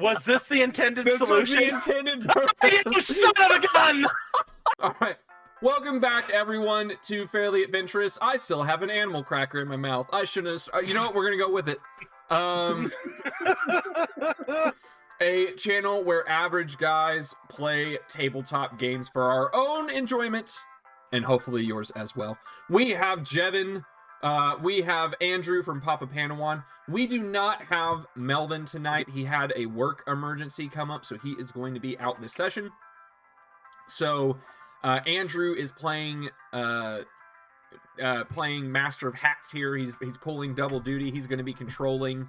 Was this the intended This solution? was the intended purpose. You son of a gun! All right. Welcome back, everyone, to Fairly Adventurous. I still have an animal cracker in my mouth. I shouldn't have... You know what? We're going to go with it. A channel where average guys play tabletop games for our own enjoyment, and hopefully yours as well. We have Jevin. We have Andrew from Papa Panawan. We do not have Melvin tonight. He had a work emergency come up, so he is going to be out this session. So... Andrew is playing Master of Hats here. He's pulling double duty. He's going to be controlling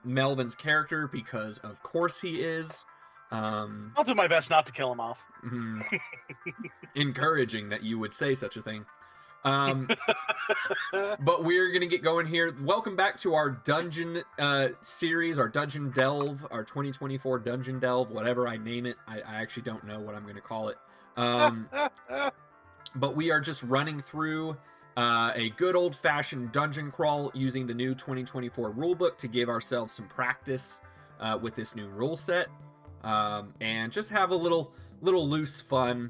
Melvin's character because of course he is. I'll do my best not to kill him off. Encouraging that you would say such a thing. But we're going to get going here. Welcome back to our dungeon series, our Dungeon Delve, our 2024 Dungeon Delve, whatever I name it. I actually don't know what I'm going to call it. But we are just running through a good old-fashioned dungeon crawl using the new 2024 rulebook to give ourselves some practice with this new rule set, and just have a little loose fun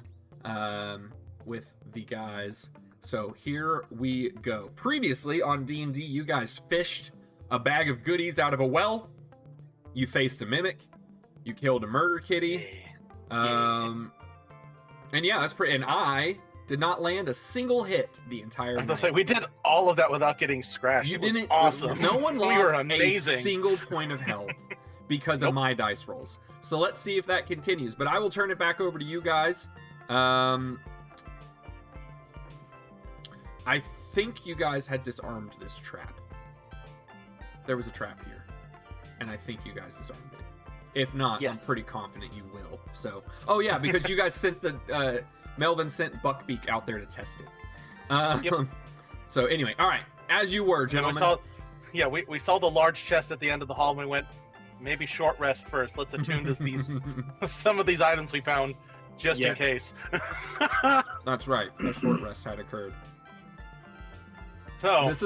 with the guys. So here we go. Previously on D&D, you guys fished a bag of goodies out of a well. You faced a mimic. You killed a murder kitty. And yeah, that's pretty. And I did not land a single hit the entire I was night. gonna say, we did all of that without getting scratched. You It was didn't. awesome. No one We were lost a amazing. single point of health because of my dice rolls. So let's see if that continues. But I will turn it back over to you guys. I think you guys had disarmed this trap. There was a trap here, and I think you guys disarmed it. If not, Yes. I'm pretty confident you will. So, oh yeah, because you guys sent the Melvin sent Buckbeak out there to test it. Yep. So anyway, all right, as you were, And gentlemen. we saw the large chest at the end of the hall, and we went, maybe short rest first. Let's attune to these some of these items we found, just in case. That's right. A short rest had occurred. So This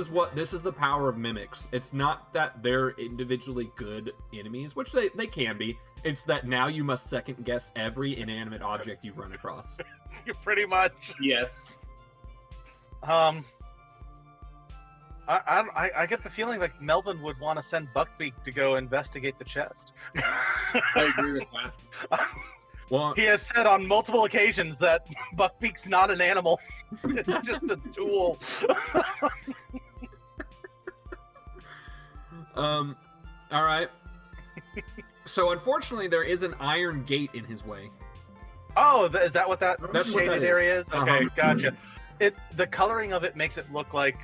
is the power of mimics. It's not that they're individually good enemies, which they can be. It's that now you must second guess every inanimate object you run across. pretty much. Yes. I get the feeling like Melvin would want to send Buckbeak to go investigate the chest. I agree with that. Well, He has said on multiple occasions that Buckbeak's not an animal. It's just a tool. all right. So unfortunately, there is an iron gate in his way. Oh, is that what that That's what shaded that is. area is? Okay, Uh-huh. gotcha. The coloring of it makes it look like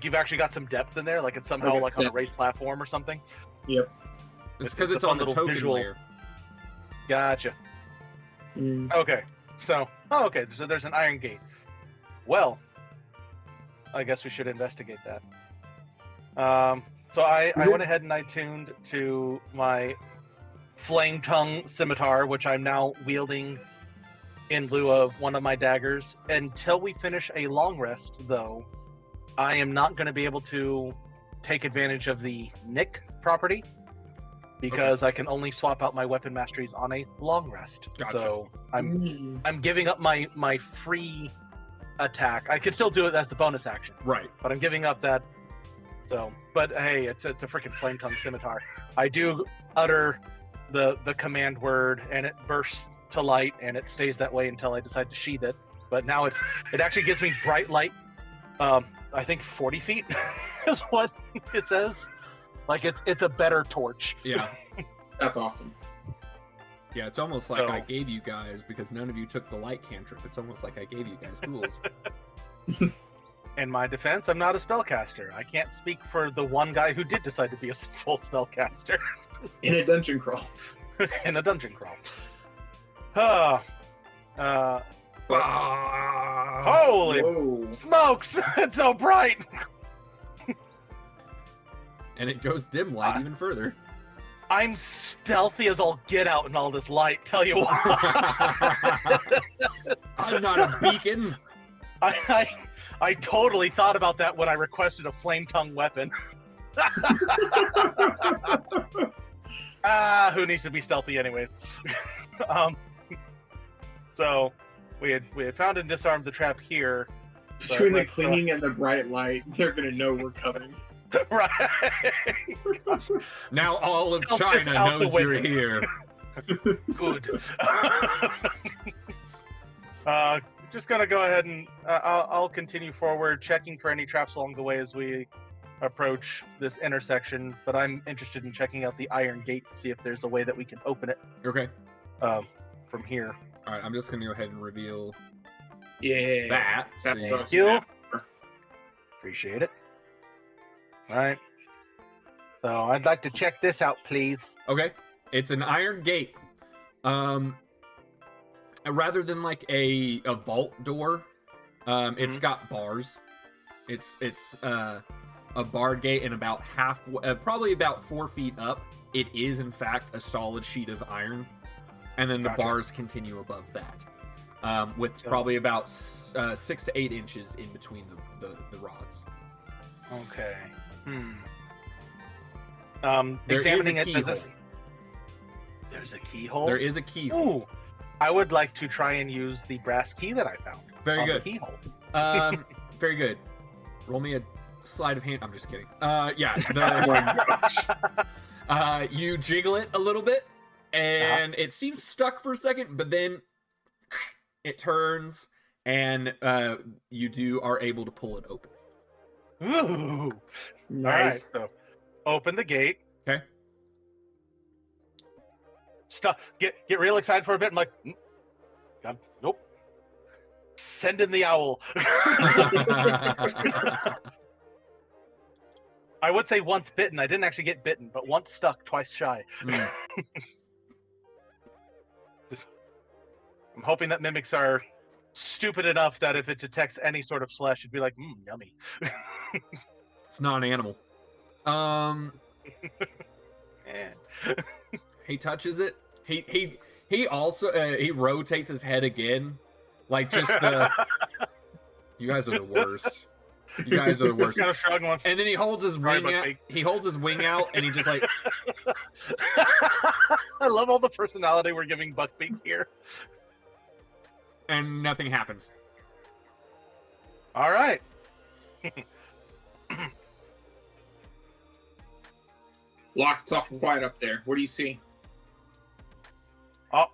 you've actually got some depth in there, like it's somehow Like a like on a step. raised platform or something. Yep. It's because it's a on fun the little token visual. layer. Gotcha. Mm. Okay, so there's an iron gate. Well, I guess we should investigate that. So I went ahead and I tuned to my flame tongue scimitar, which I'm now wielding in lieu of one of my daggers. Until we finish a long rest, though, I am not going to be able to take advantage of the Nick property because I can only swap out my weapon masteries on a long rest. Gotcha. So Mm. I'm giving up my free attack. I can still do it as the bonus action, Right. but I'm giving up that. So, but hey, it's a freaking flame tongue scimitar. I do utter the command word, and it bursts to light, and it stays that way until I decide to sheath it. But now it actually gives me bright light. I think 40 feet is what it says. Like it's a better torch. Yeah. That's awesome. Yeah, it's almost like So- I gave you guys, because none of you took the light cantrip, it's almost like I gave you guys tools. In my defense, I'm not a spellcaster. I can't speak for the one guy who did decide to be a full spellcaster In a dungeon crawl. in a dungeon crawl. Holy Whoa. smokes! It's so bright! And it goes dim light even further. I'm stealthy as all get out in all this light, tell you what. I'm not a beacon. I totally thought about that when I requested a flame tongue weapon. Who needs to be stealthy anyways? um, so we had found and disarmed the trap here. Between the let's, clinging and the bright light, they're gonna know we're coming. Right. Now all of Stealth's just China out the knows you're window. here. Good. Just gonna go ahead and I'll continue forward, checking for any traps along the way as we approach this intersection. But I'm interested in checking out the iron gate to see if there's a way that we can open it Okay. from here. All right. I'm just gonna go ahead and reveal Yeah. that. So That's you- what I was you. gonna ask for. Appreciate it. All right. So I'd like to check this out, please. Okay. It's an iron gate. Rather than like a vault door, it's got bars. It's a barred gate, and about probably about 4 feet up, it is in fact a solid sheet of iron, and then the Gotcha. bars continue above that, with So- probably about 6 to 8 inches in between the rods. Okay. There is Examining a it, does keyhole. this... There's a keyhole. There is a keyhole. Ooh, I would like to try and use the brass key that I found. Very on good. The keyhole. Very good. Roll me a sleight of hand. I'm just kidding. Yeah. You jiggle it a little bit, and it seems stuck for a second, but then it turns, and you are able to pull it open. Ooh. Nice. All right. So, open the gate. Okay. Get real excited for a bit. I'm like, God, nope. Send in the owl. I would say once bitten. I didn't actually get bitten, but once stuck, twice shy. Hmm. I'm hoping that mimics are stupid enough that if it detects any sort of flesh, it'd be like, yummy. It's not an animal. Eh. He touches it. He also he rotates his head again, like just the. You guys are the worst. You guys are the worst. Just kind of shrug one. And then he holds his Sorry, wing out. Buckbeak. He holds his wing out, and he just like I love all the personality we're giving Buckbeak here. and nothing happens. All right. Lock, it's awful quiet up there. What do you see? Oh,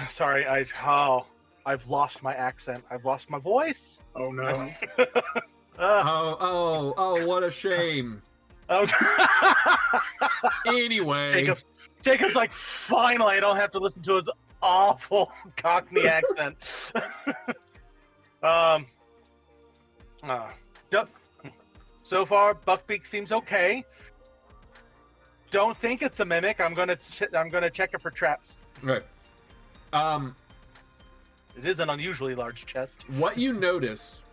sorry. I've lost my accent. I've lost my voice. Oh no. Oh, what a shame. Oh. Anyway, Jacob's like, finally, I don't have to listen to his awful Cockney accent. So far, Buckbeak seems okay. Don't think it's a mimic. I'm gonna check it for traps. okay. It is an unusually large chest. What you notice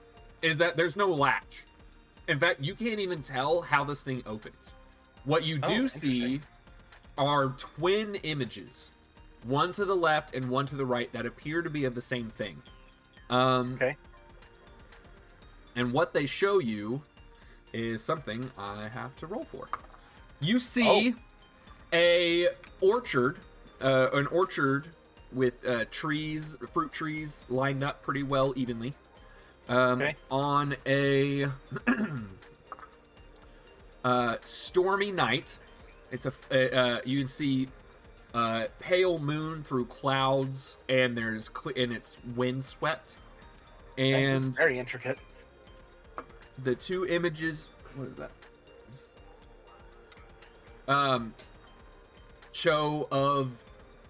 is that there's no latch. In fact, you can't even tell how this thing opens. What you Oh, do see interesting. are twin images, one to the left and one to the right, that appear to be of the same thing. Okay. And what they show you is something I have to roll for. You see an orchard with fruit trees lined up pretty well evenly. Okay. On a stormy night, it's you can see pale moon through clouds, and and it's windswept. That is And very intricate. the two images, what is that? Show of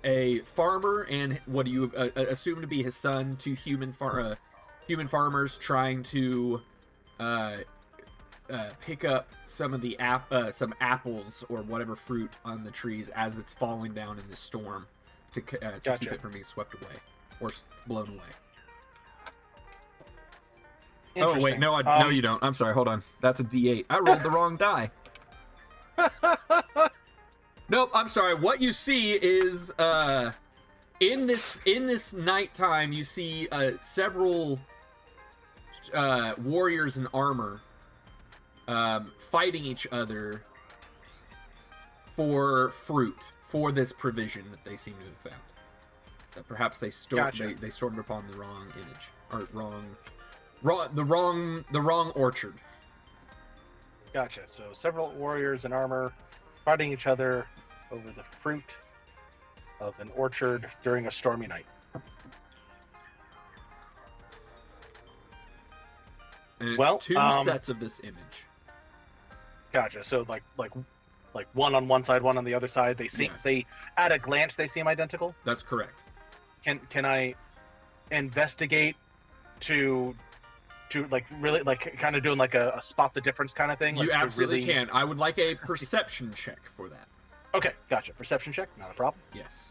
a farmer and what do you assume to be his son, two human farmers trying to pick up some of the some apples or whatever fruit on the trees as it's falling down in the storm to keep Gotcha. it from being swept away or blown away. Oh wait, Interesting. no, no, you don't. I'm sorry. Hold on. That's a D8. I rolled the wrong die. Nope. I'm sorry. What you see is in this nighttime, you see several warriors in armor fighting each other for fruit, for this provision that they seem to have found. That perhaps they Gotcha. they stormed upon the wrong image, or the wrong orchard. Gotcha. So several warriors in armor fighting each other over the fruit of an orchard during a stormy night. And it's Well, two sets of this image. Gotcha. So like one on one side, one on the other side. They seem Yes. they at a glance they seem identical. That's correct. Can I investigate to like really like kind of doing like a spot the difference kind of thing? You like, to absolutely really... can. I would like a perception check for that. Okay, gotcha. Perception check, not a problem. Yes.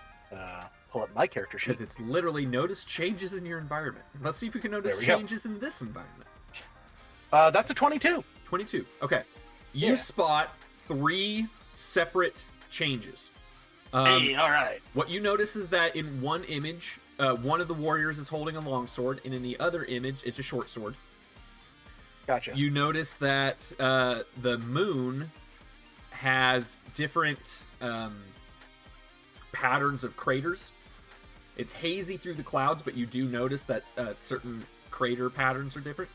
Pull up my character sheet. Because it's literally notice changes in your environment. Let's see if we can notice There we go. changes in this environment. That's a 22. 22. Okay. You Yeah. spot 3 separate changes. Hey, all right. What you notice is that in one image, one of the warriors is holding a longsword, and in the other image, it's a short sword. Gotcha. You notice that the moon has different patterns of craters. It's hazy through the clouds, but you do notice that certain crater patterns are different.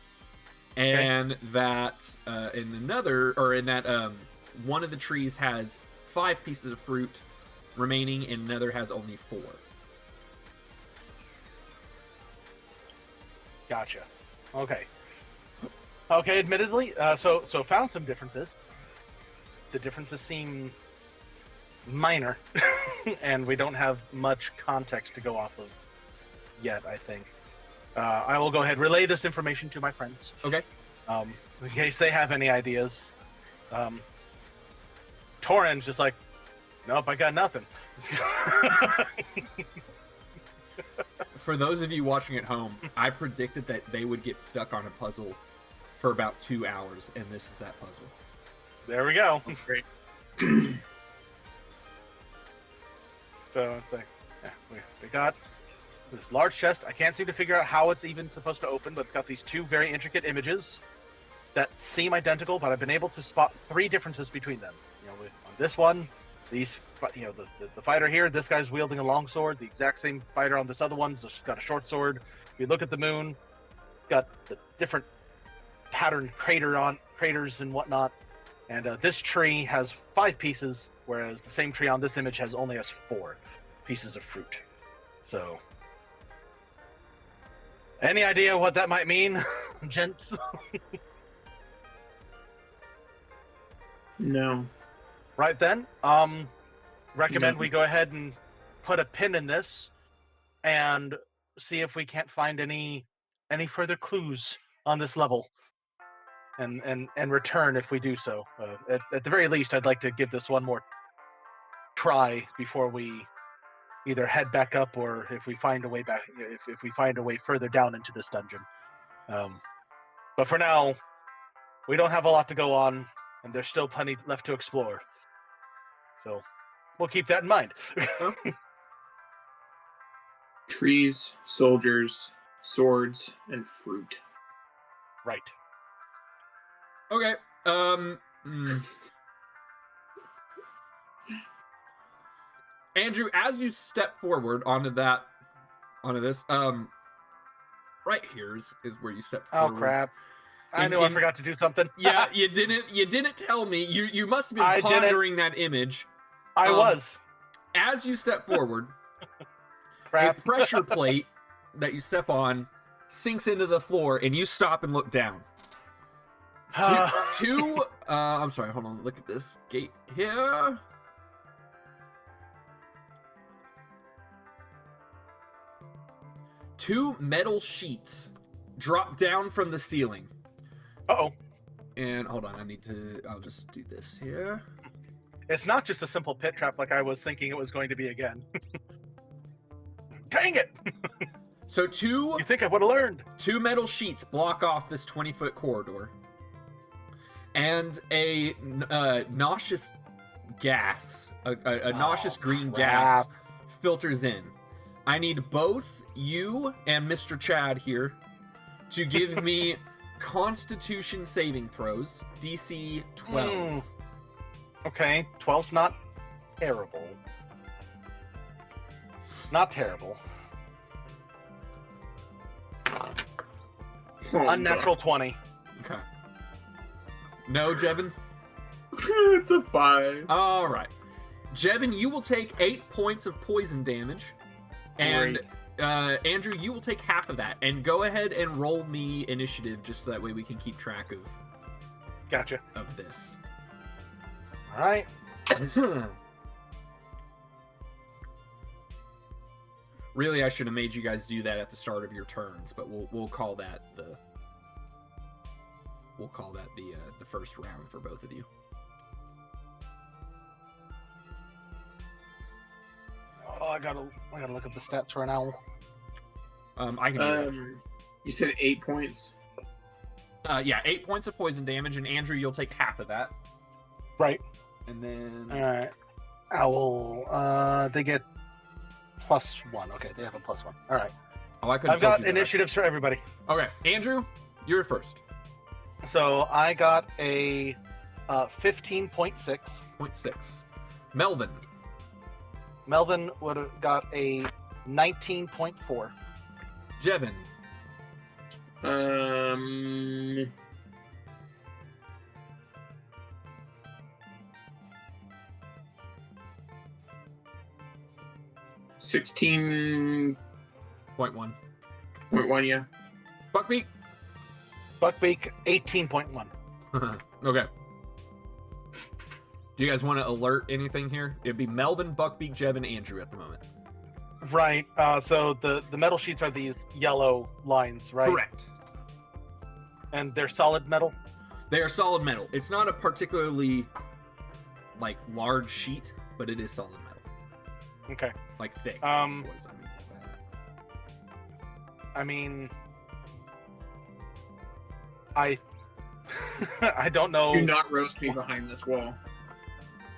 And that in that one of the trees has 5 pieces of fruit remaining, and another has only 4. Gotcha. Okay. Okay, admittedly, so found some differences. The differences seem minor, and we don't have much context to go off of yet, I think. I will go ahead and relay this information to my friends. Okay. In case they have any ideas. Torren's just like, nope, I got nothing. For those of you watching at home, I predicted that they would get stuck on a puzzle for about 2 hours, and this is that puzzle. There we go. Great. So it's like, yeah, we got this large chest. I can't seem to figure out how it's even supposed to open, but it's got these 2 very intricate images that seem identical, but I've been able to spot 3 differences between them. You know, on this one, these, you know, the fighter here, this guy's wielding a long sword. The exact same fighter on this other one's got a short sword. If you look at the moon, it's got the different patterned craters and whatnot. And this tree has 5 pieces, whereas the same tree on this image only has 4 pieces of fruit. So, any idea what that might mean, gents? No. Right then, recommend we go ahead and put a pin in this and see if we can't find any further clues on this level, and return if we do so. At the very least, I'd like to give this one more try before we either head back up, or if we find a way back, if we find a way further down into this dungeon. But for now, we don't have a lot to go on, and there's still plenty left to explore. So we'll keep that in mind. Trees, soldiers, swords, and fruit. Right. Okay. Andrew, as you step forward onto this, right here is where you step Oh forward. crap! I knew I forgot to do something. Yeah, you didn't tell me. You must have been I didn't. pondering that image. I was. As you step forward, a Crap. pressure plate that you step on sinks into the floor, and you stop and look down. I'm sorry, hold on. Look at this gate here. Two metal sheets drop down from the ceiling. Uh-oh. And hold on, I'll just do this here. It's not just a simple pit trap like I was thinking it was going to be again. Dang it! So You think I would have learned? two metal sheets block off this 20-foot corridor. And a nauseous gas, a nauseous green gas filters in. I need both you and Mr. Chad here to give me Constitution saving throws, DC 12. Okay, 12's not terrible. Not terrible. Oh, Unnatural 20. Okay. No, Jevin? it's a 5. All right. Jevin, you will take 8 points of poison damage. And Andrew, you will take half of that. And go ahead and roll me initiative just so that way we can keep track Gotcha. of this. All right. Really, I should have made you guys do that at the start of your turns, but we'll call that the first round for both of you. Oh, I gotta look up the stats for an owl. I can do that. You said 8 points. Yeah, 8 points of poison damage, and Andrew, you'll take half of that. Right. And then All right. Owl. They get +1. Okay, they have a +1. All right. oh, I couldn't. I've got initiatives for everybody. Okay, Andrew, you're first. So I got a 15.6. 0.6. Melvin. Melvin would have got a 19.4. Jevin. 16.1, 0.1. yeah. Buckbeak. Buckbeak 18.1. Okay. Do you guys want to alert anything here? It'd be Melvin, Buckbeak, Jevin, Andrew at the moment. Right. So the metal sheets are these yellow lines, right? Correct. And they're solid metal. They are solid metal. It's not a particularly large sheet, but it is solid metal. Okay. Like thick. I I don't know. Do not roast me behind this wall.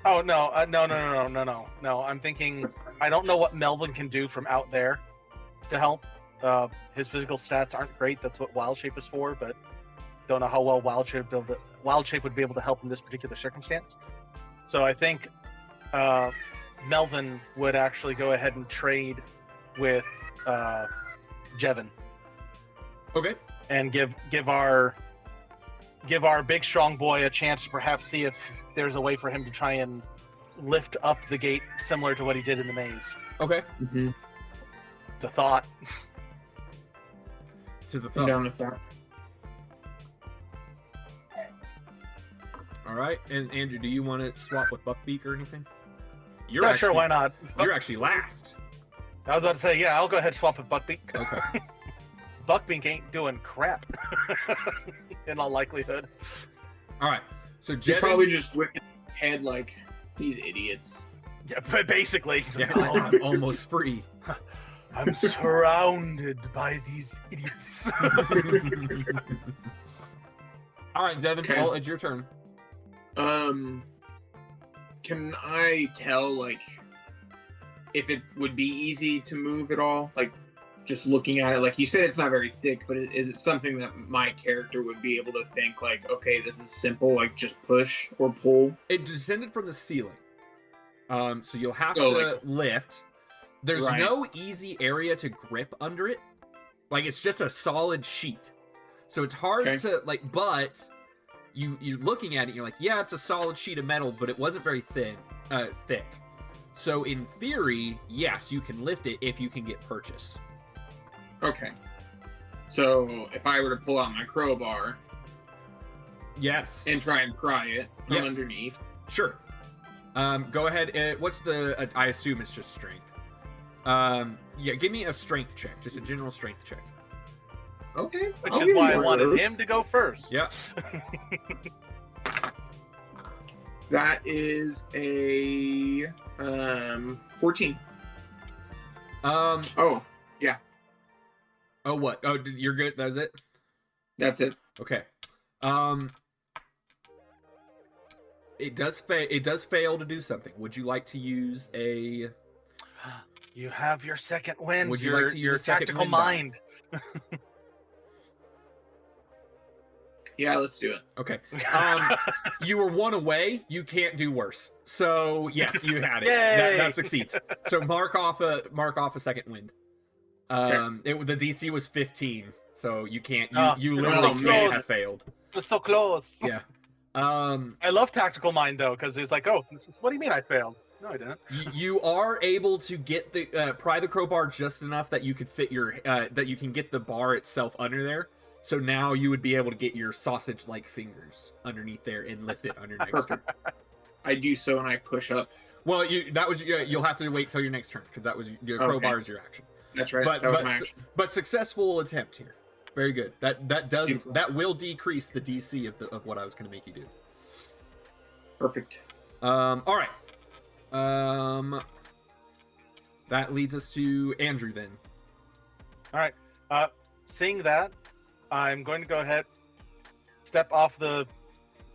Oh no, no. I'm thinking I don't know what Melvin can do from out there to help. His physical stats aren't great. That's what Wild Shape is for, but don't know how well Wild Shape would be able to help in this particular circumstance. So I think Melvin would actually go ahead and trade with Jevin. Okay. And give our big strong boy a chance to perhaps see if there's a way for him to try and lift up the gate similar to what he did in the maze. Okay. Mm-hmm. It's a thought. Tis a I'm thought. down with that. All right. And Andrew, do you want to swap with Buckbeak or anything? Not sure, why not? You're actually last. I was about to say, yeah, I'll go ahead and swap with Buckbeak. Okay. Buckbeak ain't doing crap, in all likelihood. All right. So He's Jevin, probably just with his head like, these idiots. Yeah, but basically. yeah, I'm almost free. I'm surrounded by these idiots. All right, Devin. Okay. Well, it's your turn. Can I tell, if it would be easy to move at all? Just looking at it, you said it's not very thick, but is it something that my character would be able to think, okay, this is simple, just push or pull? It descended from the ceiling. So you'll have Oh, to lift. There's Right. no easy area to grip under it. It's just a solid sheet. So it's hard Okay. to, but you're looking at it, you're like, yeah, it's a solid sheet of metal, but it wasn't very thick. So in theory, yes, you can lift it if you can get purchase. Okay. So if I were to pull out my crowbar Yes. and try and pry it from Yes. underneath. Sure. Go ahead. What's the? I assume it's just strength. Yeah. Give me a strength check, just a general strength check. Okay. Which I'll is give why you I one of wanted those. him to go first. Yeah. That is a 14. Oh, Oh, what? Oh, you're good. That's it. that's it. Okay. It does fail to do something. Would you like to use a? You have your second wind. Would you your, like to use your a second tactical wind die? mind? Yeah, let's do it. Okay. You were one away. You can't do worse. So yes, you had it. Yay! That succeeds. So mark off a second wind. The DC was 15, so you can't. You literally oh, can't man. have failed. We're so close. Yeah. I love Tactical Mind though, because he's like, "Oh, what do you mean I failed?" No, I didn't. You are able to get the pry the crowbar just enough that you could fit your that you can get the bar itself under there. So now you would be able to get your sausage-like fingers underneath there and lift it under next turn. I do so and I push up. Well, you'll have to wait till your next turn because that was your crowbar is your action. That's right. That was my action. But successful attempt here. Very good. Beautiful. That will decrease the DC of what I was going to make you do. Perfect. All right. That leads us to Andrew then. All right. Seeing that, I'm going to go ahead, step off the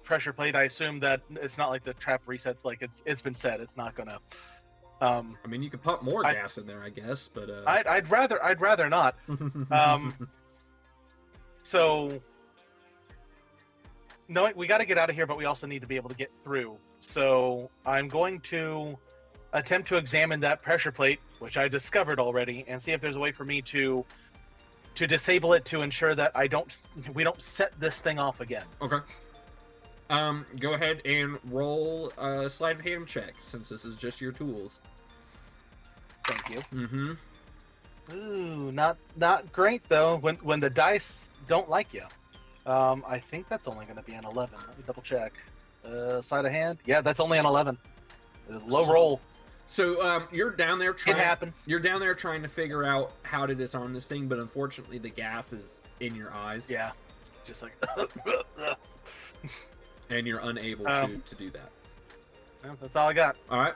pressure plate. I assume that it's not like the trap reset, like it's been set. It's not gonna. I mean, you could pump more gas in there, I guess, but I'd rather not. So, no, we got to get out of here, but we also need to be able to get through. So I'm going to attempt to examine that pressure plate, which I discovered already, and see if there's a way for me to disable it to ensure that we don't set this thing off again. Okay. Go ahead and roll a sleight of hand check, since this is just your tools. Thank you. Mm-hmm. Ooh, not great though. When the dice don't like you, I think that's only going to be an 11. Let me double check. Sleight of hand. Yeah, that's only an 11. Low roll. So you're down there trying. It happens. You're down there trying to figure out how to disarm this thing, but unfortunately the gas is in your eyes. Yeah, just like. And you're unable to do that. Well, that's all I got. All right.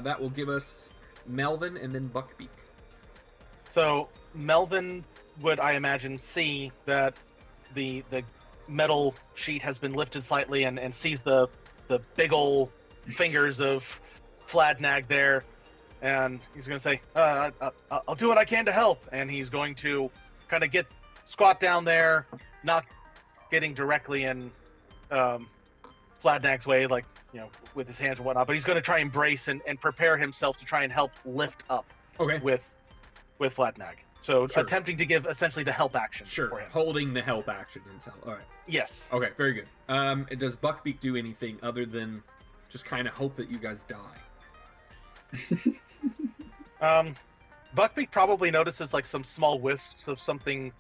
That will give us Melvin and then Buckbeak. So Melvin would, I imagine, see that the metal sheet has been lifted slightly and sees the big ol' fingers of Fladnag there, and he's going to say, I'll do what I can to help. And he's going to kind of squat down there, not getting directly in Fladnag's way, like, with his hands and whatnot, but he's going to try and brace and prepare himself to try and help lift up with Fladnag. So Sure. attempting to give essentially the help action. Sure. For him. Holding the help action until. All right. Yes. Okay. Very good. Does Buckbeak do anything other than just kind of hope that you guys die? Buckbeak probably notices like some small wisps of something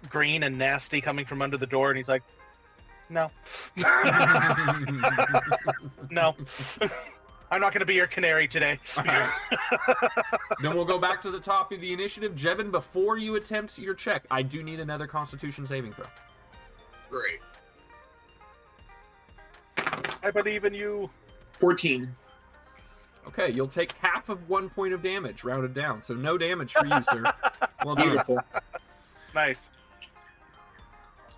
green and nasty coming from under the door, and he's like, "No, no, I'm not going to be your canary today." Right. Then we'll go back to the top of the initiative. Jevin, before you attempt your check, I do need another Constitution saving throw. Great. I believe in you. 14. Okay, you'll take half of 1 point of damage, rounded down. So no damage for you, sir. Well done. Beautiful. Nice.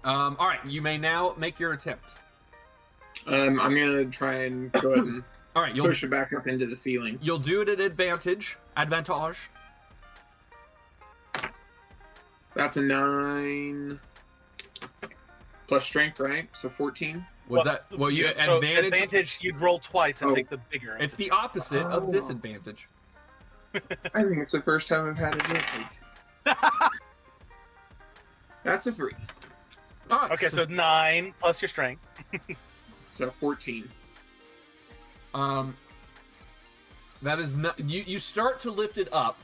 All right, you may now make your attempt. I'm gonna try and go ahead and All right, push it back up into the ceiling. You'll do it at advantage. Advantage. That's a 9 plus strength, right? So 14. You So advantage, you'd roll twice and take the bigger. It's the opposite of Oh. disadvantage. I think it's the first time I've had advantage. That's a 3. All right, Okay, so 9 plus your strength. So 14. that is not. You start to lift it up.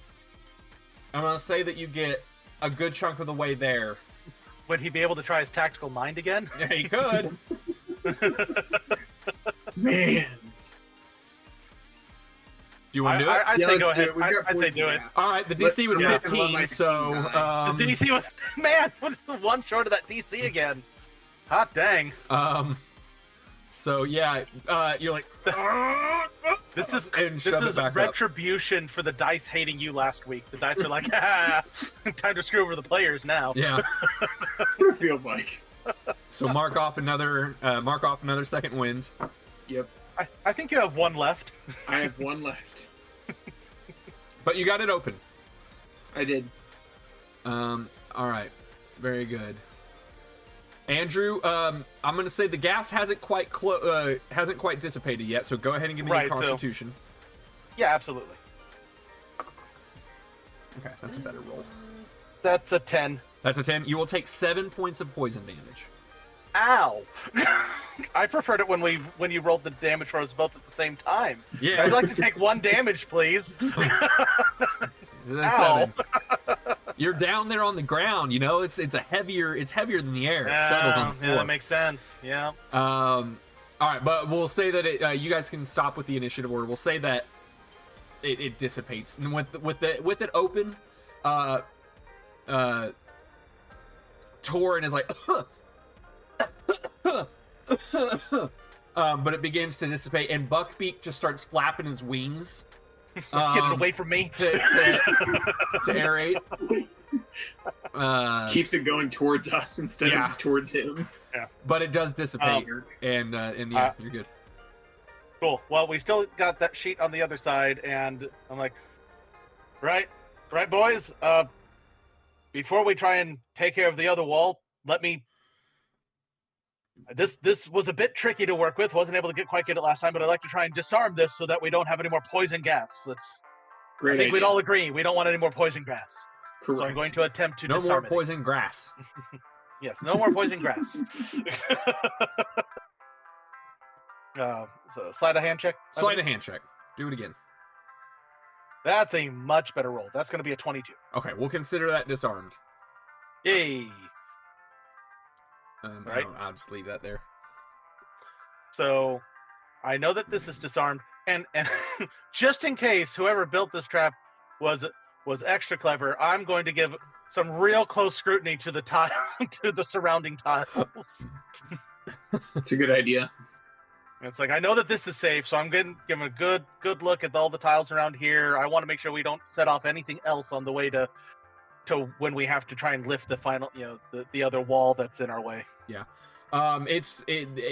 I'm gonna say that you get a good chunk of the way there. Would he be able to try his tactical mind again? Yeah, he could. Man. Do you want to do it? I'd Yeah, say let's go do ahead. it. We've got I'd say poison do it. gas. All right, the DC was Yeah. 15, so The DC was, man, what's the one short of that DC again? Hot dang. So yeah, you're like, This is and shove it back up. retribution for the dice hating you last week. The dice are like, time to screw over the players now. Yeah. It feels like. So mark off another second wind. Yep. I think you have one left. I have 1 left. But you got it open. I did. All right, very good. Andrew, I'm gonna say the gas hasn't quite dissipated yet, so go ahead and give me Right, a Constitution. Yeah, absolutely. Okay, that's a better roll. That's a 10. That's a 10. You will take 7 points of poison damage. Ow! I preferred it when you rolled the damage for us both at the same time. Yeah, I'd like to take 1 damage, please. that's Ow. 7. You're down there on the ground. You know, it's heavier than the air. It settles on the floor. Yeah, that makes sense. Yeah. All right, but we'll say that you guys can stop with the initiative order. We'll say that it dissipates, and with it open, Torin is like, but it begins to dissipate, and Buckbeak just starts flapping his wings. Get it away from me. To aerate. Keeps it going towards us instead Yeah. of towards him. But it does dissipate, and you're good. Cool. Well, we still got that sheet on the other side, and I'm like, right, boys. Before we try and take care of the other wall, let me. This was a bit tricky to work with. Wasn't able to quite get it last time, but I'd like to try and disarm this so that we don't have any more poison gas. I Great think we'd idea. all agree we don't want any more poison gas. Correct. So I'm going to attempt to No more disarm it. poison grass. Yes, no more poison grass. So slide a hand check. Slide a hand check. Do it again. That's a much better roll. That's going to be a 22. Okay, we'll consider that disarmed. Yay! Right. I'll just leave that there. So I know that this is disarmed, and just in case whoever built this trap was extra clever, I'm going to give some real close scrutiny to the tile to the surrounding tiles. It's a good idea. It's like I know that this is safe, so I'm going to give a good look at all the tiles around here. I want to make sure we don't set off anything else on the way to when we have to try and lift the final, the other wall that's in our way. Yeah.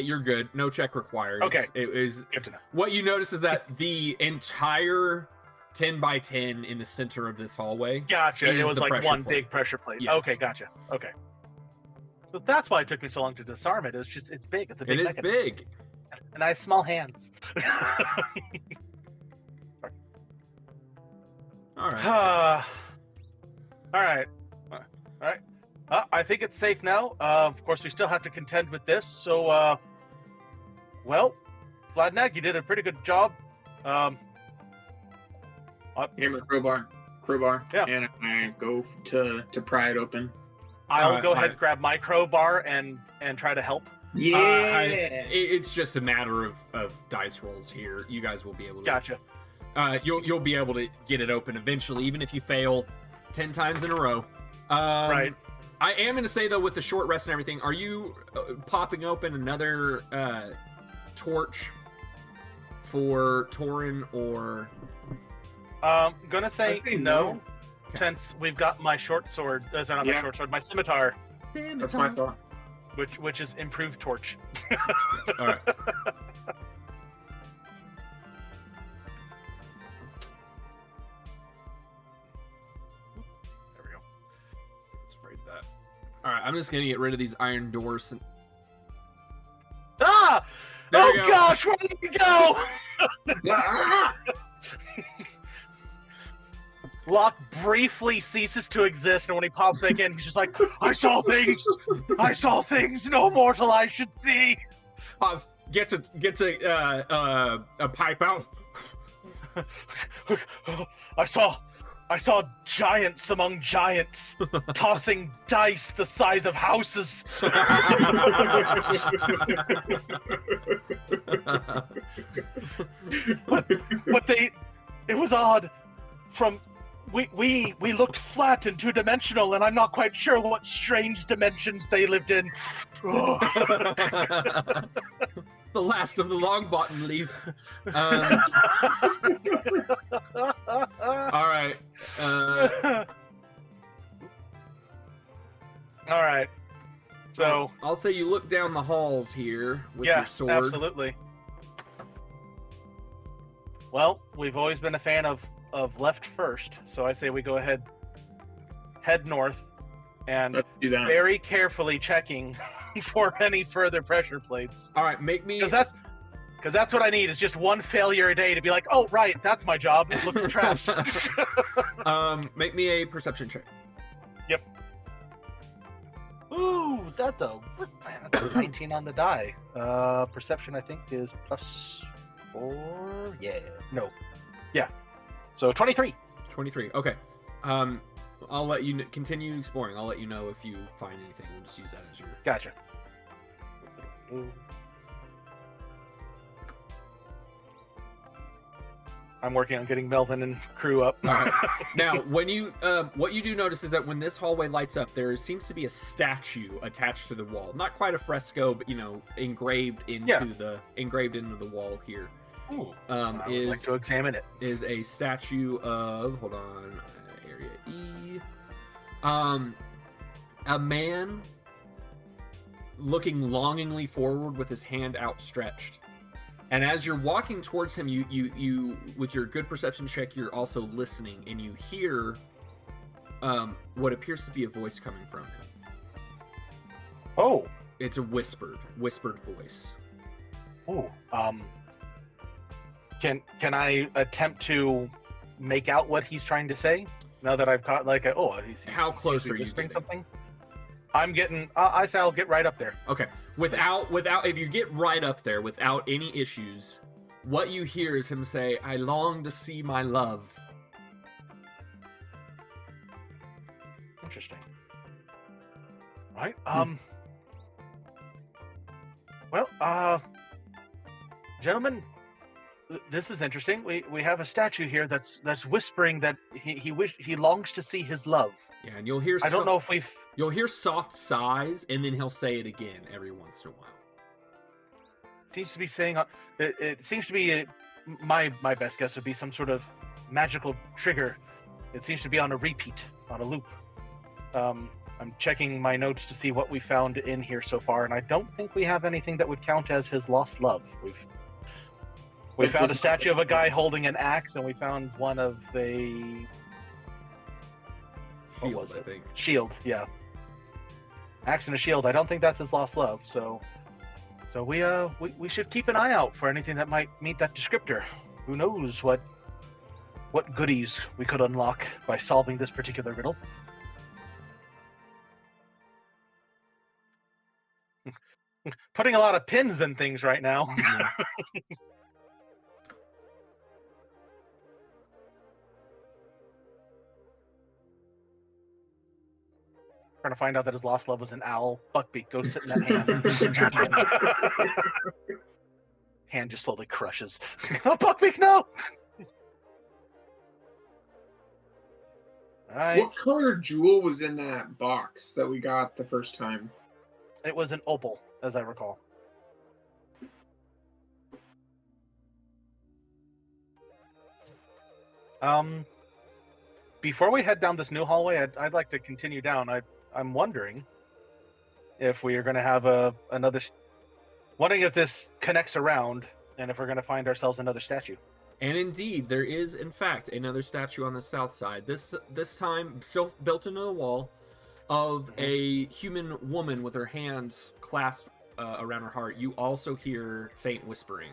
You're good. No check required. Okay. It is Good to know. what you notice is that the entire 10 by 10 in the center of this hallway. Gotcha. is It was the like pressure one plate. big pressure plate. Yes. Okay, gotcha. Okay. So that's why it took me so long to disarm it. It's big. It's a big It is mechanism. big. And I have small hands. All right. All right. I think it's safe now. Of course, we still have to contend with this. So, well, Vladnag, you did a pretty good job. Hammer, crowbar. Yeah. And I go to pry it open. I'll go ahead alright. and grab my crowbar and try to help. Yeah. It's just a matter of dice rolls here. You guys will be able to. Gotcha. You'll be able to get it open eventually, even if you fail 10 times in a row. Right. I am going to say though, with the short rest and everything, are you popping open another torch for Torin or? Gonna say, I say no, since we've got my short sword. Not my Yeah. short sword, my scimitar, That's my thought. which is improved torch. All right. There we go. Let's raid that. All right, I'm just going to get rid of these iron doors. Ah! There Oh we go. gosh, where did you go? Locke briefly ceases to exist, and when he pops back in, he's just like, I saw things no mortal eye should see. Pops gets a pipe out. I saw giants among giants tossing dice the size of houses. But it was odd. We looked flat and two-dimensional, and I'm not quite sure what strange dimensions they lived in. The last of the Longbottom leaf. All right. All right. So I'll say you look down the halls here with yeah, your sword. absolutely. Well, we've always been a fan of left first, so I say we go ahead, head north, and Let's do that. very carefully checking for any further pressure plates. All right, make me. Because that's what I need is just one failure a day to be like, oh right, that's my job. Look for traps. Make me a perception check. Ooh, that's a 19 on the die. Perception I think is +4. Yeah. No. Yeah. So 23. 23. Okay. I'll let you continue exploring. I'll let you know if you find anything. We'll just use that as your. Gotcha. I'm working on getting Melvin and crew up. All right. Now, when you what you do notice is that when this hallway lights up, there seems to be a statue attached to the wall. Not quite a fresco, but engraved into the wall here. Ooh, I would like to examine it. Is a statue of area E. A man looking longingly forward with his hand outstretched. And as you're walking towards him, you with your good perception check, you're also listening, and you hear what appears to be a voice coming from him. Oh. It's a whispered voice. Oh. Can I attempt to make out what he's trying to say? Now that I've caught he's How close are you whispering getting? something? I'm getting. I say I'll get right up there. Okay. Without, if you get right up there without any issues, what you hear is him say, "I long to see my love." Interesting. All right. Well, gentlemen, this is interesting. We have a statue here that's whispering that he longs to see his love. Yeah, and you'll hear. I don't know if we've. You'll hear soft sighs, and then he'll say it again every once in a while. Seems to be saying. It seems to be my best guess would be some sort of magical trigger. It seems to be on a repeat, on a loop. I'm checking my notes to see what we found in here so far, and I don't think we have anything that would count as his lost love. We found a statue of a guy holding an axe, and we found one of a Shield, was it? I think. Shield, yeah. Axe and a shield. I don't think that's his lost love. So we should keep an eye out for anything that might meet that descriptor. Who knows what goodies we could unlock by solving this particular riddle. Putting a lot of pins in things right now. Trying to find out that his lost love was an owl. Buckbeak, go sit in that hand. Hand just slowly crushes. Oh, Buckbeak, no! Alright. What color jewel was in that box that we got the first time? It was an opal, as I recall. Before we head down this new hallway, I'd like to continue down. I'm wondering if we are going to have wondering if this connects around, and if we're going to find ourselves another statue. And indeed, there is, in fact, another statue on the south side. This time, still built into the wall, of a human woman with her hands clasped around her heart. You also hear faint whispering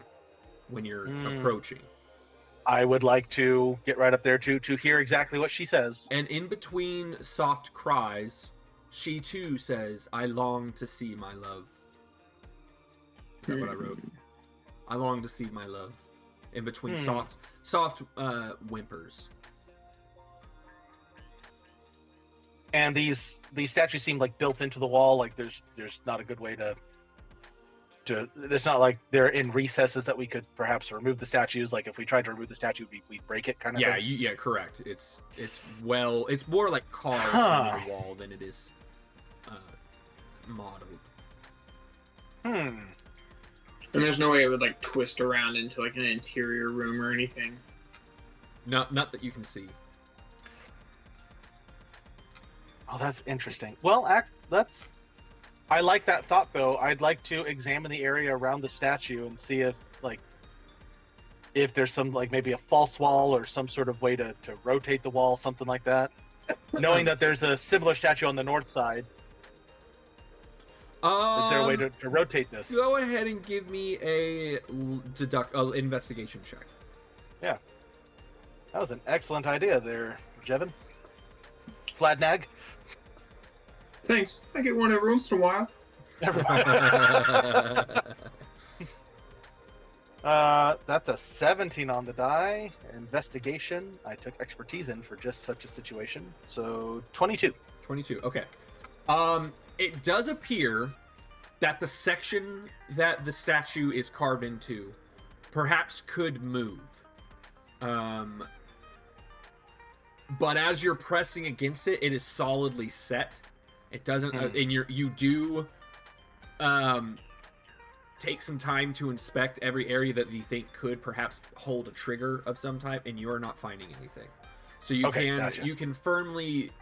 when you're approaching. I would like to get right up there to hear exactly what she says. And in between soft cries, she too says, "I long to see my love." Is that what I wrote? I long to see my love. In between soft whimpers. And these statues seem like built into the wall. Like there's not a good way to. It's not like they're in recesses that we could perhaps remove the statues. Like if we tried to remove the statue, we'd break it, kind of thing. Yeah, correct. It's more like carved into the wall than it is modeled. And there's no way it would like twist around into like an interior room or anything. Not that you can see. Oh, that's interesting. Well, I like that thought, though. I'd like to examine the area around the statue and see if there's some, like, maybe a false wall or some sort of way to rotate the wall, something like that. knowing that there's a similar statue on the north side, is there a way to rotate this? Go ahead and give me a investigation check. Yeah. That was an excellent idea there, Jevin. Fladnag. Thanks. I get one every once in a while. That's a 17 on the die. Investigation. I took expertise in for just such a situation. So 22. 22. Okay. It does appear that the section that the statue is carved into perhaps could move. But as you're pressing against it, it is solidly set. It doesn't, and you do take some time to inspect every area that you think could perhaps hold a trigger of some type, and you are not finding anything. So you can firmly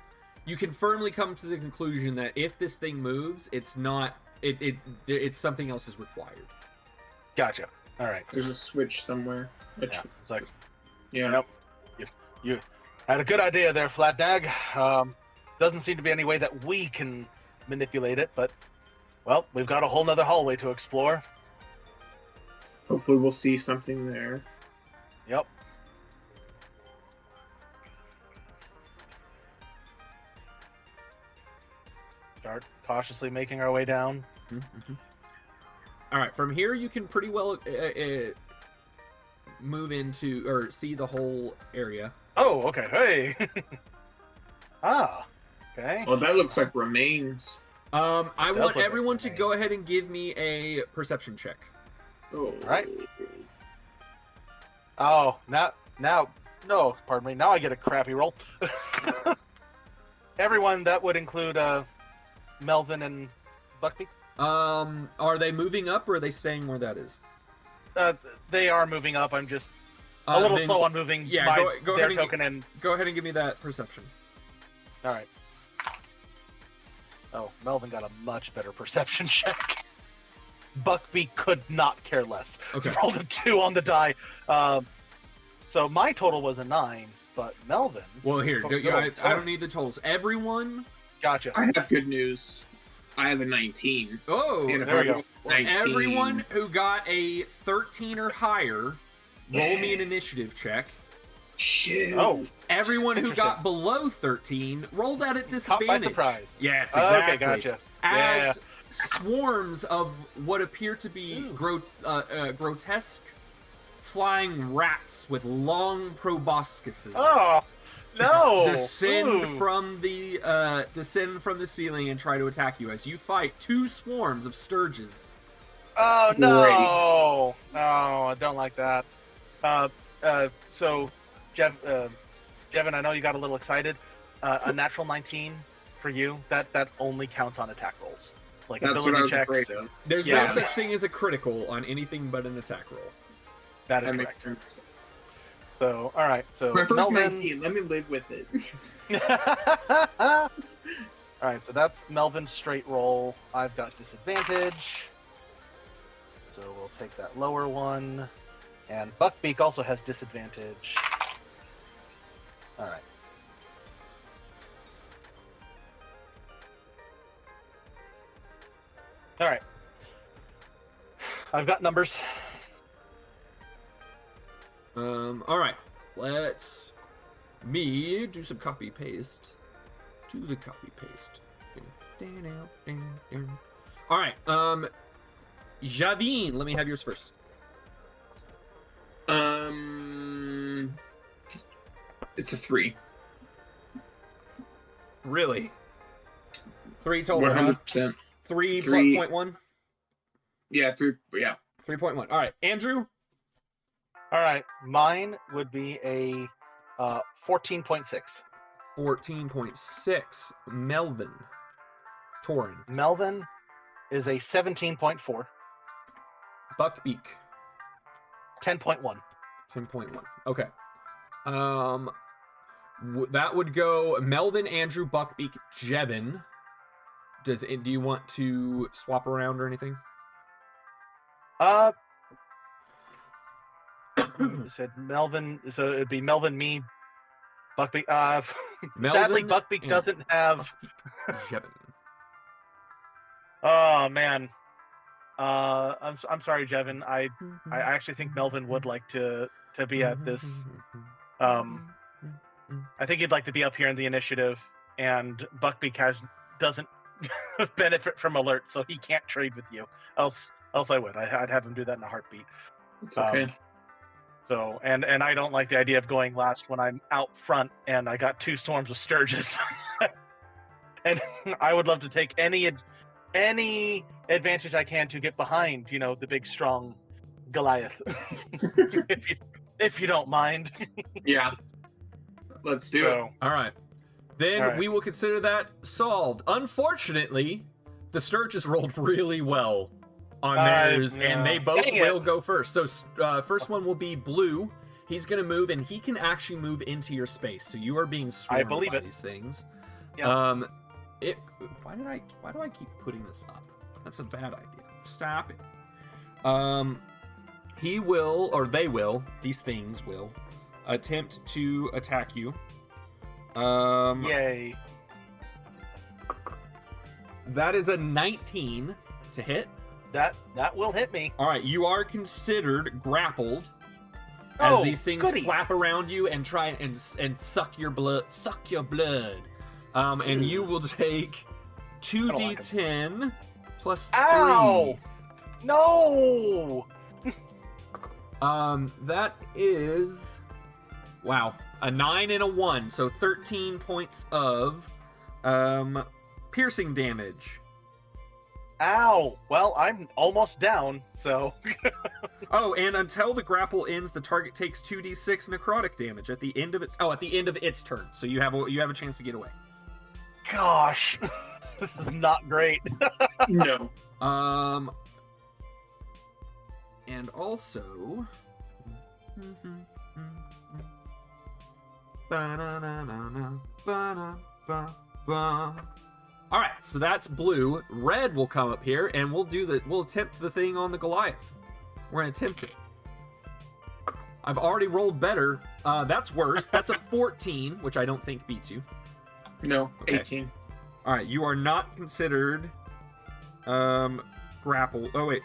come to the conclusion that if this thing moves, it's not it's something else is required. Gotcha. All right. There's a switch somewhere. Yeah. It's like, yeah. Nope. You had a good idea there, Flatnag. Doesn't seem to be any way that we can manipulate it, but well, we've got a whole nother hallway to explore. Hopefully we'll see something there. Yep. Start cautiously making our way down. Mm-hmm. All right, from here you can pretty well move into or see the whole area. Oh, okay. Hey. Okay. Well, that looks like remains. I want everyone to go ahead and give me a perception check. Oh. All right. Oh, no, pardon me. Now I get a crappy roll. Everyone, that would include Melvin and Buckbeak. Are they moving up or are they staying where that is? They are moving up. I'm just a little slow on moving. Yeah, go their ahead token and go ahead and give me that perception. All right. Oh, Melvin got a much better perception check. Buckbeak could not care less. Okay. Rolled a 2 on the die. So my total was a 9, but Melvin's. Well, here, I don't need the totals. Everyone. Gotcha. I have good news. I have a 19. Oh, And there we go. Well, everyone who got a 13 or higher, roll me an initiative check. Shit. Oh, Everyone who Interesting. got below 13, roll that at caught disadvantage. by surprise. Yes, exactly. Okay, gotcha. As swarms of what appear to be grotesque flying rats with long proboscises Oh, no! descend Ooh. from the ceiling and try to attack you as you fight 2 swarms of sturges. Oh no! No, I don't like that. So, Jevin, I know you got a little excited. A natural 19 for you. That only counts on attack rolls. Like That's what ability I was checks. afraid of. There's Yeah. no such thing as a critical on anything but an attack roll. That is That correct. makes sense. So, all right. So My first Melvin. 19. Let me live with it. All right. So that's Melvin's straight roll. I've got disadvantage. So we'll take that lower one. And Buckbeak also has disadvantage. All right. All right. I've got numbers. All right. Let's me do some copy paste to the copy paste. All right. Javine, let me have yours first. It's a 3. Really? 3 total. 100%. 3.1. Yeah, 3. Yeah. 3.1. All right, Andrew. All right. Mine would be a 14.6. 14.6. Melvin. Torin. Melvin is a 17.4. Buckbeak. 10.1. 10.1. Okay. That would go Melvin, Andrew, Buckbeak, Jevin. Do you want to swap around or anything? You said Melvin, so it'd be Melvin, me, Buckbeak. Melvin Sadly, Buckbeak and doesn't have. Jevin. Oh man. I'm sorry, Jevin. I actually think Melvin would like to be at this. I think he'd like to be up here in the initiative, and Buckbeak doesn't benefit from alert, so he can't trade with you. Else I would. I'd have him do that in a heartbeat. It's okay. So and I don't like the idea of going last when I'm out front and I got 2 swarms of Sturges. And I would love to take any advantage I can to get behind, the big strong Goliath. if you don't mind. Yeah. Let's do it. All right. Then All right. we will consider that solved. Unfortunately, the Sturges rolled really well on theirs, and they both will go first. So first one will be Blue. He's going to move, and he can actually move into your space. So you are being swarmed by these things. Yeah. Why do I keep putting this up? That's a bad idea. Stop it. He will, or they will, these things will attempt to attack you. Yay. That is a 19 to hit. That will hit me. All right, you are considered grappled as these things flap around you and try and suck your blood. And you will take 2d10 plus 3. Ow! No! That is, wow, a 9 and a 1, so 13 points of piercing damage. Ow! Well, I'm almost down, so. Oh, and until the grapple ends, the target takes 2d6 necrotic damage at the end of its turn. So you have a chance to get away. Gosh, this is not great. No. And also, all right, so that's Blue. Red will come up here, and we'll attempt the thing on the Goliath. We're gonna attempt it. I've already rolled better. That's worse. That's a 14, which I don't think beats you. No, Okay. 18. All right, you are not considered grapple. Oh wait.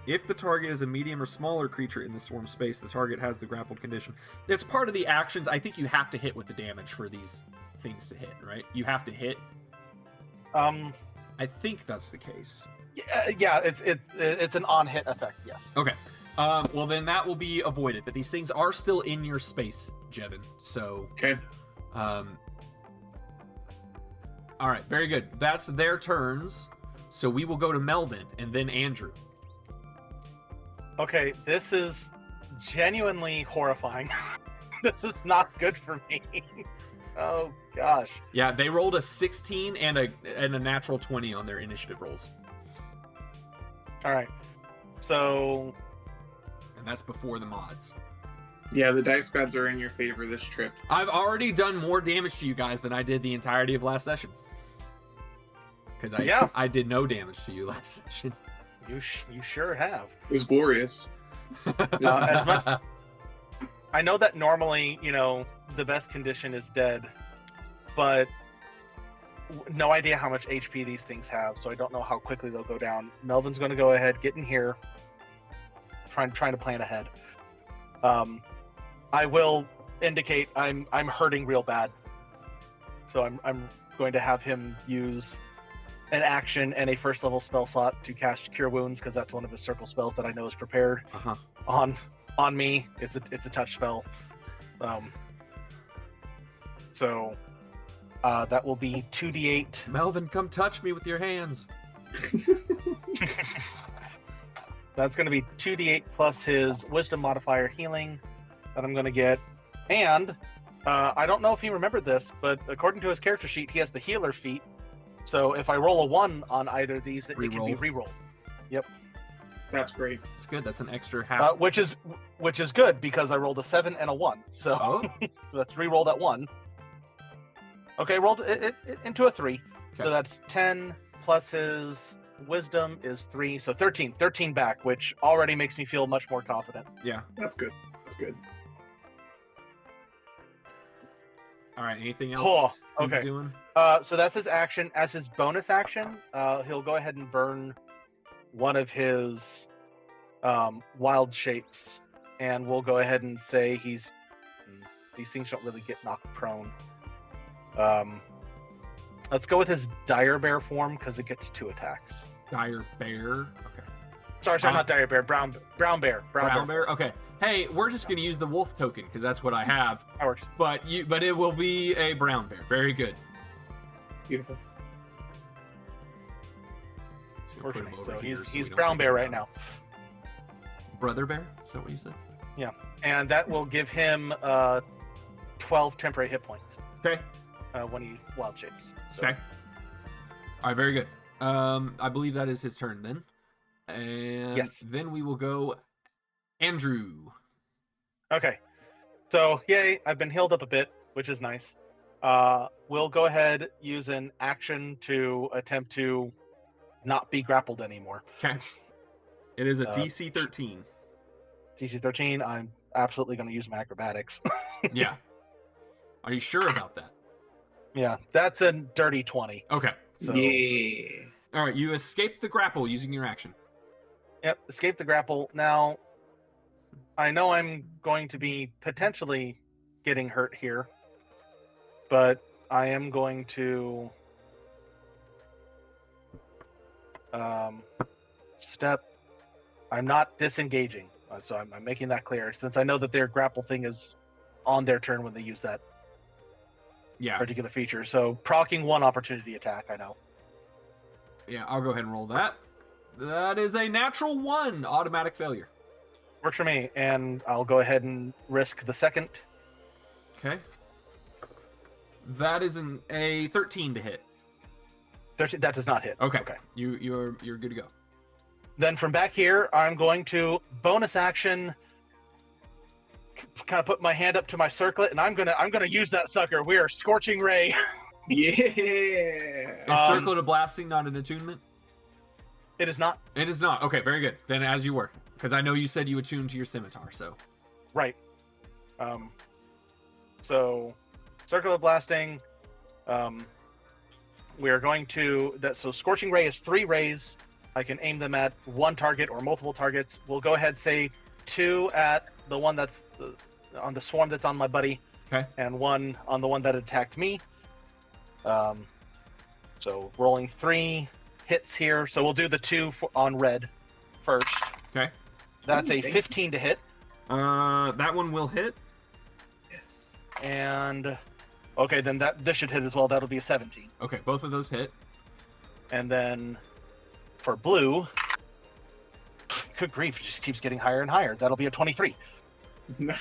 If the target is a medium or smaller creature in the swarm space, the target has the grappled condition. It's part of the actions. I think you have to hit with the damage for these things to hit, right? You have to hit. I think that's the case. Yeah, it's an on-hit effect, yes. Okay. Well, then that will be avoided. But these things are still in your space, Jevin. So. Okay. All right, very good. That's their turns. So we will go to Melvin and then Andrew. Okay, this is genuinely horrifying. This is not good for me. Oh gosh. Yeah, they rolled a 16 and a natural 20 on their initiative rolls. All right. So. And that's before the mods. Yeah, the dice gods are in your favor this trip. I've already done more damage to you guys than I did the entirety of last session. Because I did no damage to you last session. You sure have. It was glorious. As much. I know that normally, the best condition is dead, but no idea how much HP these things have, so I don't know how quickly they'll go down. Melvin's going to go ahead, get in here, trying to plan ahead. I will indicate I'm hurting real bad, so I'm going to have him use an action and a first level spell slot to cast Cure Wounds, because that's one of his circle spells that I know is prepared on me. It's a touch spell. So that will be 2d8. Melvin, come touch me with your hands. That's going to be 2d8 plus his wisdom modifier healing that I'm going to get. And I don't know if he remembered this, but according to his character sheet, he has the healer feat. So if I roll a 1 on either of these, it can be re-rolled. Yep. That's great. It's good. That's an extra half. Which is good, because I rolled a 7 and a 1. So let's re-roll that 1. Okay, rolled it into a 3. Okay. So that's 10 plus his wisdom is 3. So 13 back, which already makes me feel much more confident. Yeah. That's good. That's good. All right. Anything else? Oh, he's okay. doing? So that's his action. As his bonus action, he'll go ahead and burn one of his wild shapes, and we'll go ahead and say these things don't really get knocked prone. Let's go with his dire bear form because it gets 2 attacks. Dire bear. Okay. Sorry, not dire bear. Brown bear. Brown bear. Okay. Hey, we're just gonna use the wolf token because that's what I have. That works. But it will be a brown bear. Very good. Beautiful. So we'll put him over So here so he's we don't brown forget bear right about now, him. Brother bear. Is that what you said? and that will give him 12 temporary hit points Okay. when he wild shapes. So. Okay. All right. Very good. I believe that is his turn then. And Yes. then we will go Andrew. Okay. So, yay, I've been healed up a bit, which is nice. We'll go ahead, use an action to attempt to not be grappled anymore. Okay. It is a Uh, DC 13. DC 13, I'm absolutely going to use my acrobatics. Yeah. Are you sure about that? Yeah, that's a dirty 20. Okay. So, Yeah. All right. You escape the grapple using your action. Yep, escape the grapple. Now, I know I'm going to be potentially getting hurt here, but I am going to step. I'm not disengaging, so I'm making that clear, since I know that their grapple thing is on their turn when they use that Yeah. particular feature. So, proccing 1 opportunity attack, I know. Yeah. I'll go ahead and roll that. That is a natural 1. Automatic failure. Works for me, and I'll go ahead and risk the second. Okay. That is a 13 to hit. 13, that does not hit. Okay. Okay. You're good to go. Then from back here, I'm going to bonus action, kind of put my hand up to my circlet, and I'm gonna use that sucker. We are Scorching Ray. Yeah. Is Circlet of Blasting not an attunement? It is not It is not. Okay, very good. Then as you were. Because I know you said you attuned to your scimitar, so. right. So Circle of Blasting. We are going to that. So Scorching Ray is 3 rays. I can aim them at 1 target or multiple targets. We'll go ahead, say 2 at the one that's on the swarm that's on my buddy. Okay. And 1 on the one that attacked me. So rolling 3 hits here. So we'll do the 2 on red first. Okay. That's a Thank 15 to hit. That one will hit. Yes. And okay, then this should hit as well. That'll be a 17. Okay, both of those hit. And then for blue, good grief, it just keeps getting higher and higher. That'll be a 23. Nice.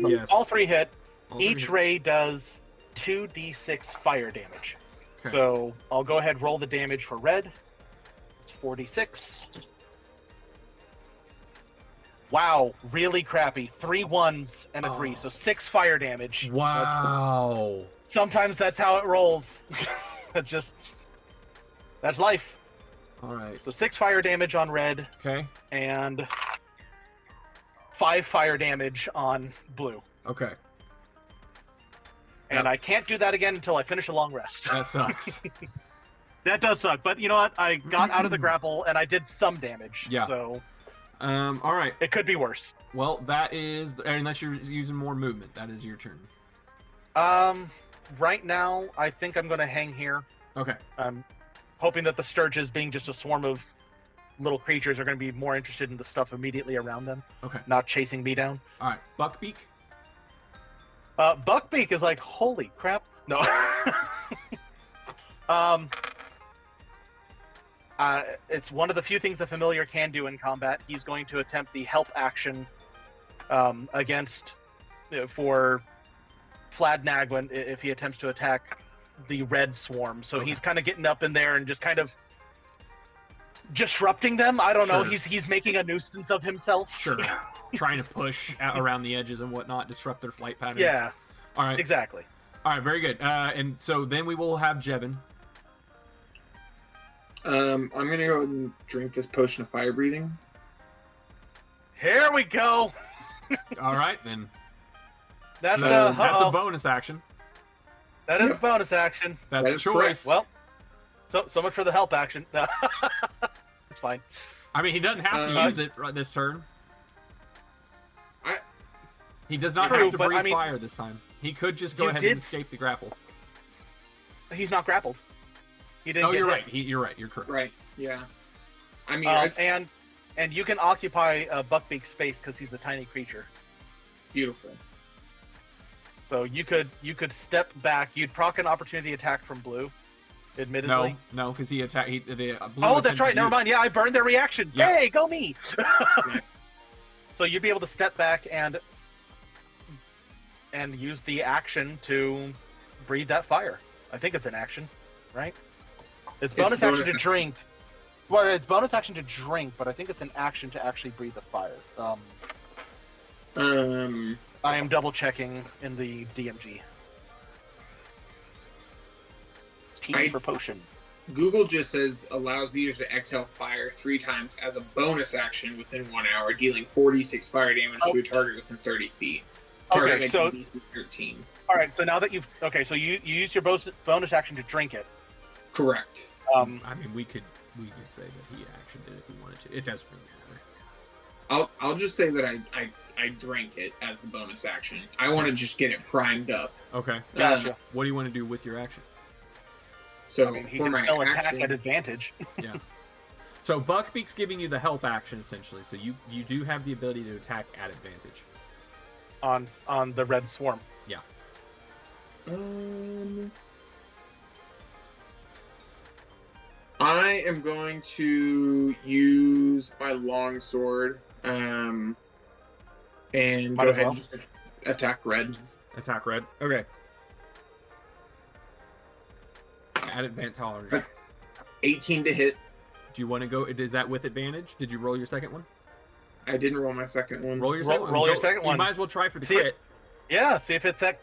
Yes. All 3 hit. All three Each hit. ray does 2d6 fire damage. Okay. So I'll go ahead and roll the damage for red. It's 46. Wow, really crappy. 3 1s and a 3, Oh. so 6 fire damage. Wow. Sometimes that's how it rolls. That's life. All right. So 6 fire damage on red Okay. and 5 fire damage on blue. Okay. And Yep. I can't do that again until I finish a long rest. That sucks. That does suck, but you know what? I got out of the grapple and I did some damage. Yeah. So All right. it could be worse. Well, that is, unless you're using more movement, that is your turn. Right now, I think I'm going to hang here. Okay. I'm hoping that the Sturges, being just a swarm of little creatures, are going to be more interested in the stuff immediately around them, Okay. not chasing me down. All right. Buckbeak. Buckbeak is like, holy crap. No. It's one of the few things the familiar can do in combat. He's going to attempt the help action against for Fladnag if he attempts to attack the red swarm. So Okay. he's kind of getting up in there and just kind of disrupting them. I don't know. Sure. He's making a nuisance of himself. Sure. Trying to push around the edges and whatnot, disrupt their flight patterns. Yeah, All right. exactly. All right. Very good. And so then we will have Jevin. I'm gonna go ahead and drink this potion of fire breathing. Here we go. All right. Then That's so that's a uh-oh. bonus action. That is Yeah. a bonus action. That's That a is choice. Well, so much for the help action. No. It's fine. I mean, he doesn't have to use it right this turn. He does not True, have to but breathe I mean, fire this time. He could just go you ahead did- and escape the grapple. He's not grappled. He didn't. Oh, get you're hit. right. You're right. You're correct. Right. Yeah. I mean, And you can occupy Buckbeak's space because he's a tiny creature. beautiful. So you could step back. You'd proc an opportunity attack from blue. Admittedly. No, because he attacked. Blue Oh, that's attempted right. Never mind. Yeah, I burned their reactions. Yeah. Hey, go me. So you'd be able to step back and use the action to breathe that fire. I think it's an action, right? It's bonus action to drink. Well, it's bonus action to drink, but I think it's an action to actually breathe the fire. I am double checking in the DMG. P for potion. Google just says allows the user to exhale fire 3 times as a bonus action within 1 hour, dealing 46 fire damage to a target within 30 feet. Target Okay, makes so a DC 13. all right. So now that so you used your bonus action to drink it. Correct. I mean, we could say that he actioned it if we wanted to. It doesn't really matter. I'll just say that I drank it as the bonus action. I want to just get it primed up. Okay. Gotcha. What do you want to do with your action? So I mean, he for can my still attack action, at advantage. Yeah. So Buckbeak's giving you the help action essentially. So you do have the ability to attack at advantage. on the red swarm. Yeah. I am going to use my longsword and Might go as ahead well. and just attack red. Attack red. Okay. At advantage. 18 to hit. Do you want to go? Is that with advantage? Did you roll your second one? I didn't roll my second one. Roll your second one. roll your Go- second You one. might as well try for the See crit. Yeah, see if it's that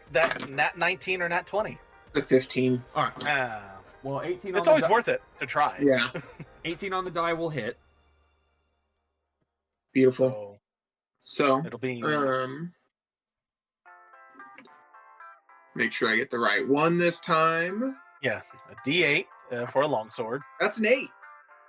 nat 19 or nat 20. The 15. All right. Ah, Well, 18 on it's the always di- worth it to try. Yeah. 18 on the die will hit. Beautiful. So So, it'll be make sure I get the right one this time. a D8 for a longsword. That's an 8.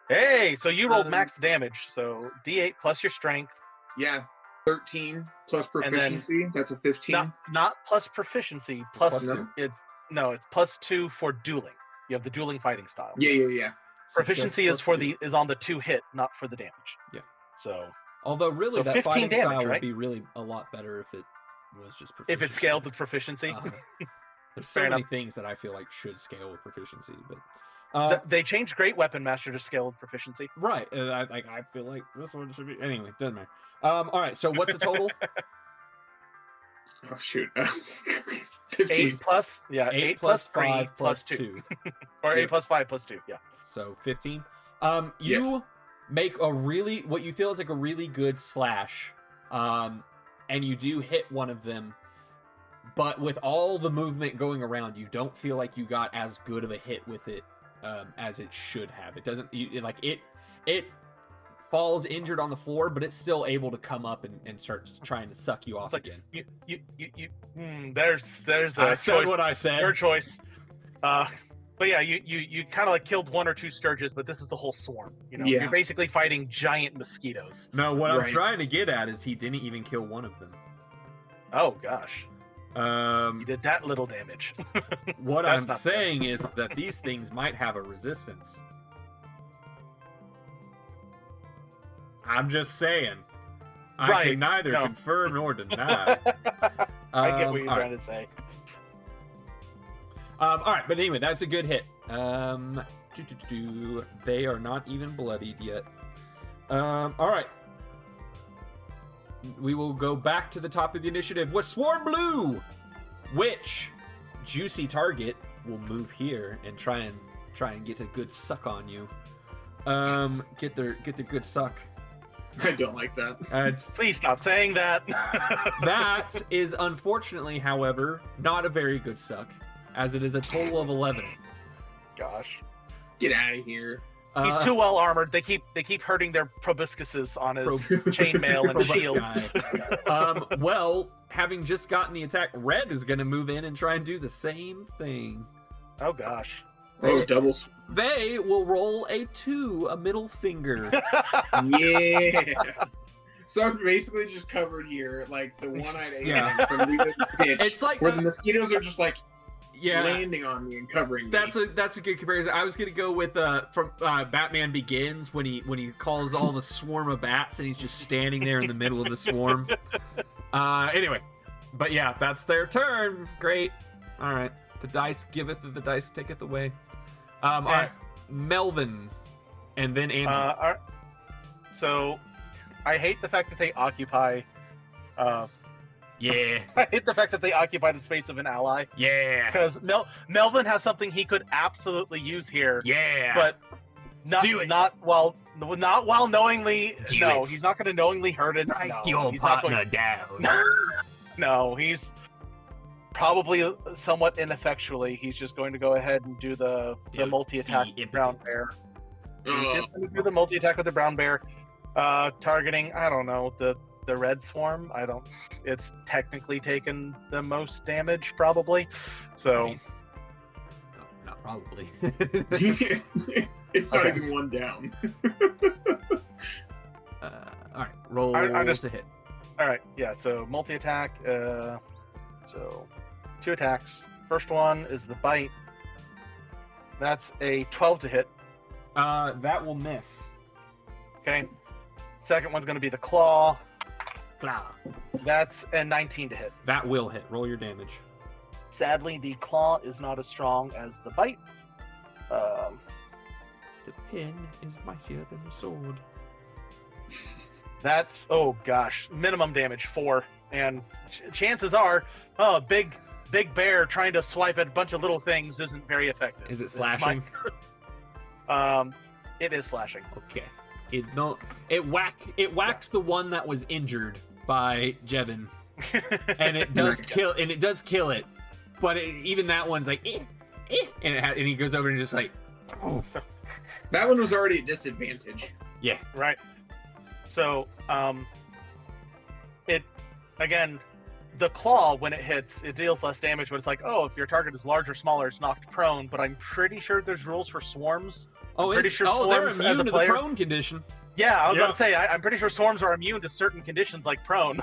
Hey, so you rolled Um, max damage. So D8 plus your strength. Yeah. 13 plus And then- proficiency. That's a 15. Not plus proficiency. Plus plus two. it's plus 2 for dueling. You have the dueling fighting style. Yeah. So Proficiency just is for plus two. is on the 2 hit, not for the damage. Yeah. So Although really, So that 15 fighting damage, style would right? be really a lot better if it was just proficiency. if it's scaled with proficiency, There's so Fair many enough. things that I feel like should scale with proficiency, but they changed Great Weapon Master to scale with proficiency. right. I feel like this one should be anyway. Doesn't matter. All right. So what's the total? Oh, shoot. 15. 8 plus 8 plus 3 5 plus 2. Or 8 plus 5 plus 2. Yeah. So 15. You make what you feel is like a really good slash, and you do hit one of them, but with all the movement going around, you don't feel like you got as good of a hit with it as it should have. It doesn't it falls injured on the floor, but it's still able to come up and start trying to suck you off It's like, again. There's I a said choice. what I said. Your choice. But yeah, you kind of like killed 1 or 2 sturges, but this is the whole swarm. You know, Yeah. you're basically fighting giant mosquitoes. No, what I'm Right. trying to get at is he didn't even kill one of them. Oh gosh, you did that little damage. What That's I'm not saying is that these things might have a resistance. I'm just saying. I Right, can neither no. confirm nor deny. I get what you're all trying to say. all right, but anyway, that's a good hit. They are not even bloodied yet. All right. We will go back to the top of the initiative with Swarm Blue, which juicy target will move here and try and get a good suck on you. Get the good suck. I don't like that. It's Please stop saying that. that is unfortunately, however, not a very good suck, as it is a total of 11. Gosh. Get out of here. He's too well armored. They keep hurting their proboscises on his chainmail and shield. Well, having just gotten the attack, red is going to move in and try and do the same thing. Oh gosh. Double. They will roll a 2, a middle finger. Yeah. So I'm basically just covered here, like the one-eyed alien from Lilo and Stitch. It's like where the mosquitoes are just like yeah, landing on me and covering me. That's a good comparison. I was gonna go with from Batman Begins when he calls all the swarm of bats and he's just standing there in the middle of the swarm. Anyway, but yeah, that's their turn. Great. All right, the dice giveth, the dice taketh away. All right, Melvin, and then Andrew. So, I hate the fact that they occupy. Yeah. I hate the fact that they occupy the space of an ally. Yeah. Because Melvin has something he could absolutely use here. Yeah. But not while knowingly. Do no, it. he's not going to knowingly hurt it. Strike no, your he's not partner going, down. No, he's probably somewhat ineffectually. He's just going to go ahead and do the multi-attack be with brown bear. He's just going to do the multi-attack with the brown bear, targeting, I don't know, the red swarm. It's technically taken the most damage, probably. So. No, not probably. it's not even one down. All right, roll to hit. All right, yeah. So multi-attack. So 2 attacks. First one is the bite. That's a 12 to hit. That will miss. Okay. Second one's going to be the claw. Claw. That's a 19 to hit. That will hit. Roll your damage. Sadly, the claw is not as strong as the bite. The pin is mightier than the sword. That's, oh gosh, minimum damage 4, and chances are, big bear trying to swipe at a bunch of little things isn't very effective. Is it slashing? It is slashing. Okay. It whacks the one that was injured by Jevin, and it does kill it, but even that one's like and he goes over and just like, oh. That one was already at disadvantage. Yeah. Right. So, it, again, the claw, when it hits, it deals less damage, but it's like, if your target is large or smaller, it's knocked prone, but I'm pretty sure there's rules for swarms. They're immune to the prone condition. Yeah, I was about to say, I'm pretty sure swarms are immune to certain conditions like prone.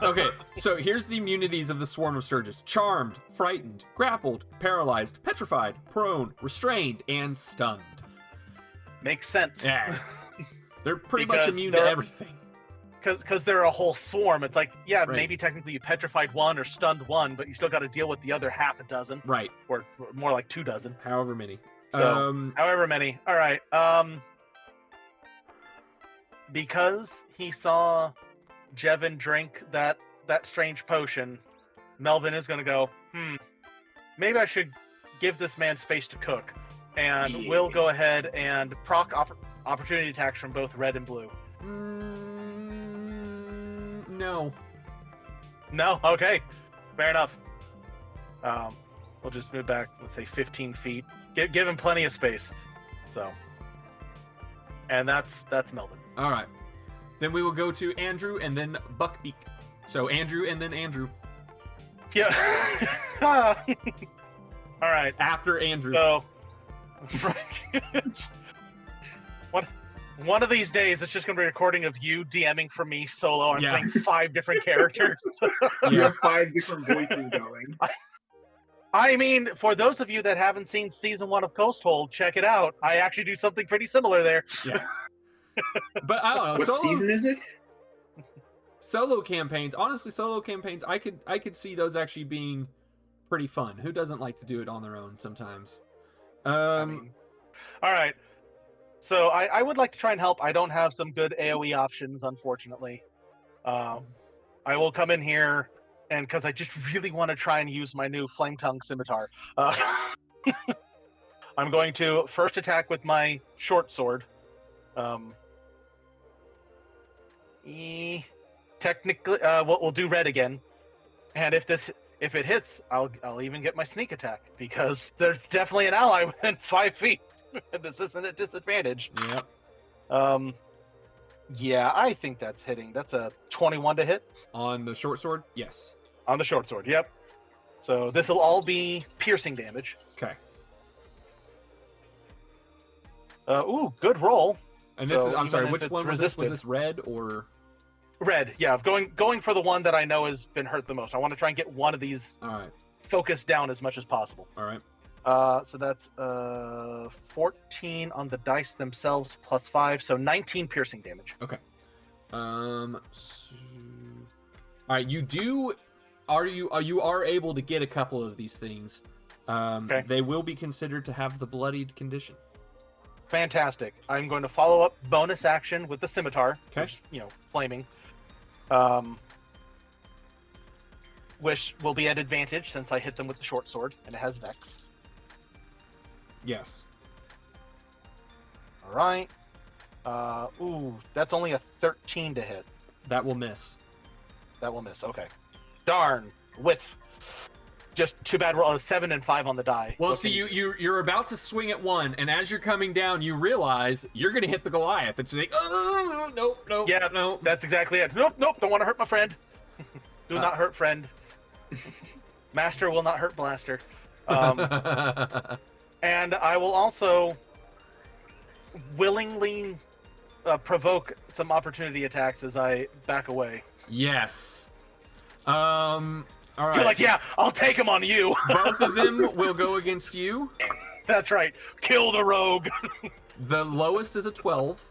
Okay, so here's the immunities of the swarm of Sturgis. Charmed, frightened, grappled, paralyzed, petrified, prone, restrained, and stunned. Makes sense. Yeah. They're pretty much immune to everything. Because they're a whole swarm. It's like, right. Maybe technically you petrified one or stunned one, but you still got to deal with the other half a dozen. Right. Or more like 2 dozen. However many. So, however many. All right. Because he saw Jevin drink that strange potion, Melvin is going to go, maybe I should give this man space to cook. And we'll go ahead and proc opportunity attacks from both red and blue. No. No? Okay. Fair enough. We'll just move back, let's say 15 feet. Give him plenty of space. So. And that's Melvin. All right. Then we will go to Andrew and then Buckbeak. So Andrew and then Andrew. Yeah. All right. After Andrew. So. One of these days, it's just going to be a recording of you DMing for me solo. I'm playing 5 different characters. You have 5 different voices going. I mean, for those of you that haven't seen season 1 of Coasthold, check it out. I actually do something pretty similar there. Yeah. But I don't know. What season is it? Solo campaigns. Honestly, solo campaigns, I could see those actually being pretty fun. Who doesn't like to do it on their own sometimes? All right. So I would like to try and help. I don't have some good AoE options, unfortunately. I will come in here, and because I just really want to try and use my new Flame Tongue Scimitar. I'm going to first attack with my short sword. Technically, we'll do red again, and if it hits, I'll even get my sneak attack because there's definitely an ally within 5 feet. This isn't a disadvantage. Yep. Yeah, I think that's hitting. That's a 21 to hit On the short sword, yes. on the short sword. Yep. So this will all be piercing damage. Okay. Ooh, good roll. And this So is, I'm sorry, even if which it's one was this? Was resisted- this red or? Red. Yeah, going for the one that I know has been hurt the most. I want to try and get one of these All right. focused down as much as possible. All right. So that's 14 on the dice themselves plus 5, so 19 piercing damage. All right. You are able to get a couple of these things. Okay. They will be considered to have the bloodied condition. Fantastic. I'm going to follow up bonus action with the scimitar, Okay. which, flaming. Which will be at advantage since I hit them with the short sword, and it has Vex. Yes. All right. Ooh, that's only a 13 to hit. That will miss. That will miss. Okay. Darn. Whiff. Just too bad. Roll a 7 and 5 on the die. Well, Looking- see, you're about to swing at one, and as you're coming down, you realize you're gonna hit the Goliath. It's like, oh, nope, Yeah, no. That's exactly it. Nope. Don't want to hurt my friend. Do not hurt friend. Master will not hurt blaster. And I will also willingly provoke some opportunity attacks as I back away. Yes. All right. You're like, yeah, I'll take him on you. Both of them will go against you. That's right. Kill the rogue. The lowest is a 12,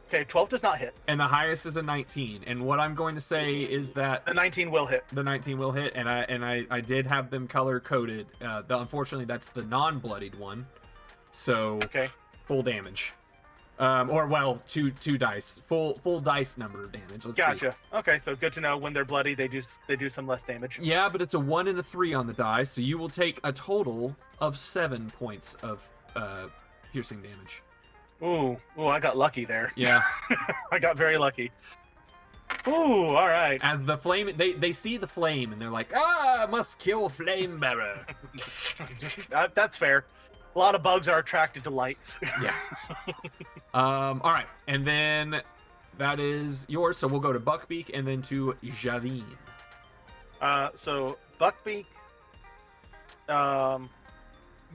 Okay, 12 does not hit. and the highest is a 19. And what I'm going to say is that The 19 will hit. the 19 will hit, and I did have them color coded. Unfortunately, that's the non-bloodied one, so Okay. full damage. Or well, two dice, full dice number of damage. Let's see. Gotcha. Okay, so good to know. When they're bloody, they do some less damage. Yeah, but it's a 1 and a 3 on the die, so you will take a total of 7 points of piercing damage. Ooh, I got lucky there. Yeah. I got very lucky. Ooh, all right. As the flame, they see the flame and they're like, must kill flame bearer. That's fair. A lot of bugs are attracted to light. Yeah. All right, and then that is yours. So we'll go to Buckbeak and then to Javine. So Buckbeak,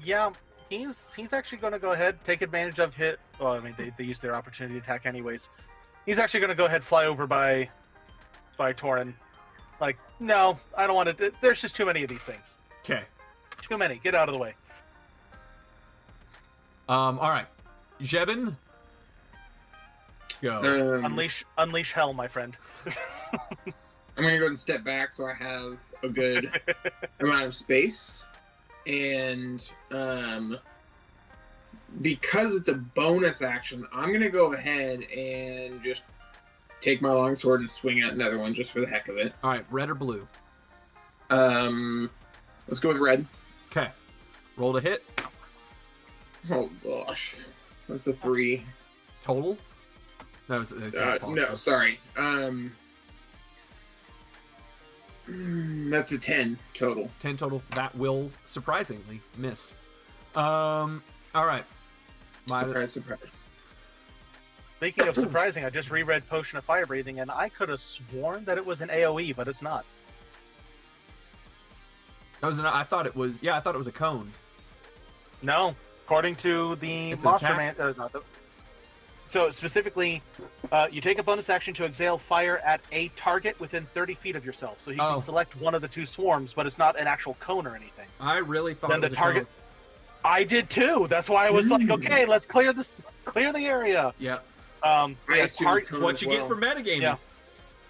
yeah, he's actually going to go ahead, take advantage of hit. Well, I mean, they used their opportunity attack anyways. He's actually going to go ahead, fly over by Torin. Like, no, I don't want to. There's just too many of these things. Okay. Too many. Get out of the way. All right, Jevin, go. Unleash hell, my friend. I'm gonna go ahead and step back so I have a good amount of space, and because it's a bonus action, I'm gonna go ahead and just take my longsword and swing at another one just for the heck of it. All right, red or blue? Let's go with red. Okay. Roll to hit. Oh gosh, that's a 3. Total? No, it's not possible. No, sorry. That's a 10 total. 10 total. That will surprisingly miss. All right. Surprise. Speaking of surprising, I just reread Potion of Fire Breathing, and I could have sworn that it was an AoE, but it's not. I thought it was. Yeah, I thought it was a cone. No, according to the It's monster attack? man. So specifically, you take a bonus action to exhale fire at a target within 30 feet of yourself. So you Oh. can select one of the two swarms, but it's not an actual cone or anything. I really thought Then it the was target. a cone. I did too. That's why I was like, okay, let's clear the area. Yeah, Yeah, assumed it's what you get for metagaming. Yeah.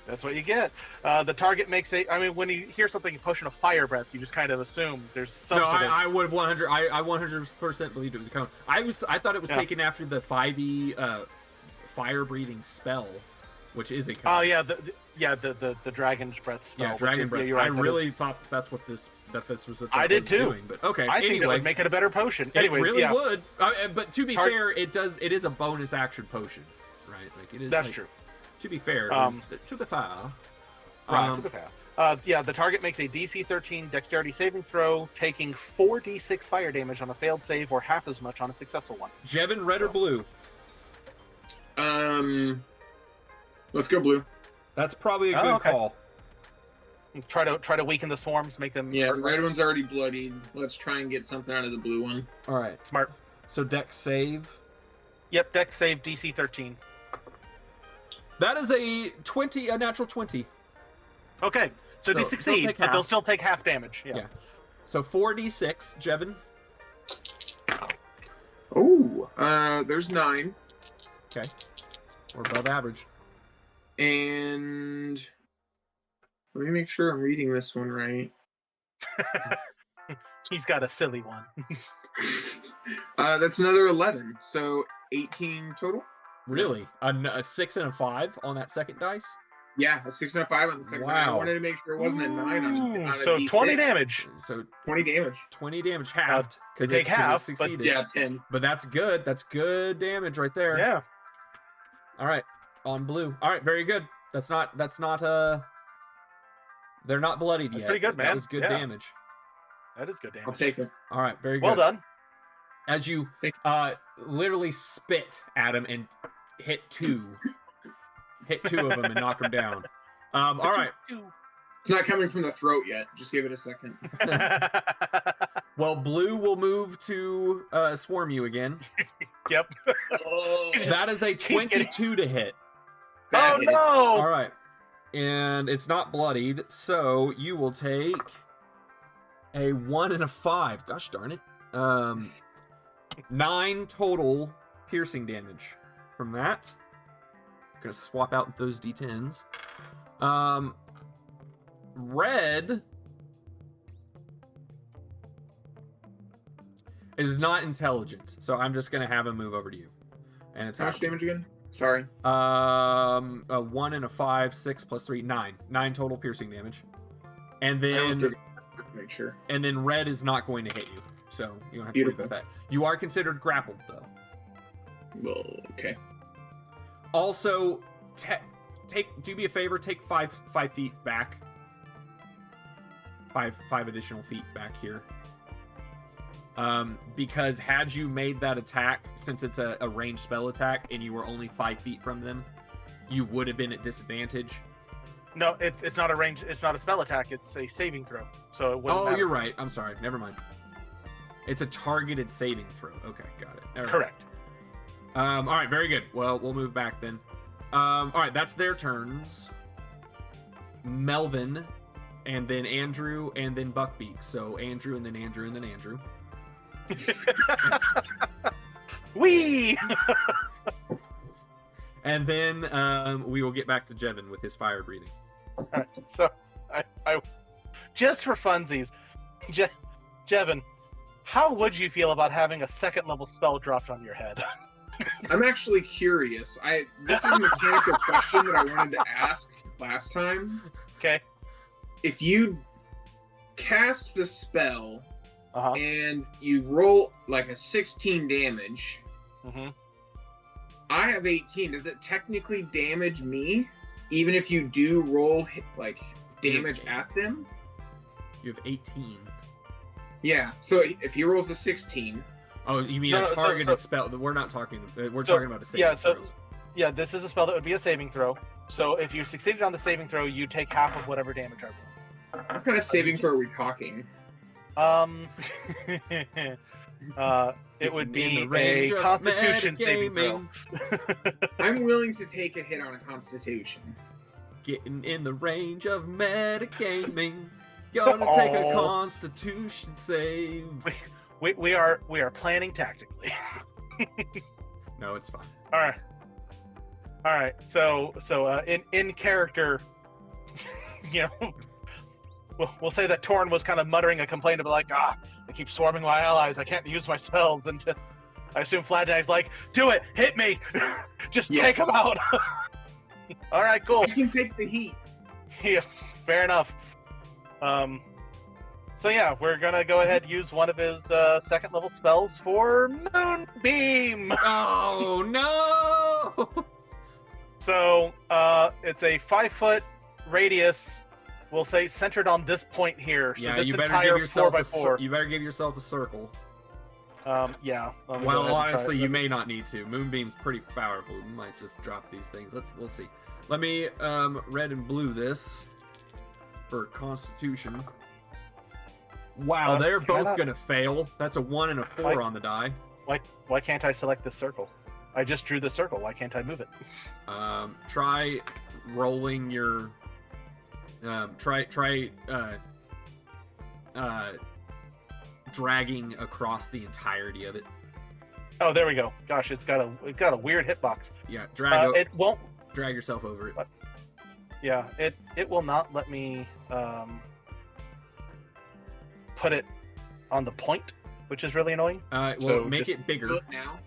That's what you get. The target makes a. I mean, when you hear something, Potion of Fire Breath, you just kind of assume there's some No, sort of. I would have 100. I 100% believed it was a cone. I thought it was Yeah. taken after the 5e fire breathing spell, which is a cone. Oh yeah, the dragon's breath spell. Yeah, which dragon is- breath. you're right, I that really is- thought that's what this was. What I that did was too. Doing, but okay. I think that anyway, would make it a better potion. it Anyways, really yeah, would. But to be Tar- fair, it is a bonus action potion, right? Like it is. that's like, true. To be fair, Um, to be fair. Right, Um, to be fair. Yeah, the target makes a DC 13 Dexterity saving throw, taking 4d6 fire damage on a failed save, or half as much on a successful one. Jevin, red or blue? Let's go blue. That's probably a good call. Try to weaken the swarms, make them. Yeah, the red one's already bloodied. Let's try and get something out of the blue one. All right. Smart. So Dex save. Yep, Dex save DC 13. That is a natural 20. Okay, so they they'll succeed, take but they'll half. still take half damage. Yeah. So 4d6, Jevin. Oh, there's 9. Okay. We're above average. And let me make sure I'm reading this one right. He's got a silly one. That's another 11, so 18 total. Really? A 6 and a 5 on that second dice? Yeah, a 6 and a 5 on the second. Wow. I wanted to make sure it wasn't a 9 on a So D6. 20 damage. So 20 damage. 20 damage halved because take half, it succeeded. Yeah, 10. But that's good. That's good damage right there. Yeah. All right, on blue. All right, very good. That's not they're not bloodied That's yet. pretty good, That man. was good Yeah. damage. That is good damage. I'll take it. All right, very good. Well done. As you Thank literally spit at him and hit two of them and knock them down. All right. It's not coming from the throat yet. Just give it a second. Well, blue will move to swarm you again. Yep. That is a Keep getting- 22 to hit. Oh Bad hit. All no! right. And it's not bloodied, so you will take a 1 and a 5. Gosh darn it. 9 total piercing damage from that. Gonna swap out those d10s. Red is not intelligent, so I'm just gonna have him move over to you. And it's How much damage again? Sorry. a 1 and a 5, 6 plus 3, 9. 9 total piercing damage. And I almost then did it. Make sure. red is not going to hit you. So you don't have to Beautiful. worry about that. You are considered grappled though. Well, okay. Also, do me a favor, take 5 feet back. 5 additional feet back here. Because had you made that attack, since it's a ranged spell attack and you were only 5 feet from them, you would have been at disadvantage. No, it's not a range. It's not a spell attack. It's a saving throw. So it wouldn't matter. You're right. I'm sorry. Never mind. It's a targeted saving throw. Okay, got it. All right. Correct. All right, very good. Well, we'll move back then. All right, that's their turns. Melvin, and then Andrew, and then Buckbeak. So Andrew, and then Andrew, and then Andrew. Whee! And then we will get back to Jevin with his fire breathing. All right, so I just for funsies, Jevin, how would you feel about having a second level spell dropped on your head? I'm actually curious. This is a mechanical question that I wanted to ask last time. Okay. If you cast the spell Uh-huh. and you roll like a 16 damage, Mm-hmm. I have 18. Does it technically damage me, even if you do roll damage at them? You have 18. Yeah. So if he rolls a 16, Oh, you mean No, a so- targeted so- spell? We're not talking. We're So, talking about a saving yeah, so throw. yeah, this is a spell that would be a saving throw. So if you succeeded on the saving throw, you take half of whatever damage I roll. what kind of saving throw are we talking? It would In be the range a of Constitution saving throw. metagaming. I'm willing to take a hit on a Constitution. Getting in the range of metagaming. Gonna take a Oh. Constitution save. We are planning tactically. No, it's fine. All right. So in character, you know, we'll say that Torn was kind of muttering a complaint about like, they keep swarming my allies. I can't use my spells, and I assume Flatnag's like, do it, hit me, just Yes. take them out. All right, cool. I can take the heat. Yeah, fair enough. So yeah, we're gonna go ahead and use one of his second level spells for Moonbeam. Oh no! So it's a 5-foot radius we'll say centered on this point here. So Yeah, this you better entire give yourself 4x4. you better give yourself a circle. Yeah. let me go Well, ahead and try honestly, it. you may not need to. Moonbeam's pretty powerful. We might just drop these things. We'll see. Let me red and blue this for Constitution. Wow, they're can I both not- gonna fail. That's a 1 and a 4 Why- on the die. Why can't I select this circle? I just drew the circle. Why can't I move it? Try rolling your. Try dragging across the entirety of it. Oh, there we go. Gosh, it's got a weird hitbox. Yeah, drag It won't. drag yourself over it. Yeah, it will not let me put it on the point, which is really annoying. Well, So make just- it bigger. Look now.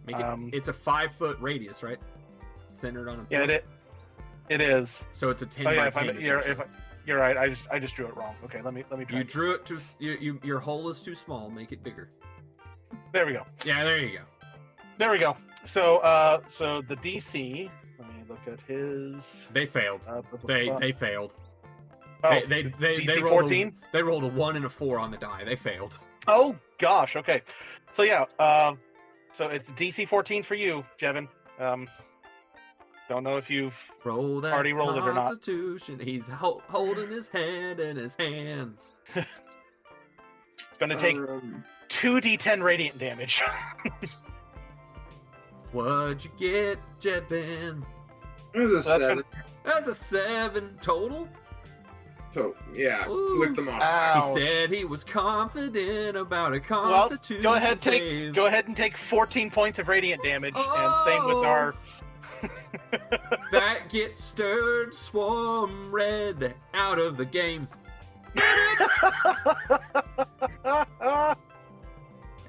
Make it. It's a 5-foot radius, right? Centered on a. Yeah, point. it is. So it's a 10 Oh yeah, by if 10. you're right. I just drew it wrong. Okay, let me try. You this. drew it too. Your hole is too small. Make it bigger. There we go. Yeah, there you go. There we go. So so the DC. Let me look at his. They failed. Blah, blah, blah. They failed. Oh, They DC rolled 14. They rolled a 1 and a 4 on the die. They failed. Oh gosh. Okay. So yeah. So it's DC 14 for you, Jevin. Don't know if you've. Roll that Already rolled it or not. Constitution. He's holding his head in his hands. It's going to take 2d10 radiant damage. What'd you get, Jevin? It was a So that's 7. That's a 7 total. So, yeah, Ooh. with the modifier. Ouch. He said he was confident about a Well, Constitution go ahead, save. go ahead and take 14 points of radiant damage, and same with Oh. our. That gets stirred swarm red out of the game.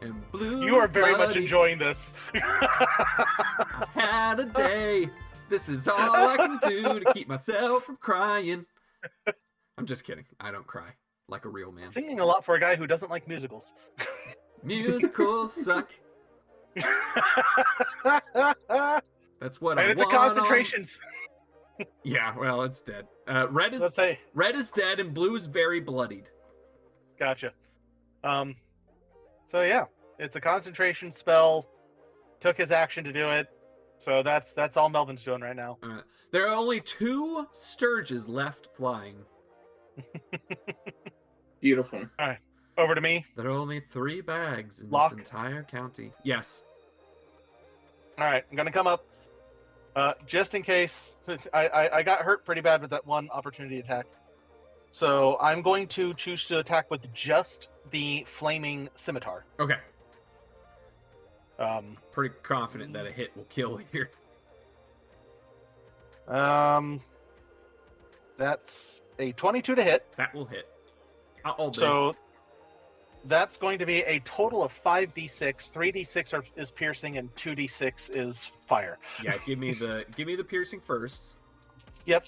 And blue. You are is very much bloody. enjoying this. I've had a day. This is all I can do to keep myself from crying. I'm just kidding. I don't cry like a real man. Singing a lot for a guy who doesn't like musicals. Musicals suck. That's what I And it's a want on- concentration. Yeah, well, it's dead. Red Let's say, is dead and blue is very bloodied. gotcha. So yeah, it's a concentration spell. Took his action to do it. So that's all Melvin's doing right now. There are only 2 Sturges left flying. Beautiful. Over to me. There are only 3 bags in Lock. this entire county. Yes. All right, I'm gonna come up. Just in case, I got hurt pretty bad with that one opportunity attack. So I'm going to choose to attack with just the flaming scimitar. Okay. Um, Pretty confident that a hit will kill here. That's a 22 to hit. That will hit. All day. So that's going to be a total of 5d6. 3d6 is piercing and 2d6 is fire. Yeah, give me the piercing first. Yep.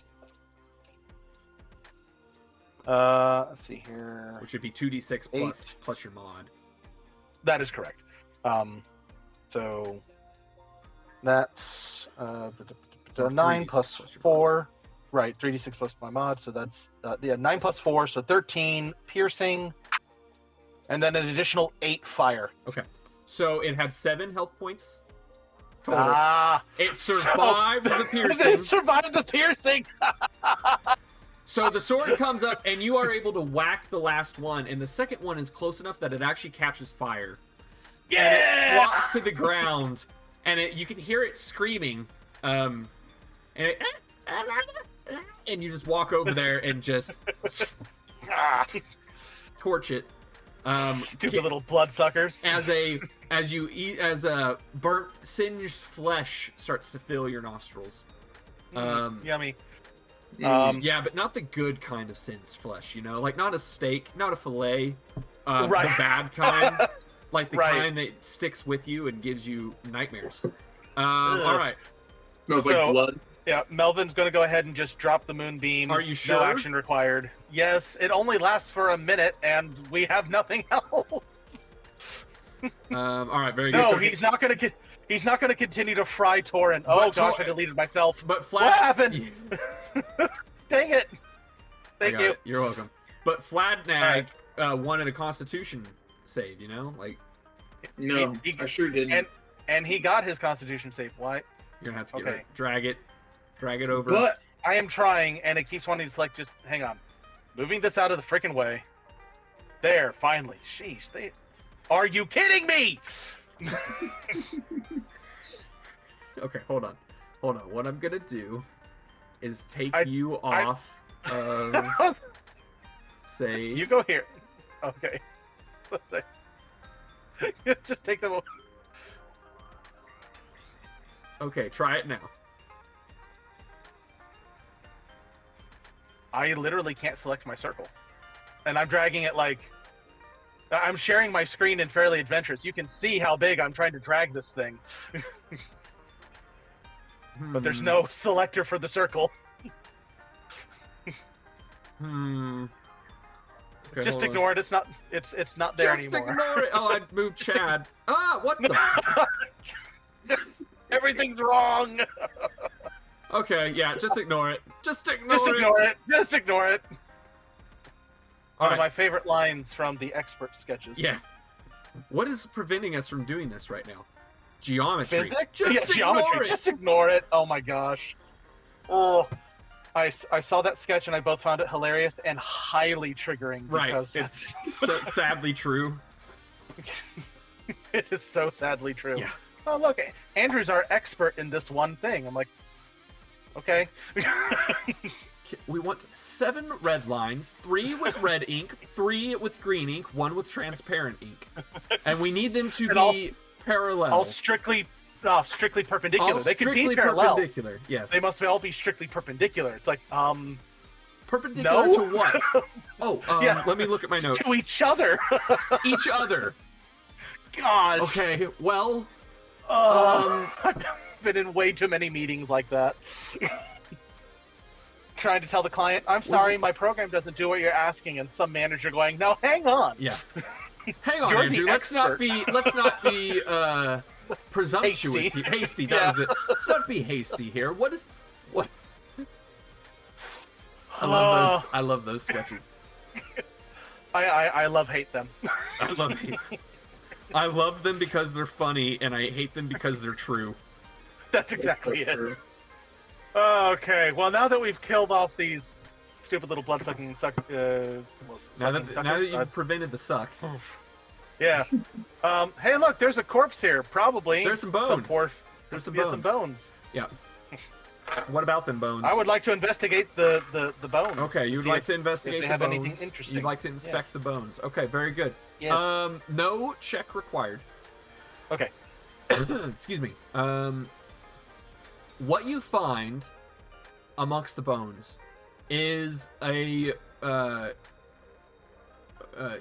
Let's see here. Which would be 2d6 plus your mod. That is correct. So that's Or 9 3d6 plus plus your 4. Right, 3d6 plus my mod. So that's 9 plus 4, so 13 piercing, and then an additional 8 fire. So it had 7 health points total. Ah, It survived the it piercing. survived the piercing. So the sword comes up, and you are able to whack the last one, and the second one is close enough that it actually catches fire. And it Yeah. flops to the ground, and you can hear it screaming. And you just walk over there and just Ah, torch it. stupid little bloodsuckers. As you eat, as burnt, singed flesh starts to fill your nostrils. Yummy. Yeah, but not the good kind of singed flesh. Like not a steak, not a fillet. Right. The bad kind, like the Right. kind that sticks with you and gives you nightmares. All right. Smells So- like blood. Yeah, Melvin's going to go ahead and just drop the moonbeam. Are you sure? No action required. Yes, it only lasts for a minute, and we have nothing else. All right. Very good. No, So- he's not going to. He's not going to continue to fry Torin. Oh But gosh, I Tor- deleted myself. But What Flash. happened? Dang it! I Thank got you. it. You're welcome. But Fladnag wanted a Constitution save. You know, like No, He- I sure didn't. And he got his Constitution save. Why? you're gonna have to Okay. drag it over. But I am trying, and it keeps wanting to like just hang on, moving this out of the freaking way. There, finally. Sheesh, are you kidding me? Okay, hold on. What I'm gonna do is take I- you off of say. You go here. Okay. Let's see. Just take them. Okay, try it now. I literally can't select my circle, and I'm dragging it like. I'm sharing my screen in Fairly Adventurous. You can see how big I'm trying to drag this thing, but there's no selector for the circle. Okay, Just hold on. ignore it. It's not. It's not there Just anymore. ignore it. Oh, I moved Chad. What the? Everything's wrong. Okay, yeah, just ignore it. Just ignore Just it. ignore it. Just ignore it. All One of right. my favorite lines from the expert sketches. Yeah. What is preventing us from doing this right now? Geometry. Physics? Just yeah, ignore geometry. it. Just ignore it. Oh my gosh. Oh, I saw that sketch and I both found it hilarious and highly triggering Right. because It's so sadly true. it is so sadly true. Yeah. Oh look, Andrew's our expert in this one thing. I'm like, okay. We want 7 red lines, 3 with red ink, 3 with green ink, 1 with transparent ink, and we need them to And be parallel. all strictly perpendicular. All They could strictly be parallel. perpendicular. Yes. They must all be strictly perpendicular. It's like, Perpendicular no? to what? Oh, Yeah. let me look at my notes. to each other. Each other. Gosh. Okay. Well. I've been in way too many meetings like that. Trying to tell the client, I'm sorry, my program doesn't do what you're asking, and some manager going, no, hang on. Yeah. Hang on, You're the Andrew. Let's not be presumptuous. Hasty. Hasty. That Yeah. was it. Let's not be hasty here. What? I love those sketches. I love hate them. I love them because they're funny, and I hate them because they're true. That's exactly it. Okay, well now that we've killed off these stupid little blood-sucking Now that you've prevented the suck, yeah. Hey, look, there's a corpse here. Probably there's some bones. There's some bones. Some bones. Yeah. What about them bones? I would like to investigate the bones. Okay, you'd See like if- to investigate they the have bones. anything interesting. You'd like to inspect Yes. the bones. Okay, very good. Yes. No check required. Okay. Excuse me. What you find amongst the bones is a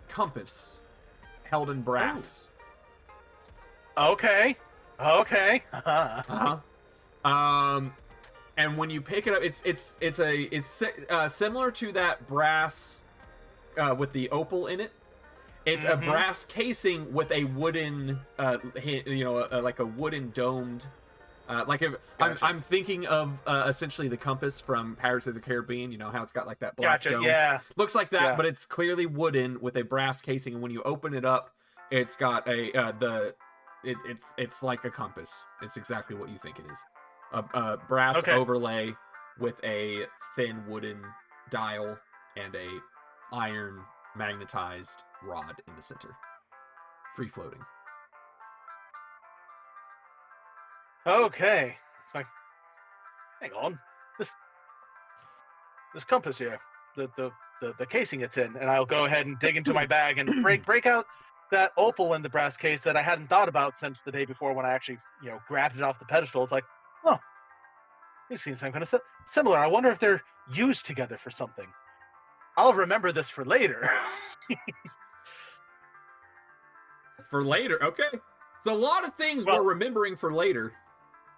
compass held in brass. Okay. Okay. Uh-huh. And when you pick it up, it's similar to that brass with the opal in it. It's a Mhm. brass casing with a wooden, like a wooden domed. Gotcha. I'm thinking of essentially the compass from Pirates of the Caribbean. You know how it's got like that black Gotcha. dome. Yeah. Looks like that, Yeah. but it's clearly wooden with a brass casing. And when you open it up, it's got it's like a compass. It's exactly what you think it is. A brass Okay. overlay with a thin wooden dial and a iron magnetized rod in the center, free floating. Okay. It's like, hang on. This compass here, the casing it's in, and I'll go ahead and dig into my bag and break out that opal in the brass case that I hadn't thought about since the day before when I actually grabbed it off the pedestal. It's like, oh, these seem kind of similar. I wonder if they're used together for something. I'll remember this for later. For later, okay. So a lot of things Well- we're remembering for later.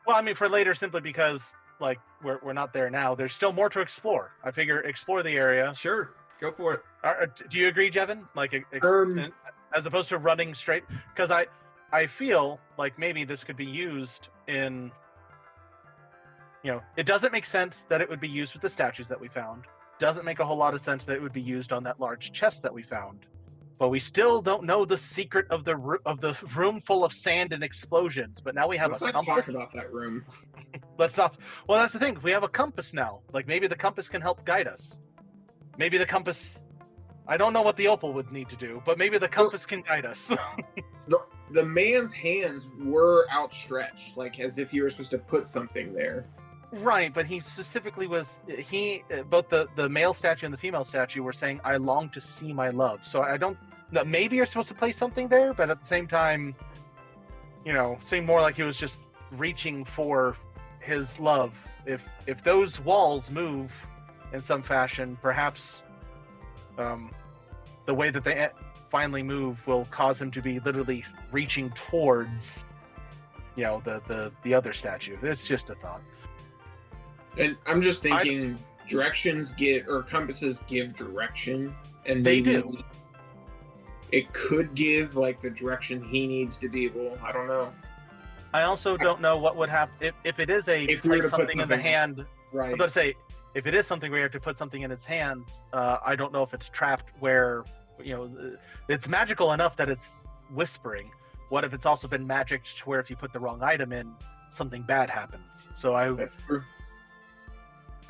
Well, I mean, for later simply because like we're not there now. There's still more to explore. I figure explore the area. Sure, go for it. Do you agree, Jevin? Like, Um, as opposed to running straight, because I feel like maybe this could be used in, it doesn't make sense that it would be used with the statues that we found. Doesn't make a whole lot of sense that it would be used on that large chest that we found. But we still don't know the secret of the room full of sand and explosions. But now we have Let's a not compass. talk about that room. Let's not. Well, that's the thing. We have a compass now. Like maybe the compass can help guide us. Maybe the compass. I don't know what the opal would need to do, but maybe the compass can guide us. The man's hands were outstretched, like as if you were supposed to put something there. Right, but he specifically was both the male statue and the female statue were saying, "I long to see my love." So I don't. Maybe you're supposed to place something there, but at the same time, seemed more like he was just reaching for his love. If those walls move in some fashion, perhaps the way that they finally move will cause him to be literally reaching towards, the other statue. It's just a thought. And I'm just thinking, compasses give direction, and They maybe do. It could give like the direction he needs to be able. I don't know. I also don't know what would happen if it is If we were place to put something in the something- hand. Right. Let's say if it is something where you have to put something in its hands, I don't know if it's trapped where it's magical enough that it's whispering. What if it's also been magicked to where if you put the wrong item in, something bad happens? So That's true.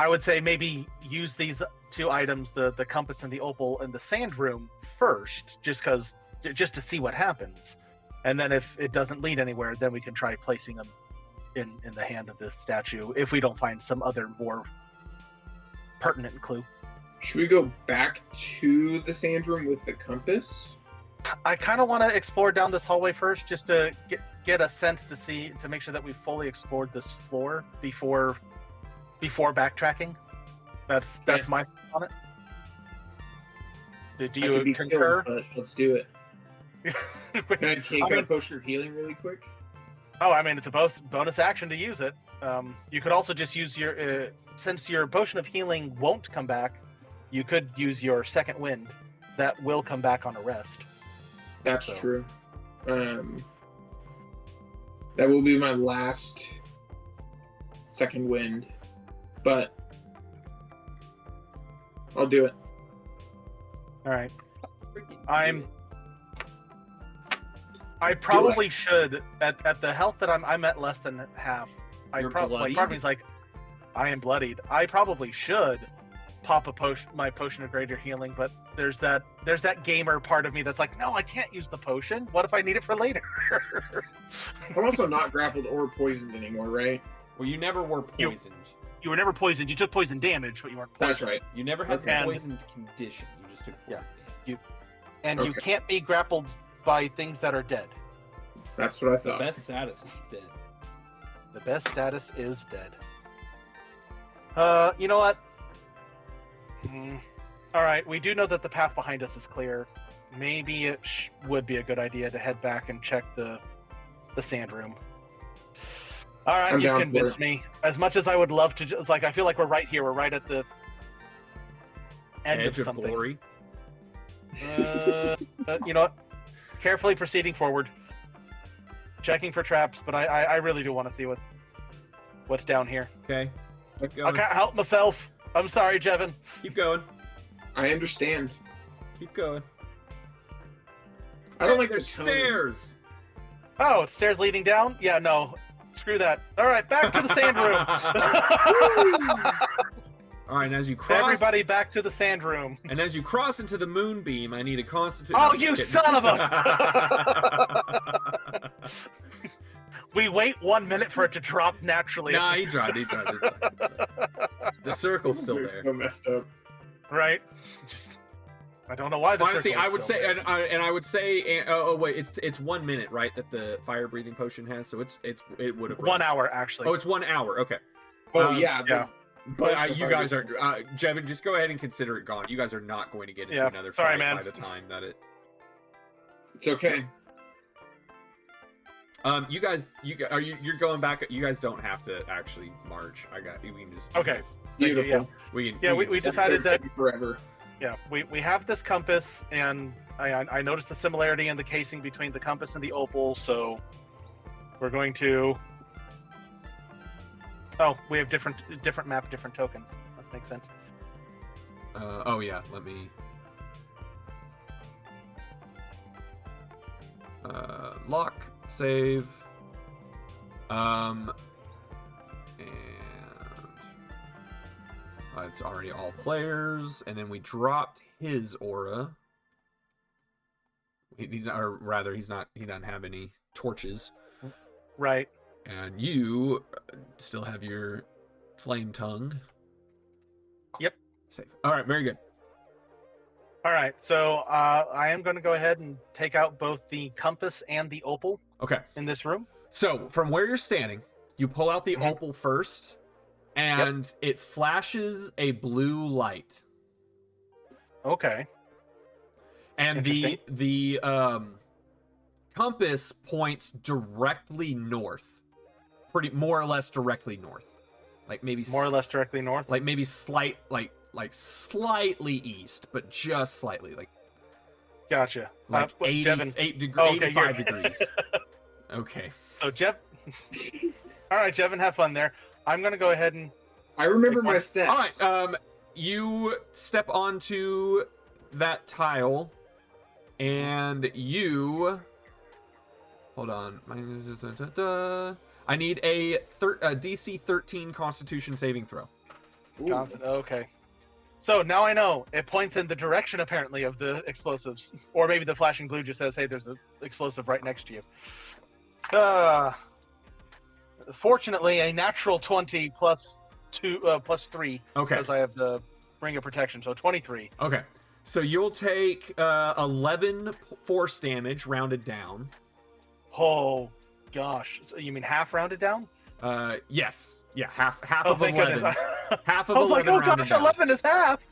I would say maybe use these two items, the compass and the opal, in the sand room first, just to see what happens, and then if it doesn't lead anywhere, then we can try placing them in the hand of the statue if we don't find some other more pertinent clue. Should we go back to the sand room with the compass? I kind of want to explore down this hallway first, just to get a sense to make sure that we fully explored this floor before backtracking. That's my thought on it. Do I could be you concur? killed, but let's do it. Can I take I mean- a potion of healing really quick? Oh, I mean, it's a bonus action to use it. You could also just use your since your potion of healing won't come back, you could use your second wind. That will come back on a rest. That's So. true. That will be my last second wind, but I'll do it. All right. Freaking I probably should at the health that I'm at less than half. You're Part of bloodied? me's like, I am bloodied. I probably should pop my potion of greater healing, but there's that gamer part of me that's like, no, I can't use the potion. What if I need it for later? I'm also not grappled or poisoned anymore, right? Well, you never were You- poisoned. You were never poisoned. You took poison damage, but you weren't poisoned. That's right. You never had the And- poisoned condition. You just took poison damage. And you Okay. can't be grappled by things that are dead. That's what I The thought. best status is dead. The best status is dead. You know what? All right, we do know that the path behind us is clear. Maybe it would be a good idea to head back and check the sand room. All right, I'm you've down for convinced it. me. As much as I would love to, it's like I feel like we're right here. We're right at the end Edge of of something. glory. You know what? Carefully proceeding forward, checking for traps, but I really do want to see what's down here. Okay. Keep I going. can't help myself. I'm sorry, Jevin. Keep going. I understand. Keep going. I don't like the There's tone. stairs. Oh, it's stairs leading down? Yeah, no. Screw that. All right, back to the sand room. All right, and as you cross, Everybody back to the sand room. and as you cross into the moonbeam, I need a constitution. Oh, you son of We wait 1 minute for it to drop naturally. Nah, he tried. He tried. The circle's still there. So messed up. Right? Just, I don't know why the Honestly, circle is I would still say, there. and I would say, oh wait, it's 1 minute, right? That the fire breathing potion has, so it would have 1 hour, actually. Oh, it's 1 hour. Okay, Oh Um, yeah. yeah. but Potion you fire guys are, breathing. Jevin, just go ahead and consider it gone. You guys are not going to get into Yeah, another sorry, fight man. by the time that it. It's okay. You guys, you're going back. You guys don't have to actually march. We can just do Okay. this. Thank you, Beautiful. We can. Yeah, we can just- decided that- forever. Yeah, we have this compass, and I noticed the similarity in the casing between the compass and the opal, so we're going to Oh, we have different map, different tokens. That makes sense. Oh yeah, let me. Lock, save. And it's already all players, and then we dropped his aura. He's not, or rather, he's not. He doesn't have any torches. Right. And you still have your flame tongue. Yep. Safe. All right. Very good. All right. So I am going to go ahead and take out both the compass and the opal Okay. in this room. So from where you're standing, you pull out the Mhm. opal first, and it flashes a blue light. Okay. And Interesting. the compass points directly north, pretty more or less directly north, like maybe More or less directly north. like maybe slightly east, but just slightly, like Gotcha. 80, Jevin. 85 you're- degrees. Okay. So All right, Jevin, have fun there. I'm going to go ahead and I remember Take my one. steps. All right. You step onto that tile, and you hold on. I need a DC 13 Constitution saving throw. Ooh. Johnson. Okay. So now I know it points in the direction apparently of the explosives, or maybe the flashing blue just says, "Hey, there's an explosive right next to you." Fortunately, a natural 20 plus 3 Okay. because I have the ring of protection, so 23. Okay. So you'll take 11 force damage rounded down. Oh gosh, so you mean half rounded down? Yes. Yeah, half Oh, of thank 11. goodness. Half of I was 11 like, oh rounded gosh, down. 11 is half.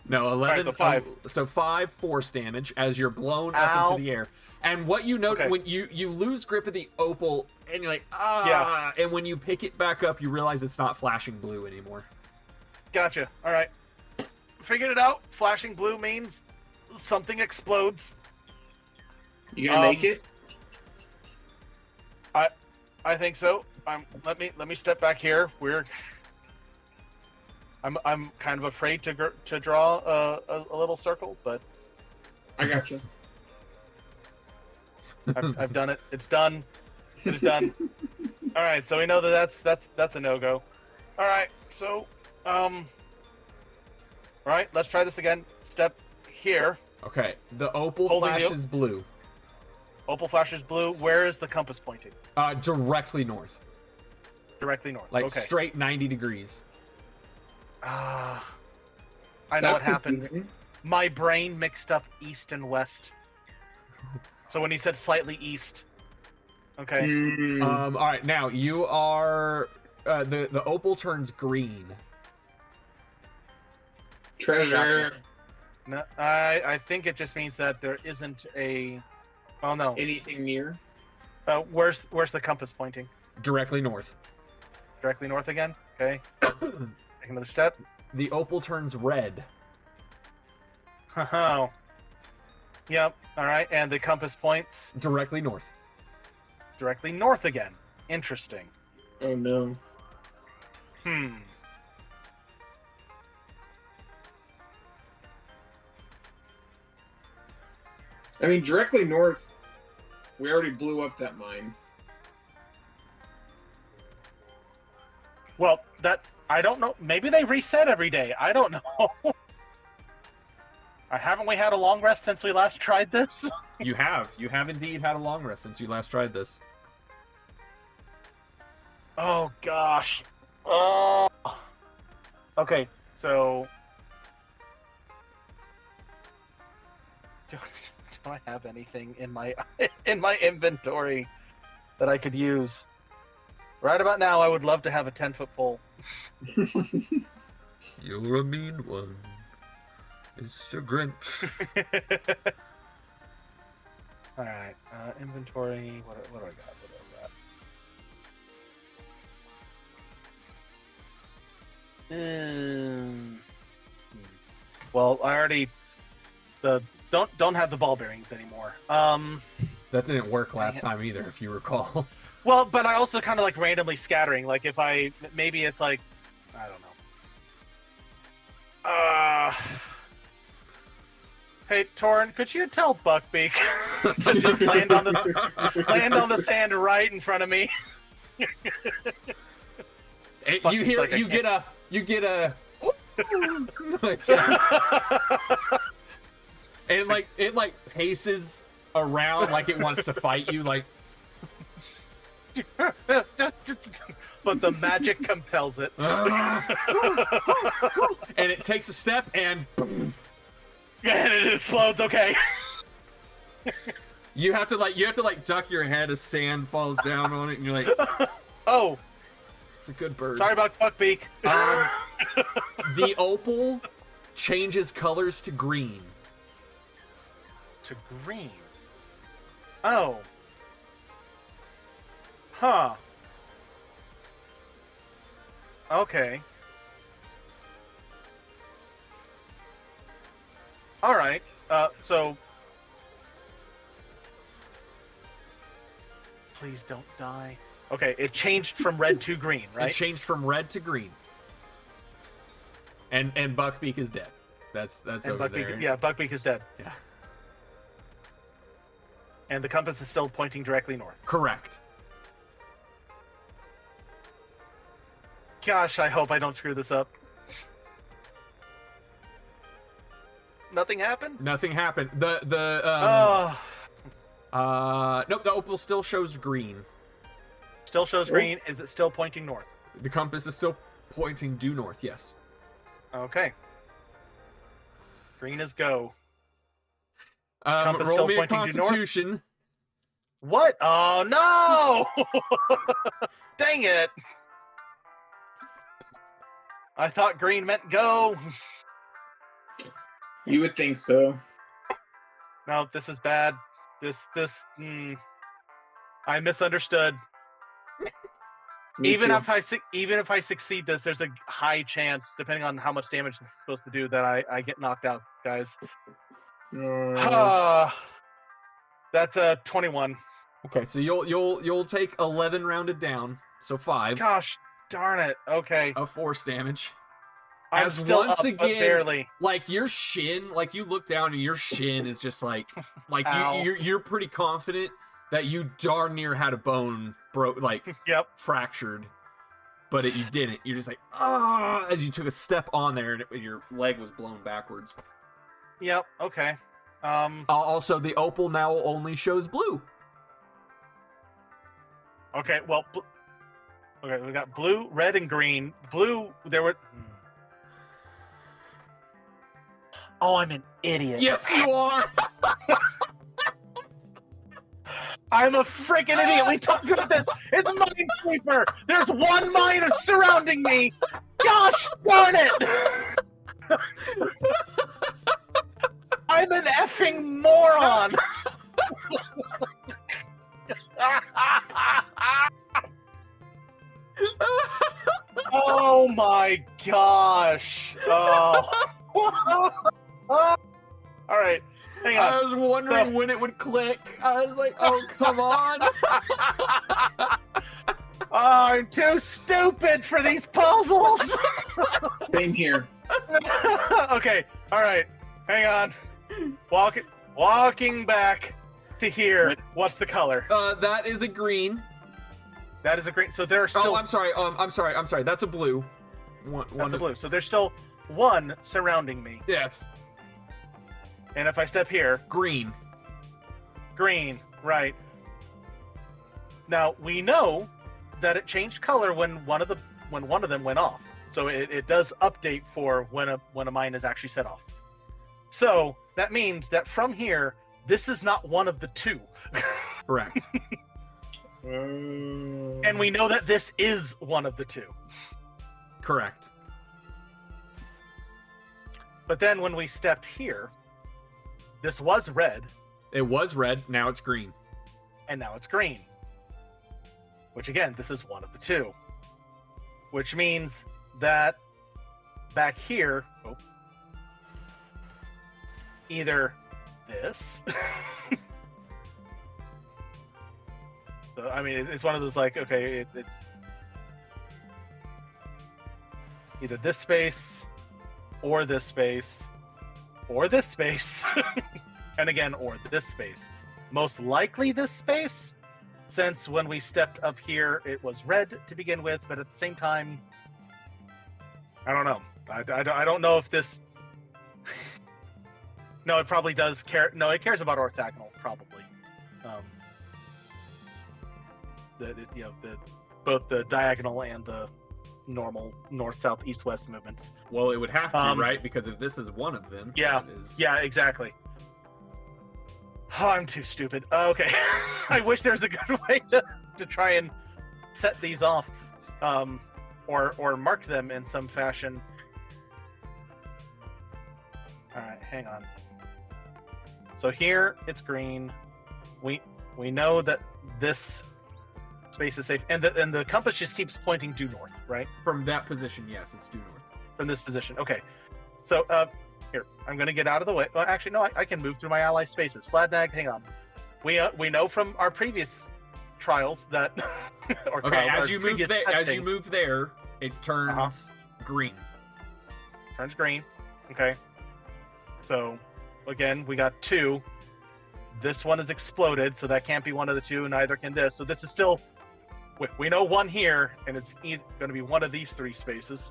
No, 11. so 5. So 5 force damage as you're blown up Ow. into the air. And what you note Okay. when you lose grip of the opal and you're like, ah, and when you pick it back up, you realize it's not flashing blue anymore. Gotcha. All right, figured it out. Flashing blue means something explodes. You gonna make it? I think so. Let me step back here. I'm kind of afraid to draw a little circle, but I got you. I've done it. It's done. It is done. All right, so we know that's a no-go. All right, so all right, let's try this again. Step here. Okay. The opal Holding the flashes blue. Opal flashes blue. Where is the compass pointing? Directly north. Directly north. Like okay. straight 90 degrees. I know what happened. confusing. My brain mixed up east and west. So when he said slightly east, okay. Mm. All right, now you are the opal turns green. Treasure. No, I think it just means that there isn't a. Oh no. Anything near? Where's the compass pointing? Directly north. Directly north again. Okay. Take another step. The opal turns red. Oh. Yep. All right. And the compass points Directly north. directly north again. Interesting. Oh no. Hmm. I mean, directly north. We already blew up that mine. Well, I don't know. Maybe they reset every day. I don't know. Haven't we had a long rest since we last tried this? You have indeed had a long rest since you last tried this. Oh gosh. Oh. Okay, so do I have anything in my inventory that I could use? Right about now, I would love to have a 10-foot pole. You're a mean one, Mr. Grinch. All right, inventory. What do I got? What do I got? Well, I already don't have the ball bearings anymore. That didn't work Dang last it. time either, if you recall. Well, but I also kind of like randomly scattering. Like if maybe it's like, I don't know. Hey, Torrin, could you tell Buckbeak to just land on the sand right in front of me? You hear, like, you get a, and like it like paces around like it wants to fight you, like. But the magic compels it. And it takes a step and boom. And it explodes. Okay. You have to like duck your head as sand falls down on it, and you're like, Oh, it's a good bird. sorry about Buckbeak. The opal changes colors to green. To green. Oh. Huh. Okay. All right. So. Please don't die. Okay, it changed from red to green, It right? changed from red to green. And Buckbeak is dead. That's And over Buckbeak, there. yeah, Buckbeak is dead. Yeah. And the compass is still pointing directly north. Correct. Gosh, I hope I don't screw this up. Nothing happened? Nothing happened. Nope, the opal still shows green. Still shows Oh. green. Is it still pointing north? The compass is still pointing due north, yes. Okay. Green is go. Compass Roll still me a pointing due north? constitution. What? Oh, no! Dang it. I thought green meant go. You would think so. No, this is bad. I misunderstood. Me Even too. if I succeed this, there's a high chance, depending on how much damage this is supposed to do, that I get knocked out, guys. That's a 21. Okay, so you'll take 11 rounded down, so 5 Gosh darn it. Okay. of force damage. I'm As still once up, but again- barely. Like your shin, like you look down and your shin is just like Ow. you're pretty confident that you darn near had a bone Yep. fractured, but you didn't. You're just like as you took a step on there and your leg was blown backwards. Yep. Okay. Also, the opal now only shows blue. Okay. Well. Okay. We got blue, red, and green. Blue. There were. Oh, I'm an idiot. Yes, you are. I'm a freaking idiot. We talked about this. It's a minesweeper. There's one mine surrounding me. Gosh darn it. I'm an effing moron. Oh my gosh. Oh. All right. Hang on. I was wondering when it would click. I was like, oh, come on. Oh, I'm too stupid for these puzzles. Same here. Okay. All right. Hang on. Walking back to here. What's the color? That is a green. That is a green. So there are still. Oh, I'm sorry. I'm sorry. That's a blue. That's a blue. So there's still one surrounding me. Yes. And if I step here, Green. green. Right. Now we know that it changed color when one of them went off. So it does update for when a mine is actually set off. So that means that from here, this is not one of the two. Correct. And we know that this is one of the two. Correct. But then when we stepped here, this was red, It was red. Now it's green. and now it's green. Which again, this is one of the two. Which means that back here, either this So I mean, it's one of those like, okay, it's either this space, or this space, or this space, and again, or this space. Most likely this space, since when we stepped up here, it was red to begin with, but at the same time, I don't know. I don't know if this. No, it probably does care. No, it cares about orthogonal, probably. Both the diagonal and the normal north, south, east, west movements. Well, it would have to, right? Because if this is one of them, yeah, yeah, exactly. Oh, I'm too stupid. Okay, I wish there was a good way to try and set these off, or mark them in some fashion. All right, hang on. So here it's green. We know that this space is safe, and the compass just keeps pointing due north, right? From that position, yes, it's due north. From this position, okay. So here, I'm gonna get out of the way. Well, actually, no, I can move through my ally spaces. Fladnag, hang on. We know from our previous trials that. Or okay, trials, as you move there, it turns green. Turns green. Okay. So, again, we got 2. This one is exploded, so that can't be one of the 2. Neither can this. So this is still. We know 1 here, and it's going to be one of these 3 spaces.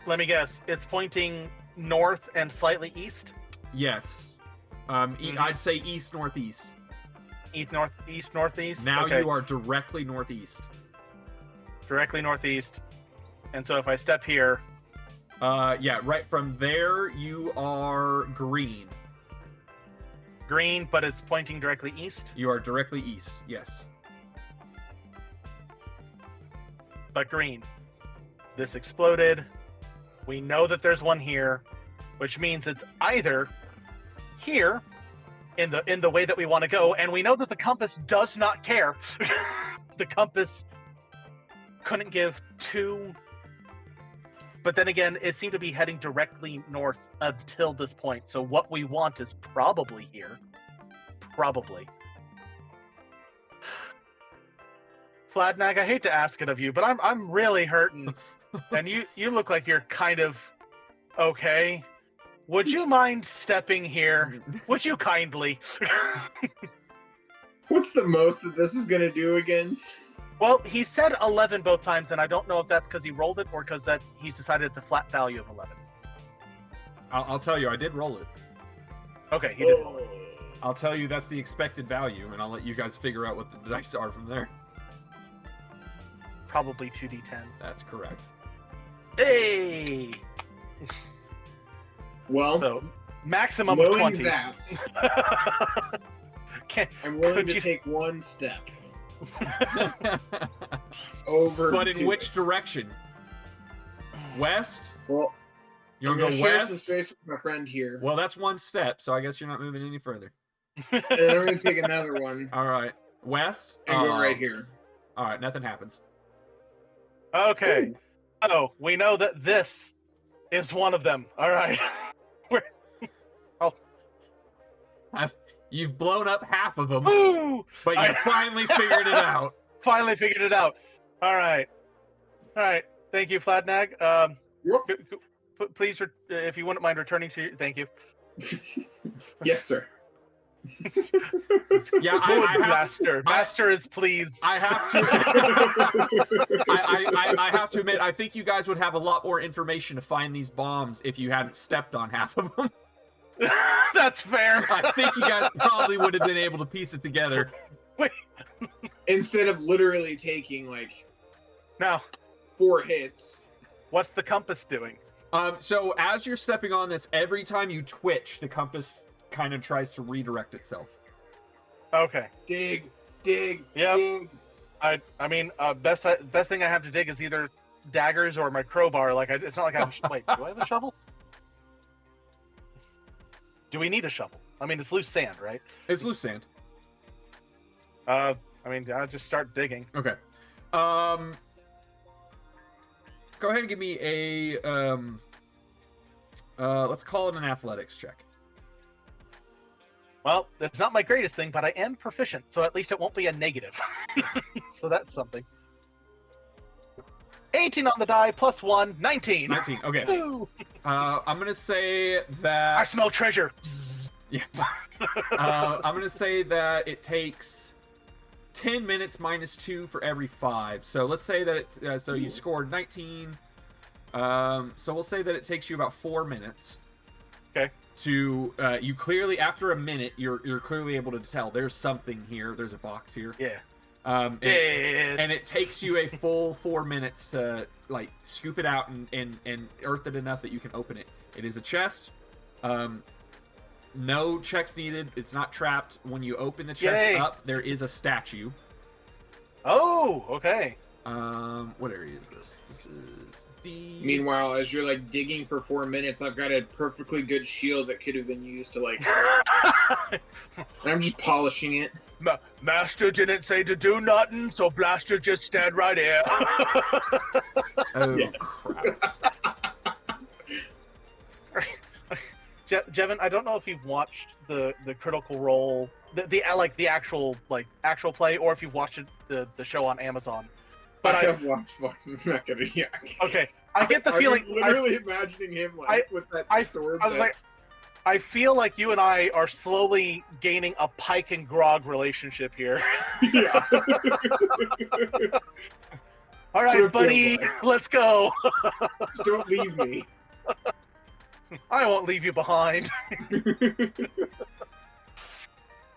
Let me guess. It's pointing north and slightly east? Yes. I'd say east, northeast. East, northeast? Now okay. You are directly northeast. Directly northeast. And so if I step here... yeah, right from there, you are green. Green, but it's pointing directly east? You are directly east, yes. But green. This exploded. We know that there's one here, which means it's either here in the way that we want to go, and we know that the compass does not care. The compass couldn't give 2, but then again, it seemed to be heading directly north until this point. So what we want is probably here. Probably. Fladnag, I hate to ask it of you, but I'm really hurting. And you look like you're kind of okay. Would you mind stepping here? Would you kindly? What's the most that this is gonna do again? Well, he said 11 both times, and I don't know if that's because he rolled it or because he's decided it's a flat value of 11. I'll tell you, I did roll it. Okay, he did roll it. I'll tell you that's the expected value, and I'll let you guys figure out what the dice are from there. Probably 2d10. That's correct. Hey! Well, so maximum of 20. That, I'm willing to take one step over. But in which direction? West? Well, you want to go share west? some space with my friend here. Well, that's one step, so I guess you're not moving any further. And then I'm going to take another one. All right. West? And go right here. All right, nothing happens. Okay. Ooh. Oh, we know that this is one of them. All right. You've blown up half of them, Woo! but you finally figured it out. Finally figured it out. All right. All right. Thank you, Fladnag. Please, if you wouldn't mind returning to... Thank you. Yes, sir. Yeah, Master is pleased. I have to. I have to admit, I think you guys would have a lot more information to find these bombs if you hadn't stepped on half of them. That's fair. I think you guys probably would have been able to piece it together. Wait. Instead of literally taking like now 4 hits. What's the compass doing? So as you're stepping on this, every time you twitch, the compass kind of tries to redirect itself. Okay. Dig. Yep. Dig. I mean, best thing I have to dig is either daggers or my crowbar. Like, it's not like I have wait, do I have a shovel? Do we need a shovel? I mean, it's loose sand, right? It's loose sand. I mean, I'll just start digging. Okay. Go ahead and give me a let's call it an athletics check. Well, that's not my greatest thing, but I am proficient, so at least it won't be a negative. So that's something. 18 on the die, plus 1, 19. 19. Okay. Woo! I'm gonna say that I smell treasure. Bzzz. Yeah. I'm gonna say that it takes 10 minutes minus 2 for every 5. So let's say that it. So you scored 19. So we'll say that it takes you about 4 minutes. Okay. To you clearly after a minute you're clearly able to tell there's something here. There's a box here. Yeah. And it takes you a full 4 minutes to like scoop it out and earth it enough that you can open it. It is a chest. No checks needed. It's not trapped. When you open the chest Yay. up, there is a statue. Oh, okay. What area is this? This is D. Meanwhile, as you're like digging for 4 minutes, I've got a perfectly good shield that could have been used to like. And I'm just polishing it. Master didn't say to do nothing, so Blaster just stand right here. Oh Yes. crap! Jevin, I don't know if you've watched the Critical Role, the actual play, or if you've watched the show on Amazon. But I have watched Vox Machina. Yeah. Okay, I get the I'm feeling. literally imagining him like with that sword. I was like, I feel like you and I are slowly gaining a Pike and Grog relationship here. Yeah. All right, Sure buddy, feels let's go. Just don't leave me. I won't leave you behind.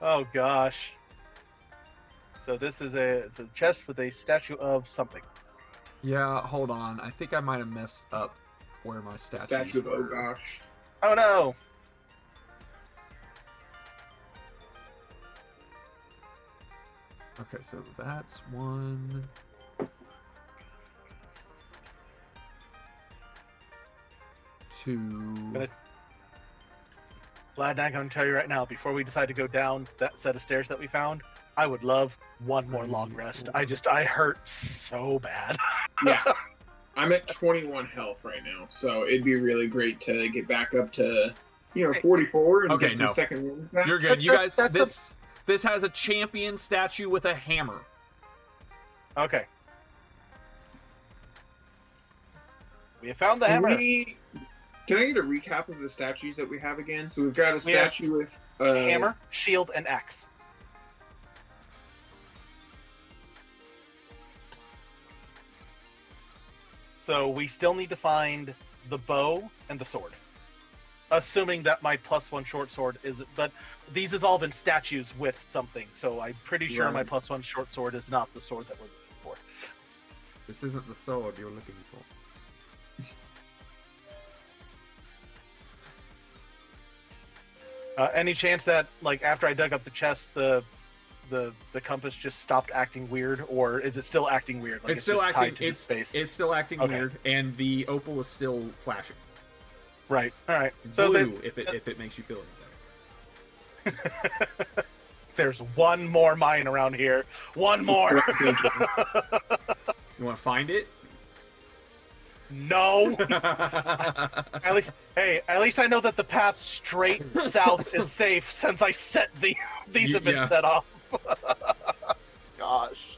Oh gosh. So this is it's a chest with a statue of something. Yeah, hold on. I think I might have messed up where my statues Statue of were. oh gosh. Oh no. Okay, so that's 1. 2. Vlad, I'm going to tell you right now, before we decide to go down that set of stairs that we found, I would love one more long rest. I hurt so bad. Yeah. I'm at 21 health right now, so it'd be really great to get back up to, 44 and Okay, get some no. second wins back. You're good. You guys, That's this has a champion statue with a hammer. Okay. We have found the Can hammer. Can I get a recap of the statues that we have again? So we've got a statue with Hammer, shield, and axe. So we still need to find the bow and the sword. Assuming that my +1 short sword is, but these have all been statues with something, so I'm pretty sure my Right. +1 short sword is not the sword that we're looking for. This isn't the sword you're looking for. Any chance that, like, after I dug up the chest, the compass just stopped acting weird, or is it still acting weird? Like It's still just tied acting. to the It's space. it's still acting Okay. weird, and the opal is still flashing. Right. All right. So Blue, if it makes you feel any better. there's one more mine around here. One more. You want to find it? No. At least I know that the path straight south is safe since I set these have been Yeah. set off. Gosh.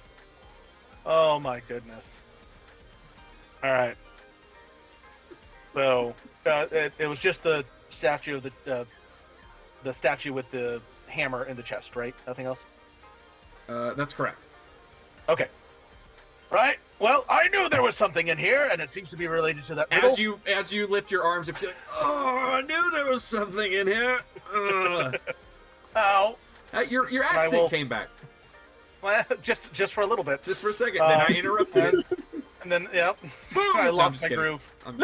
Oh my goodness. All right. So it was just the statue of the statue with the hammer in the chest, right? Nothing else. That's correct. Okay. Right. Well, I knew there was something in here, and it seems to be related to that riddle. As you lift your arms, if you're like, oh, I knew there was something in here. Ow. Your I accent will- came back Well, just for a little bit. just for a second. Then I interrupted it. And then, yep. Boom! I No, I'm lost just my kidding. groove. I'm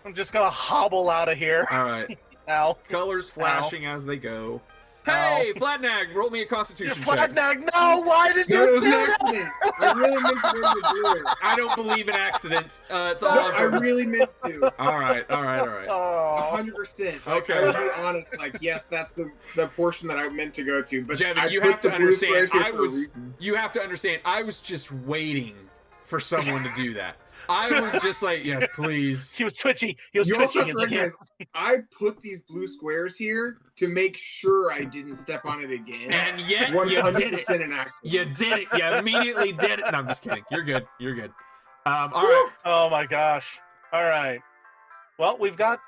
I'm just gonna hobble out of here. All right. Ow. Colors flashing as they go. Ow. Hey, Flatnag, roll me a Constitution check. Flatnag, no! Why did No, it you was do an that? accident. I really meant for him to do it. I don't believe in accidents. It's all No, on I purpose. really meant to. All right. Oh. 100%. Okay. I would be honest. Like, yes, that's the portion that I meant to go to. But Jevin, I you put have to the blue understand, squares here I for a was- reason. You have to understand, I was just waiting for someone to do that. I was just like, yes, please. He was twitchy. He was You also twitching. have to recognize, I put these blue squares here to make sure I didn't step on it again. And yet you did it. 100% an accident. You did it. You immediately did it. No, I'm just kidding. You're good. You're good. All right. Oh my gosh. All right. Well, we got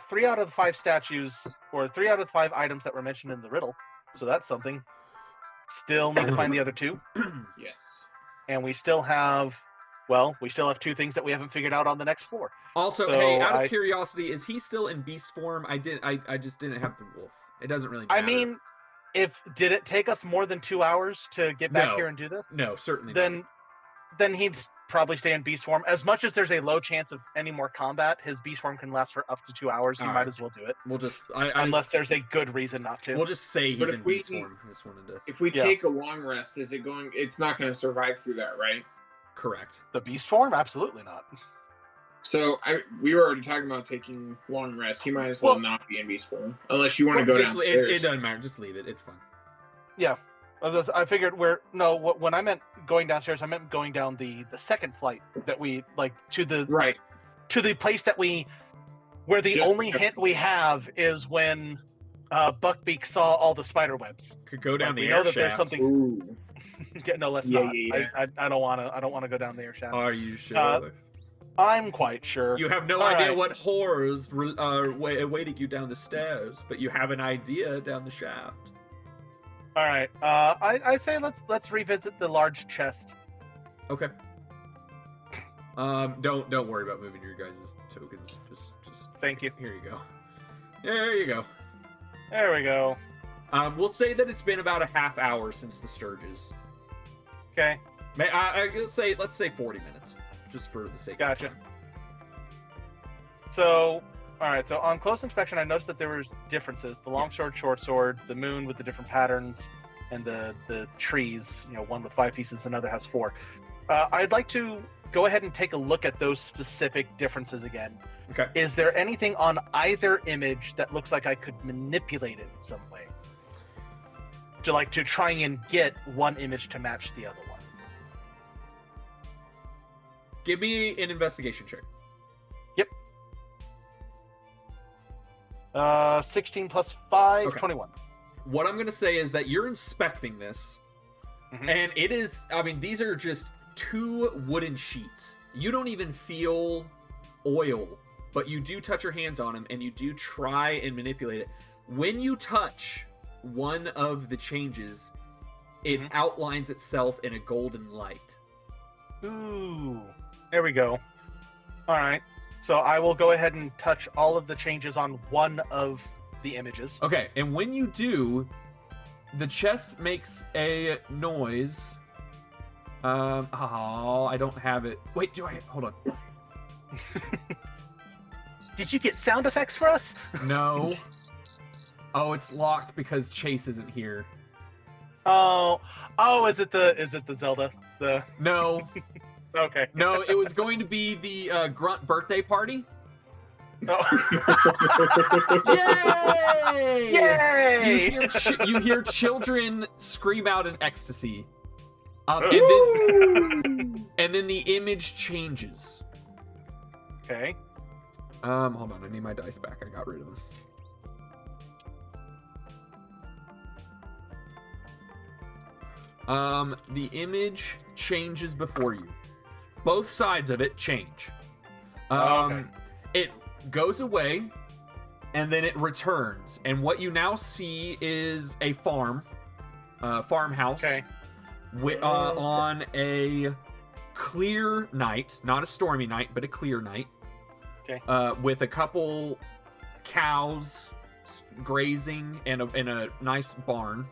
3 out of the 5 statues, or 3 out of the 5 items that were mentioned in the riddle. So that's something. Still need to find the other 2, Yes. and we still have 2 things that we haven't figured out on the next floor. Also, So hey, out of curiosity, is he still in beast form? I just didn't have the wolf. It doesn't really matter. I mean, did it take us more than 2 hours to get back here and do this? No, certainly Then not. then he'd probably stay in beast form. As much as there's a low chance of any more combat, his beast form can last for up to 2 hours. You All might right. as well do it, We'll just unless there's a good reason not to. we'll just say he's But in if we- beast form. I just wanted to If we Yeah. take a long rest, is it going? It's not going to survive through that, right? correct. The beast form, absolutely not. So we were already talking about taking long rest. He might as well, Well- not be in beast form, unless you want to go Just, downstairs. it doesn't matter. Just leave it. It's fine. I figured when I meant going downstairs, I meant going down the second flight that we to the Right. place that where the Just only the- hint we have is when Buckbeak saw all the spider webs. Could go down Like, the we air know that shaft. there's something. Ooh. No, let's Yeah, not. yeah. I don't want to go down the air shaft. Are you sure? I'm quite sure. You have no All idea right. what horrors are awaiting you down the stairs, but you have an idea down the shaft. All right. I say let's revisit the large chest. Okay. Don't worry about moving your guys' tokens. Just Thank you. here you go. There you go. There we go. We'll say that it's been about a half hour since the Sturges. Okay. Let's say 40 minutes, just for the sake Gotcha. of time. So, all right. So on close inspection, I noticed that there was differences: the long Yes. sword, short sword, the moon with the different patterns, and the trees. One with 5 pieces, another has 4. I'd like to go ahead and take a look at those specific differences again. Okay. Is there anything on either image that looks like I could manipulate it in some way? To try and get one image to match the other one. Give me an investigation check. 16 plus 5, Okay. 21. What I'm going to say is that you're inspecting this, Mhm. and it is, these are just 2 wooden sheets. You don't even feel oil, but you do touch your hands on them, and you do try and manipulate it. When you touch one of the changes, it Mhm. outlines itself in a golden light. Ooh, there we go. All right. So I will go ahead and touch all of the changes on one of the images. Okay, and when you do, the chest makes a noise. I don't have it. Wait, do I? Hold on. Did you get sound effects for us? No. Oh, it's locked because Chase isn't here. Oh, is it the Zelda? No, Okay. no, it was going to be the Grunt birthday party. Oh. Yay! Yay! You hear children scream out in ecstasy. And then the image changes. Okay. Hold on, I need my dice back. I got rid of them. The image changes before you. Both sides of it change. Okay. It goes away, and then it returns. And what you now see is a farmhouse. Okay. On a clear night, not a stormy night, but a clear night. Okay. With a couple cows grazing in a nice barn.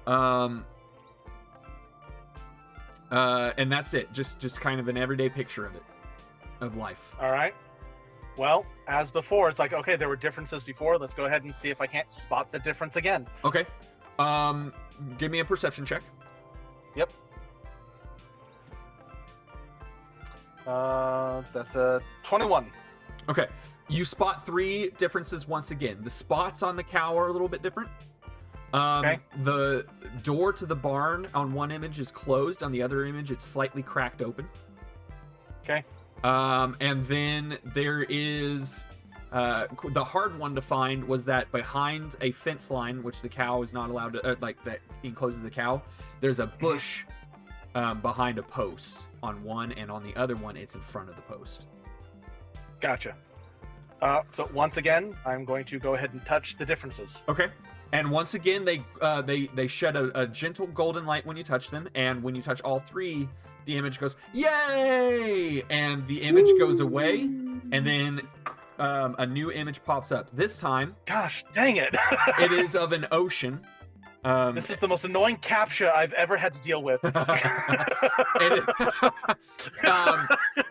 And that's it. Just kind of an everyday picture of it, of life. All right. Well, as before, it's like, okay, there were differences before. Let's go ahead and see if I can't spot the difference again. Okay. Give me a perception check. Yep. That's a 21. Okay. You spot 3 differences once again. The spots on the cow are a little bit different. Okay. The door to the barn on one image is closed. On the other image, it's slightly cracked open. Okay. And then there is the hard one to find was that behind a fence line, which the cow is not allowed to, like that encloses the cow, there's a bush behind a post on one, and on the other one, it's in front of the post. Gotcha. So once again, I'm going to go ahead and touch the differences. Okay. And once again, they shed a gentle golden light when you touch them, and when you touch all three, the image goes, yay! And the image goes away, and then a new image pops up. This time, Gosh, dang it! it is of an ocean. This is the most annoying CAPTCHA I've ever had to deal with.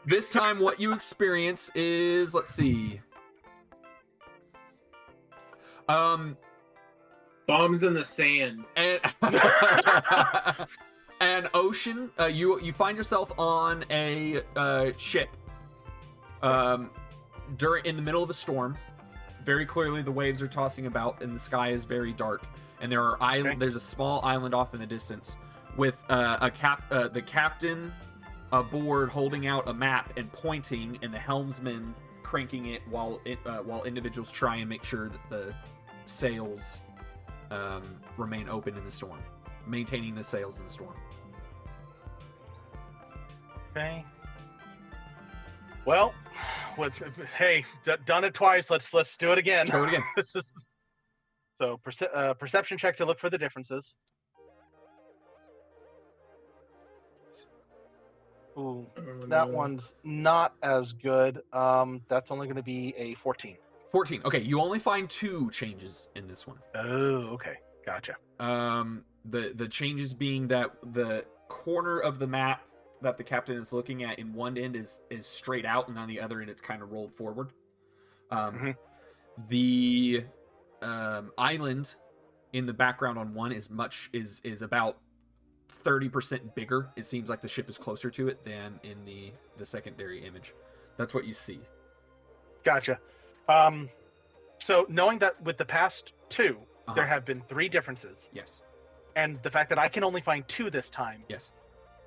This time, what you experience is, let's see. Bombs in the sand. And an ocean. You find yourself on a ship. In the middle of a storm. Very clearly, the waves are tossing about, and the sky is very dark. And there are there's a small island off in the distance with the captain aboard holding out a map and pointing, and the helmsman cranking it while individuals try and make sure that the sails remain open in the storm, maintaining the sails in the storm. Okay. Well, hey, done it twice. Let's do it again. Let's do it again. This is so perception check to look for the differences. Ooh, that one's not as good. That's only going to be a 14. 14. Okay, you only find 2 changes in this one. Oh, okay, gotcha. The changes being that the corner of the map that the captain is looking at in one end is straight out, and on the other end it's kind of rolled forward. The island in the background on one is about 30% bigger. It seems like the ship is closer to it than in the secondary image. That's what you see. Gotcha. So knowing that with the past 2, there have been 3 differences. Yes. And the fact that I can only find 2 this time. Yes.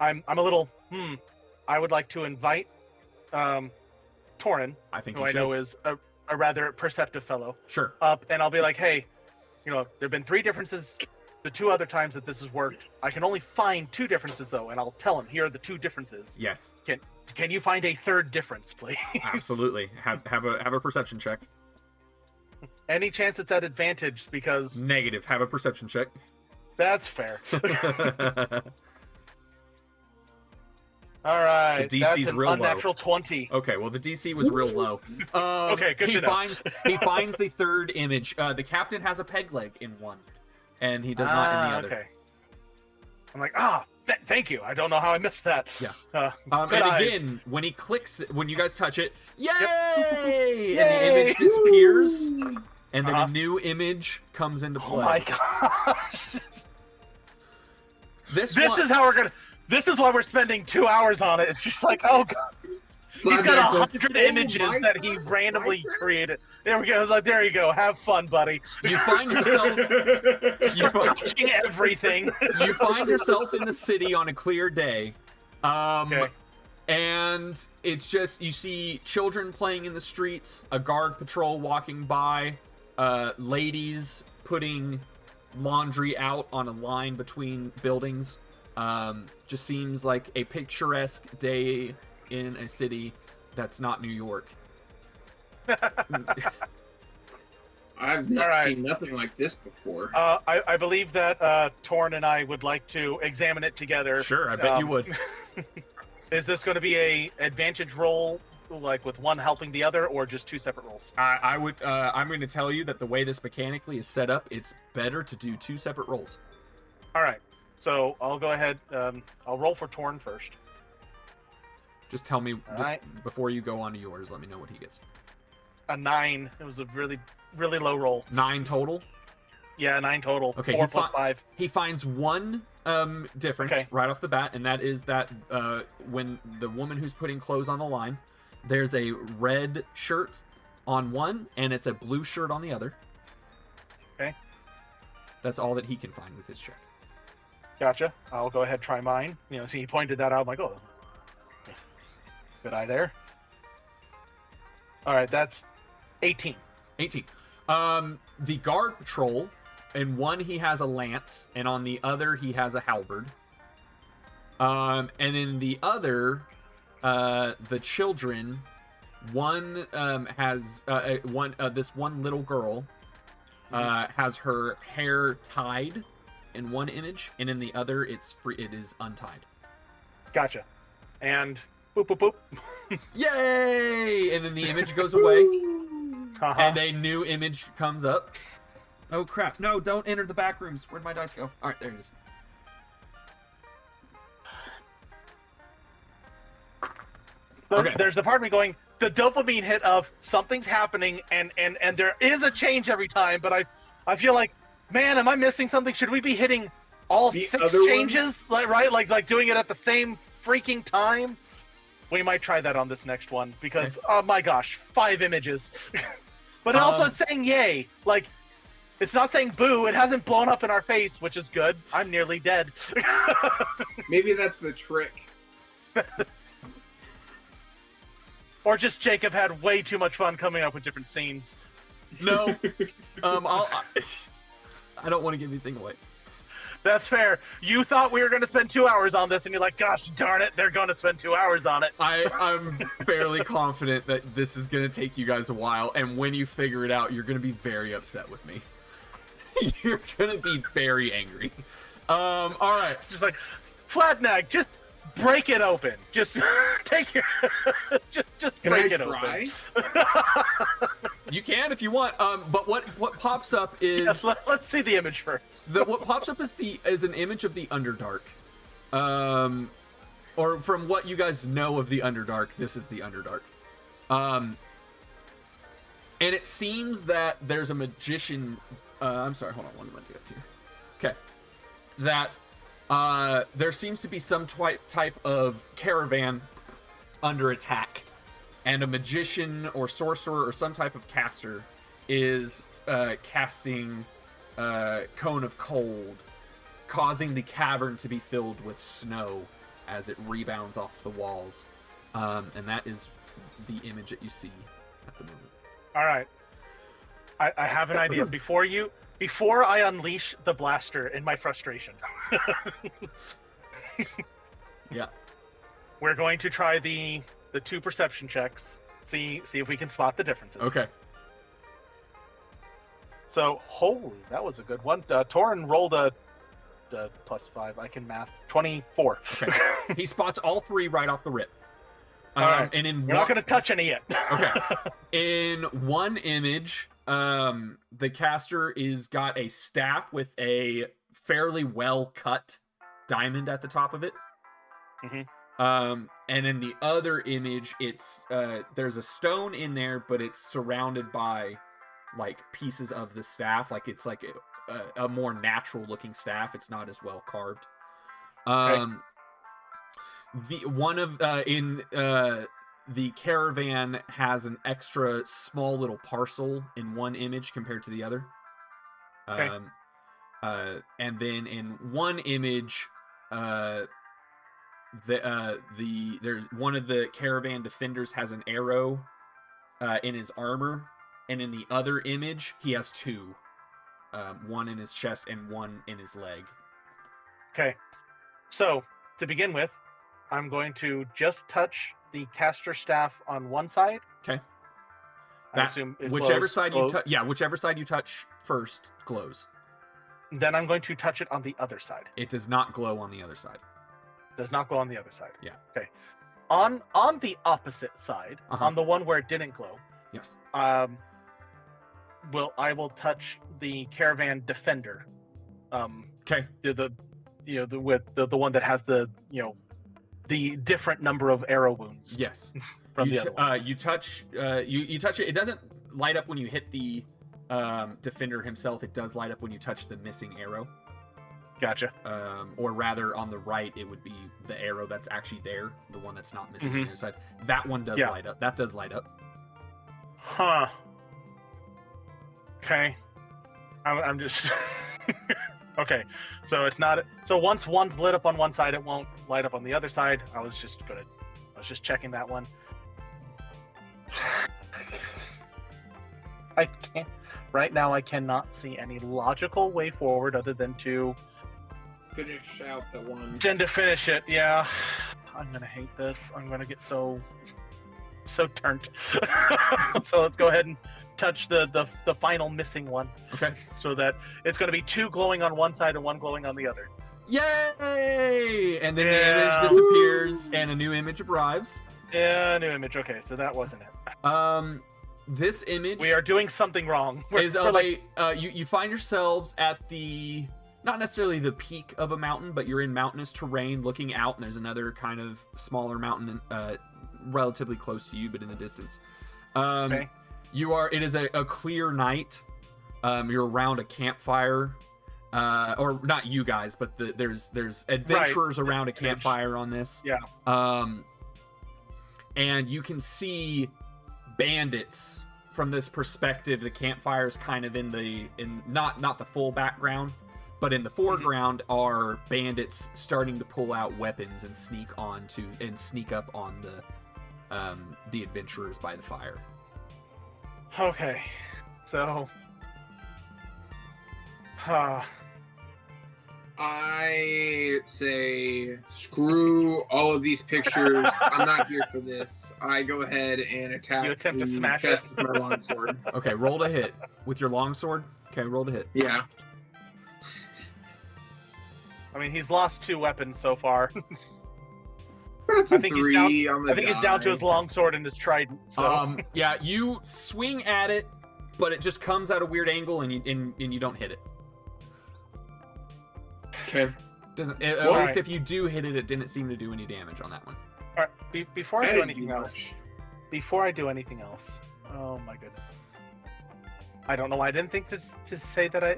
I'm a little, I would like to invite Torin, I think who I know is a rather perceptive fellow, sure, up, and I'll be like, hey, there have been 3 differences. The 2 other times that this has worked, I can only find 2 differences though, and I'll tell him here are the 2 differences. Yes. Can you find a 3rd difference, please? Absolutely. Have a perception check. Any chance it's at advantage because Negative. Have a perception check. That's fair. All right. The DC's that's an real unnatural 20. Okay, well the DC was real low. Okay, good to know. He finds the 3rd image. The captain has a peg leg in one, and he does not in the other. Okay. I'm like, thank you. I don't know how I missed that. Yeah. Good and eyes. again, when he clicks, when you guys touch it, yay! And the image disappears, and then a new image comes into play. Oh my gosh. This is why we're spending 2 hours on it. It's just like, oh god. He's got 100 images that he randomly created. There we go. Like, there you go. Have fun, buddy. You find yourself touching everything. You find yourself in the city on a clear day. Okay. And it's just, you see children playing in the streets, a guard patrol walking by, ladies putting laundry out on a line between buildings. Just seems like a picturesque day in a city that's not New York. I've seen nothing like this before. I believe that Torn and I would like to examine it together. Sure, I bet you would. Is this going to be a advantage roll, like with one helping the other, or just 2 separate rolls? I would. I'm going to tell you that the way this mechanically is set up, it's better to do 2 separate rolls. All right. So I'll go ahead. I'll roll for Torn first. Just tell me, right. Before you go on to yours, let me know what he gets. A 9. It was a really, really low roll. 9 total? Yeah, 9 total. Okay, 4 plus 5. He finds one difference right off the bat, and that is that when the woman who's putting clothes on the line, there's a red shirt on one, and it's a blue shirt on the other. Okay. That's all that he can find with his check. Gotcha. I'll go ahead and try mine. So he pointed that out. I'm like, oh, good eye there. All right, that's 18. 18. The guard patrol, in one he has a lance, and on the other he has a halberd. And in the other, the children, one has this one little girl has her hair tied in one image, and in the other it is untied. Gotcha. And boop boop boop. Yay! And then the image goes away, Uh-huh. and a new image comes up. Oh crap! No, don't enter the back rooms. Where'd my dice go? All right, there it is. So Okay. There's the part of me going, the dopamine hit of something's happening, and there is a change every time, but I feel like, man, am I missing something? Should we be hitting all The 6 other changes, like doing it at the same freaking time? We might try that on this next one because, oh my gosh, 5 images. But also it's saying yay. Like, it's not saying boo. It hasn't blown up in our face, which is good. I'm nearly dead. Maybe that's the trick. Or just Jacob had way too much fun coming up with different scenes. No, I don't want to give anything away. That's fair. You thought we were going to spend 2 hours on this, and you're like, gosh darn it, they're going to spend 2 hours on it. I'm fairly confident that this is going to take you guys a while, and when you figure it out, you're going to be very upset with me. You're going to be very angry. All right. Just like, Flatnag, just break it open. Just take your... just Can break I it try? open. You can if you want, but what pops up is... Yes, let's see the image first. What pops up is an image of the Underdark. Or from what you guys know of the Underdark, this is the Underdark. And it seems that there's a magician... I'm sorry, hold on, what am I doing up here? Okay. That there seems to be some type of caravan under attack. And a magician or sorcerer or some type of caster is casting Cone of Cold, causing the cavern to be filled with snow as it rebounds off the walls. And that is the image that you see at the moment. All right. I have an idea. Before I unleash the blaster in my frustration. Yeah. We're going to try the 2 perception checks. See if we can spot the differences. Okay. So, holy, that was a good one. Torin rolled a +5. I can math. 24. Okay. He spots all 3 right off the rip. All right. And in We're not going to touch any yet. Okay. In one image, the caster is got a staff with a fairly well cut diamond at the top of it. Mhm. And in the other image, it's there's a stone in there, but it's surrounded by like pieces of the staff. Like it's like a more natural looking staff. It's not as well carved. The caravan has an extra small little parcel in one image compared to the other. Okay. And then in one image, there's one of the caravan defenders has an arrow in his armor, and in the other image he has 2, one in his chest and one in his leg. Okay. So, to begin with, I'm going to just touch the caster staff on one side. Okay. I assume it whichever glows- side you glows. touch, whichever side you touch first glows. Then I'm going to touch it on the other side. It does not glow on the other side. Does not glow on the other side. Yeah. Okay. On the opposite side, Uh-huh. on the one where it didn't glow, Yes. I will touch the caravan defender. Okay. The one that has the different number of arrow wounds. Yes. From you, the other one. you touch you touch it. It doesn't light up when you hit the defender himself. It does light up when you touch the missing arrow. Gotcha. Or rather, on the right, it would be the arrow that's actually there, the one that's not missing on Mhm. the other side. That one does Yeah. light up. That does light up. Huh. Okay. I'm just. Okay. So it's not. So once one's lit up on one side, it won't light up on the other side. I was just checking that one. I can't. Right now, I cannot see any logical way forward other than to Finish out the one. to finish it. Yeah, I'm gonna hate this. I'm gonna get so turned. So let's go ahead and touch the final missing one, Okay. so that it's gonna be 2 glowing on one side and 1 glowing on the other. Yay! And then the Yeah. image disappears and a new image arrives. Yeah, new image. Okay, so that wasn't it. This image We are doing something wrong. is We're of like, you find yourselves at the, not necessarily the peak of a mountain, but you're in mountainous terrain looking out, and there's another kind of smaller mountain relatively close to you, but in the distance. Okay. It is a clear night. You're around a campfire. Or not you guys, but there's adventurers around a campfire on this. Yeah. And you can see bandits from this perspective. The campfire is kind of in not the full background, but in the foreground are bandits starting to pull out weapons and sneak up on the adventurers by the fire. Okay, so I say, screw all of these pictures. I'm not here for this. I go ahead and attack. You attempt to the smash chest it? with my longsword. Okay, roll to hit with your longsword. Okay, roll to hit. Yeah. I mean, he's lost 2 weapons so far. That's I a think he's 3 on the I think he's down to his die. longsword and his trident. So Yeah, you swing at it, but it just comes at a weird angle, and you don't hit it. Okay. Doesn't at Well, least alright. if you do hit it, it didn't seem to do any damage on that one. all right, before I do didn't anything do else, much. oh my goodness, I don't know why I didn't think to say that I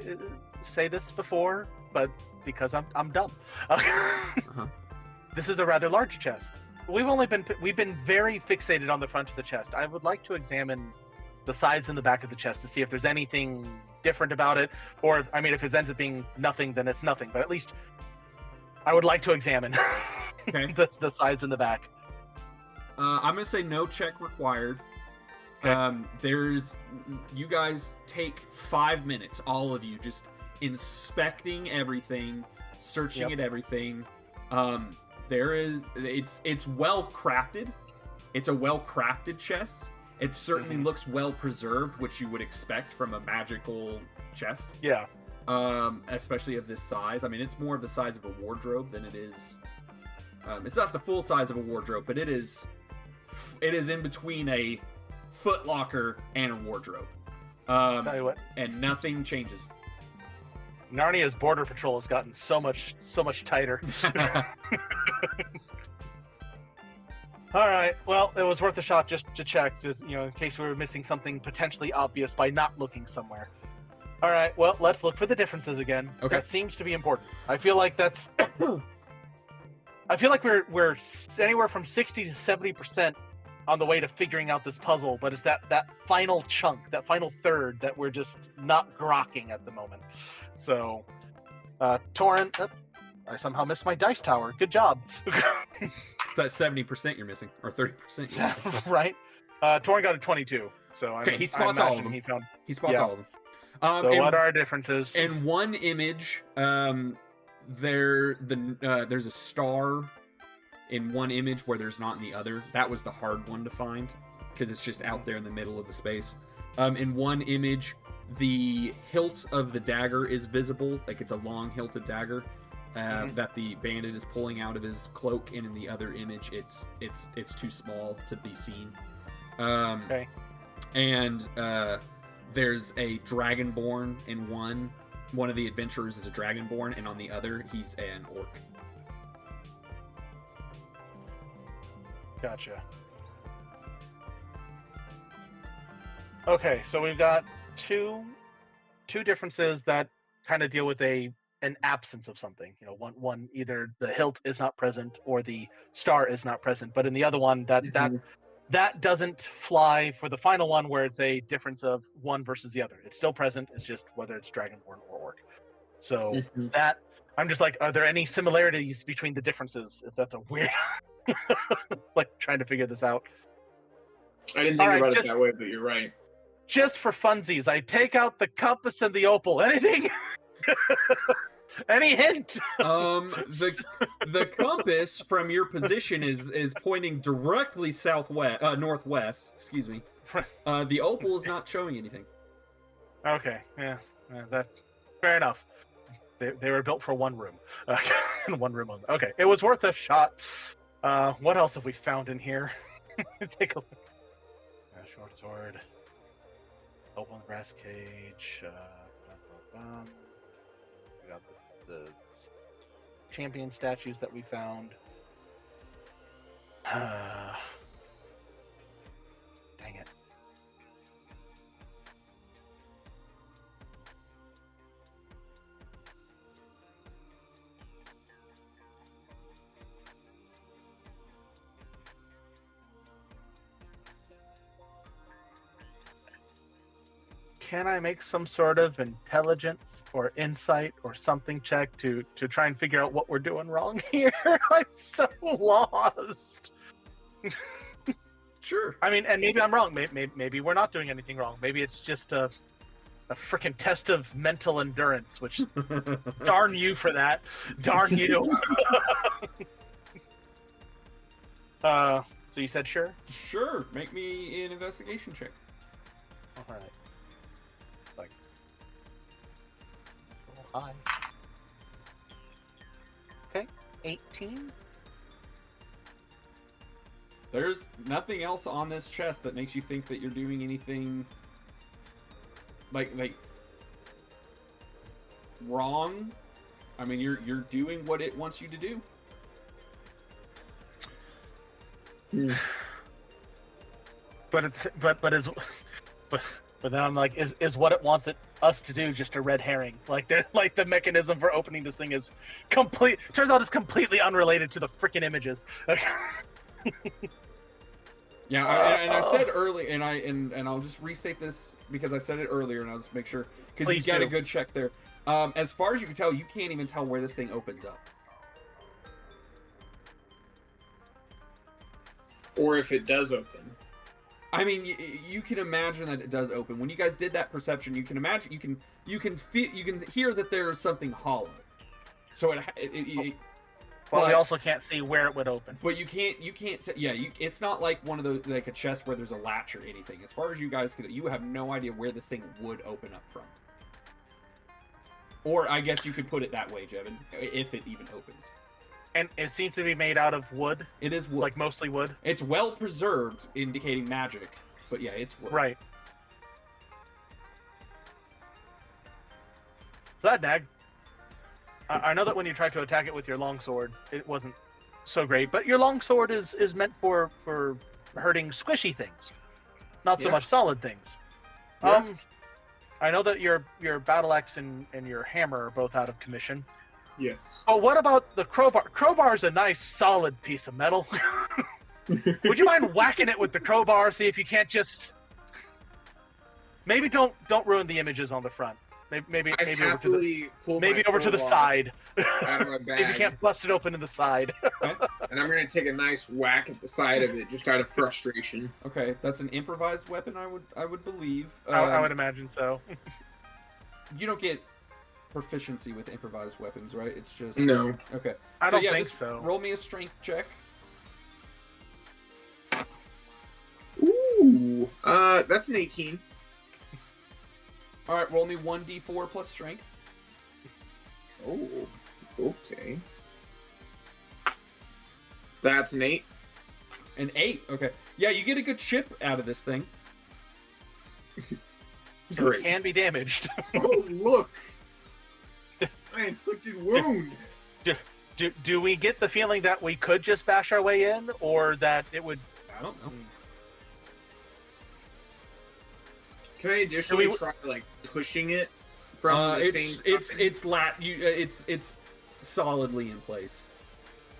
say this before, but because I'm dumb. This is a rather large chest. We've been very fixated on the front of the chest. I would like to examine the sides and the back of the chest to see if there's anything different about it, or if it ends up being nothing, then it's nothing. But at least I would like to examine Okay. the sides and the back. I'm gonna say no check required. Okay. You guys take 5 minutes, all of you, just inspecting everything, searching Yep. at everything. It's well crafted. It's a well crafted chest. It certainly Mhm. looks well preserved, which you would expect from a magical chest. Yeah. Especially of this size. I mean, it's more of the size of a wardrobe than it is. It's not the full size of a wardrobe, but it is in between a Foot Locker and a wardrobe. Tell you what, And nothing changes. Narnia's border patrol has gotten so much tighter. All right. Well, it was worth a shot just to check, in case we were missing something potentially obvious by not looking somewhere. All right. Well, let's look for the differences again. Okay. That seems to be important. I feel like that's. I feel like we're anywhere from 60 to 70% on the way to figuring out this puzzle, but it's that final chunk, that final third that we're just not grokking at the moment. So, Torin, I somehow missed my dice tower. Good job. That's 70% you're missing, or 30% you're missing. Right. Torin got a 22. So Okay, he I spots all of imagine them. he found. He spots Yeah. all of them. So what are our differences? In one image, there's a star in one image where there's not in the other. That was the hard one to find because it's just out there in the middle of the space. In one image, the hilt of the dagger is visible, like it's a long hilted dagger that the bandit is pulling out of his cloak, and in the other image, it's too small to be seen. Okay. And there's a dragonborn in one of the adventurers is a dragonborn, and on the other he's an orc. Gotcha. Okay, so we've got two differences that kind of deal with an absence of something. One either the hilt is not present or the star is not present. But in the other one, that doesn't fly for the final one, where it's a difference of one versus the other. It's still present. It's just whether it's dragonborn or orc. So that I'm just like, are there any similarities between the differences? If that's a weird, like trying to figure this out. I didn't think All right, about just- it that way, but you're right. just for funsies, I take out the compass and the opal. Anything? Any hint? The compass from your position is pointing directly northwest. Excuse me. The opal is not showing anything. Okay, yeah, that fair enough. They were built for one room, and one room only. Okay, it was worth a shot. What else have we found in here? Take a look. Short sword, open brass cage. We got the champion statues that we found. Dang it. Can I make some sort of intelligence or insight or something check to try and figure out what we're doing wrong here? I'm so lost. Sure. I mean, and maybe I'm wrong. Maybe we're not doing anything wrong. Maybe it's just a freaking test of mental endurance, which darn you for that. Darn you. So you said sure? Sure. Make me an investigation check. All right. Like, roll high. Okay, 18. There's nothing else on this chest that makes you think that you're doing anything like wrong. I mean, you're doing what it wants you to do. But then I'm like, is what it wants us to do just a red herring? Like the mechanism for opening this thing is complete. Turns out it's completely unrelated to the freaking images. Yeah, and I said early, and I'll just restate this because I said it earlier, and I'll just make sure because you got a good check there. As far as you can tell, you can't even tell where this thing opens up, or if it does open. I mean, you can imagine that it does open. When you guys did that perception, you can imagine, you can hear that there is something hollow. So But we also can't see where it would open. But you can't. It's not like one of those, like a chest where there's a latch or anything. As far as you guys could, you have no idea where this thing would open up from. Or I guess you could put it that way, Jevin, if it even opens. And it seems to be made out of wood. It is wood. Like mostly wood. It's well preserved, indicating magic. But yeah, it's wood. Right. So that dag. I know that when you tried to attack it with your longsword, it wasn't so great. But your longsword is meant for hurting squishy things, not so much solid things. Yeah. I know that your battle axe and your hammer are both out of commission. Yes. Oh, what about the crowbar? Crowbar's a nice solid piece of metal. Would you mind whacking it with the crowbar? See if you can't just. Maybe don't ruin the images on the front. Maybe over to the side. Out of my bag. See if you can't bust it open in the side. Okay. And I'm gonna take a nice whack at the side of it, just out of frustration. Okay, that's an improvised weapon. I would believe. I would imagine so. You don't get proficiency with improvised weapons, right? It's just No. Okay. I don't think just so. Roll me a strength check. Ooh. That's an 18. All right, roll me 1d4 plus strength. Oh. Okay. That's an 8. An 8. Okay. Yeah, you get a good chip out of this thing. So it can be damaged. Oh, look! I inflicted wound. Do we get the feeling that we could just bash our way in, or that it would? I don't know. Can I additionally try like pushing it from the same side? It's solidly in place.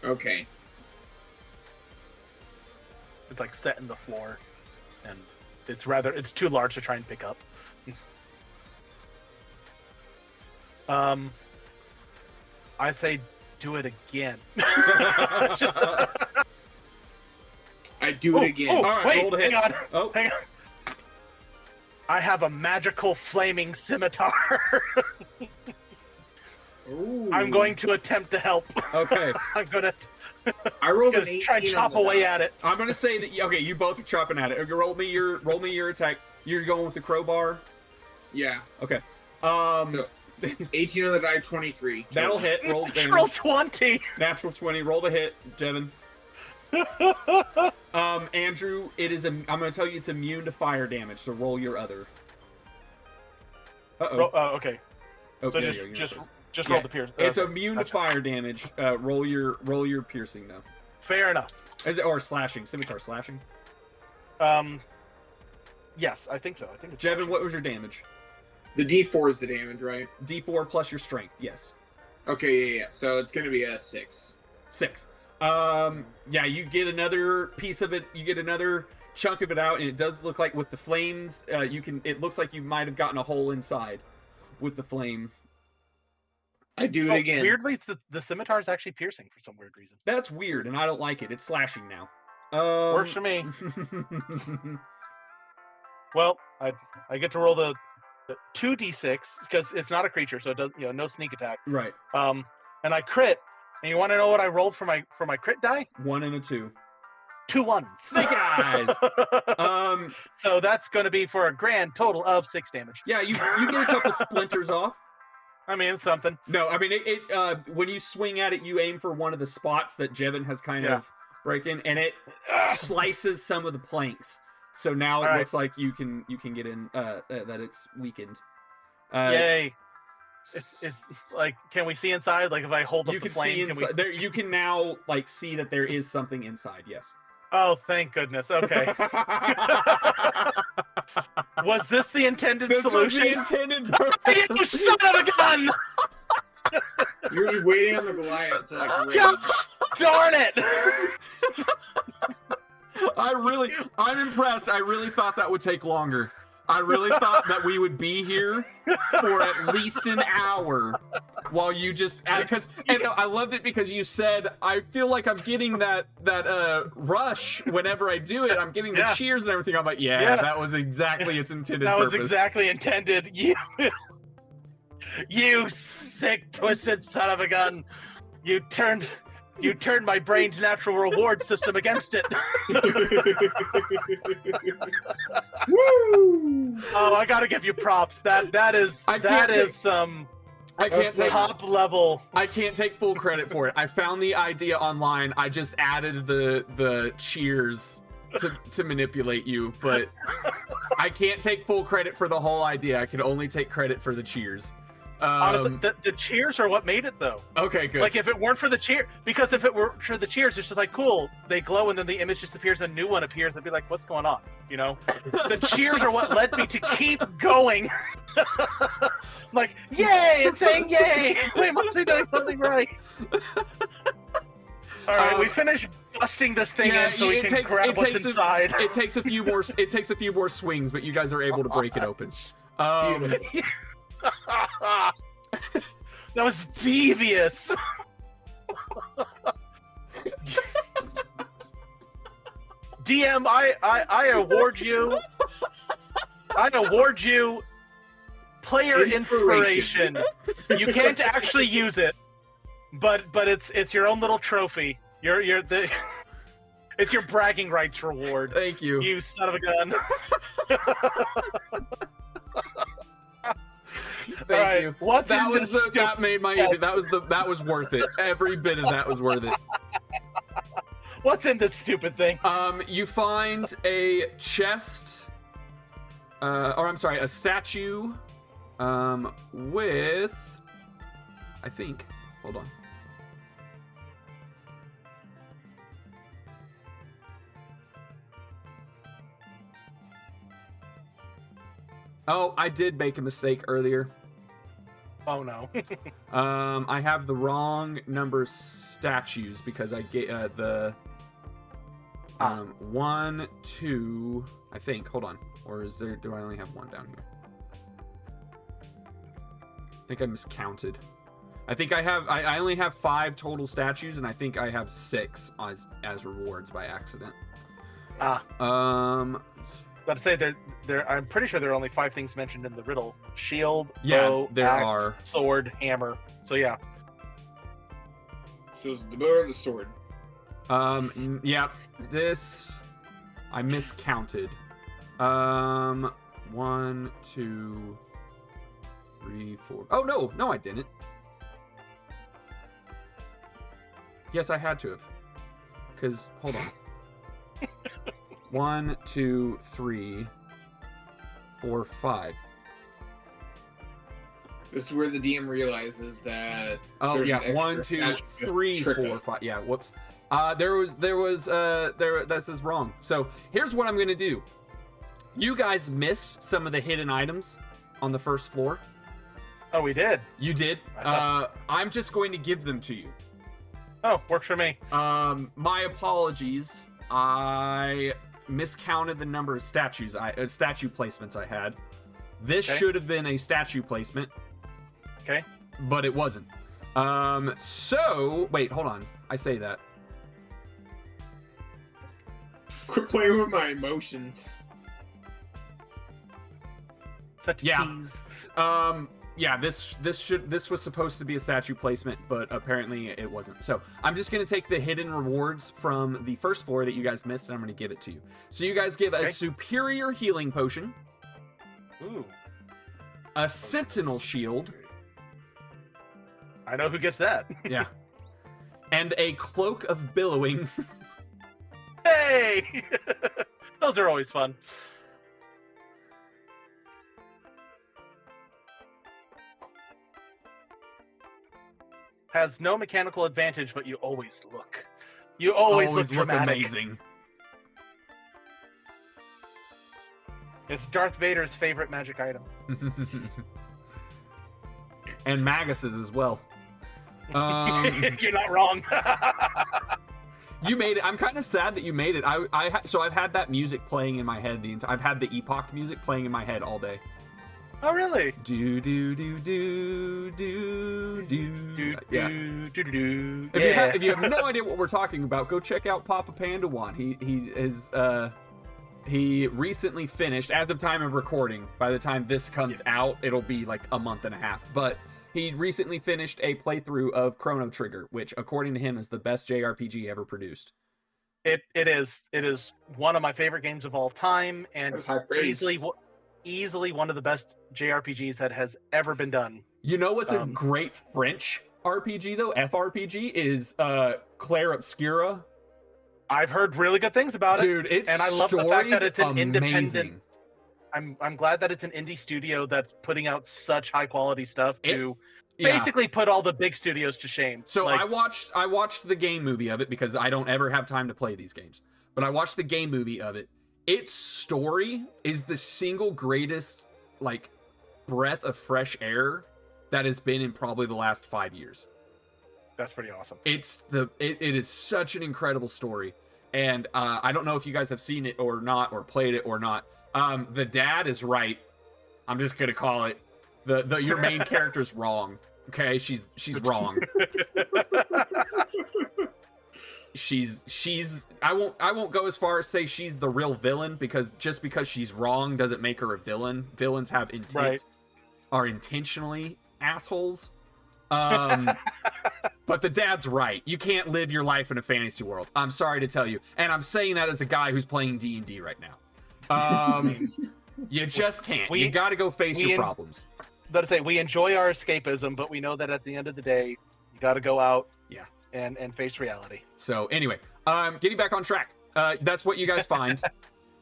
Okay. It's like set in the floor, and it's too large to try and pick up. I'd say do it again. I do it again. Oh, All right, wait, roll to hit. hang on. Oh. Hang on. I have a magical flaming scimitar. Ooh. I'm going to attempt to help. Okay. I'm gonna I rolled an 18 try and chop on the away die. at it. I'm gonna say that. Okay, you both are chopping at it. Okay, roll me your attack. You're going with the crowbar. Yeah. Okay. So, 18 on the die, 23. That'll hit. Roll Natural damage. 20. Natural 20. Roll the hit, Jevin. Andrew, I'm gonna tell you it's immune to fire damage. So roll your other. Okay. Oh, So there you go, you're just not just Yeah, roll the pierce. It's immune to gotcha. fire damage. Roll your piercing though. Fair enough. Is it or slashing? Scimitar slashing. Yes, I think so. I think it's Jevin, what was your damage? The D4 is the damage, right? D4 plus your strength. Yes. Okay, yeah. So it's gonna be a 6. 6. Yeah, you get another piece of it. You get another chunk of it out, and it does look like with the flames, it looks like you might have gotten a hole inside with the flame. I do it again. Weirdly, the scimitar is actually piercing for some weird reason. That's weird, and I don't like it. It's slashing now. Works for me. Well, I get to roll the 2d6 because it's not a creature, so it does no sneak attack. Right. And I crit. And you want to know what I rolled for my crit die? 1 and a 2. 2 ones. Snake eyes. So that's going to be for a grand total of 6 damage. Yeah, you get a couple splinters off. I mean, it's something. No, I mean it. When you swing at it, you aim for one of the spots that Jevin has kind of breaking, and it slices some of the planks. So now it looks like you can get in. That it's weakened. Yay! It's like, can we see inside? Like, if I hold up you the can flame, see inside. There, you can now like see that there is something inside. Yes. Oh, thank goodness. Okay. Was this the intended This solution? was the intended purpose. You son of a gun! You're just waiting on the Goliath to like rage. Gosh darn it! I'm impressed. I really thought that would take longer. I really thought that we would be here for at least an hour while you just because I loved it because you said I feel like I'm getting that rush whenever I do it. I'm getting the cheers and everything. I'm like, yeah, that was exactly its intended purpose. That was exactly intended. You sick, twisted son of a gun. You turned my brain's natural reward system against it. Woo! Oh, I gotta give you props. That is I can't take top level. I can't take full credit for it. I found the idea online. I just added the cheers to manipulate you, but I can't take full credit for the whole idea. I can only take credit for the cheers. Honestly, the cheers are what made it, though. Okay, good. Like, if it weren't for the cheer, because if it were for the cheers, it's just like, cool, they glow, and then the image disappears, a new one appears, I'd be like, what's going on? You know? The cheers are what led me to keep going. Like, yay, it's saying yay! We must be doing something right. Alright, we finished busting this thing in so we can grab what's inside. It takes a few more swings, but you guys are able to break it open. That was devious. DM, I award you. I award you player inspiration. You can't actually use it, but it's your own little trophy. It's your bragging rights reward. Thank you. You son of a gun. Thank you. That made my chest? that was worth it. Every bit of that was worth it. What's in this stupid thing? You find a chest, a statue, with, I think. Hold on. Oh, I did make a mistake earlier. Oh no. I have the wrong number of statues because I get the 1, 2, I think. Hold on. Or do I only have one down here? I think I miscounted. I think I only have 5 total statues, and I think I have 6 as rewards by accident. But I'd say I'm pretty sure there are only 5 things mentioned in the riddle: shield, Yeah, bow, there axe, are. sword, hammer. So yeah. So it's the bow or the sword? Yeah, this I miscounted. 1, 2, 3, 4. Oh no, I didn't. Yes, I had to have. Because hold on. 1, 2, 3, 4, 5. This is where the DM realizes that. Oh there's yeah, an 1, extra 2, asterisk to 3, trick 4, us. 5. Yeah, whoops. This is wrong. So here's what I'm gonna do. You guys missed some of the hidden items on the first floor. Oh, we did. You did. I'm just going to give them to you. Oh, works for me. My apologies. I miscounted the number of statue placements I had. This Okay. should have been a statue placement, Okay. but it wasn't. So wait, hold on. I say that. Quit playing with my emotions. Such a Yeah. tease. Yeah, this was supposed to be a statue placement, but apparently it wasn't. So I'm just gonna take the hidden rewards from the first floor that you guys missed, and I'm gonna give it to you. So you guys give Okay. a superior healing potion, Ooh. a sentinel shield, I know who gets that. yeah, and a cloak of billowing. Hey! Those are always fun. Has no mechanical advantage, but you always look. You always look dramatic. amazing. It's Darth Vader's favorite magic item. And Magus's as well. You're not wrong. You made it. I'm kind of sad that you made it. So I've had that music playing in my head I've had the Epoch music playing in my head all day. Oh, really? Do do do do do do. Yeah. Do. If you have no idea what we're talking about, go check out Papa Pandawan. He recently finished, as of time of recording. By the time this comes out, it'll be like a month and a half. But he recently finished a playthrough of Chrono Trigger, which, according to him, is the best JRPG ever produced. It is one of my favorite games of all time, and That's high praise. easily one of the best JRPGs that has ever been done. You know what's a great French RPG though? FRPG is Claire Obscura. I've heard really good things about it. Dude, it's And I love the fact that story's it's an independent- amazing. I'm glad that it's an indie studio that's putting out such high quality stuff to Yeah. basically put all the big studios to shame. So Like, I watched the game movie of it because I don't ever have time to play these games. But I watched the game movie of it. Its story is the single greatest like breath of fresh air that has been in probably the last 5 years. that's pretty awesome. It is such an incredible story. And I don't know if you guys have seen it or not, or played it or not. The dad is right. I'm just gonna call it. Your main character's wrong. Okay, she's wrong. she's I won't go as far as say she's the real villain, because just because she's wrong doesn't make her a villain. Villains have intent, Right. are intentionally assholes. But the dad's right. You can't live your life in a fantasy world. I'm sorry to tell you, and I'm saying that as a guy who's playing D&D right now. You just can't. You got to go face your problems. But to say, we enjoy our escapism, but we know that at the end of the day, you got to go out, Yeah. and face reality. So anyway, getting back on track. That's what you guys find.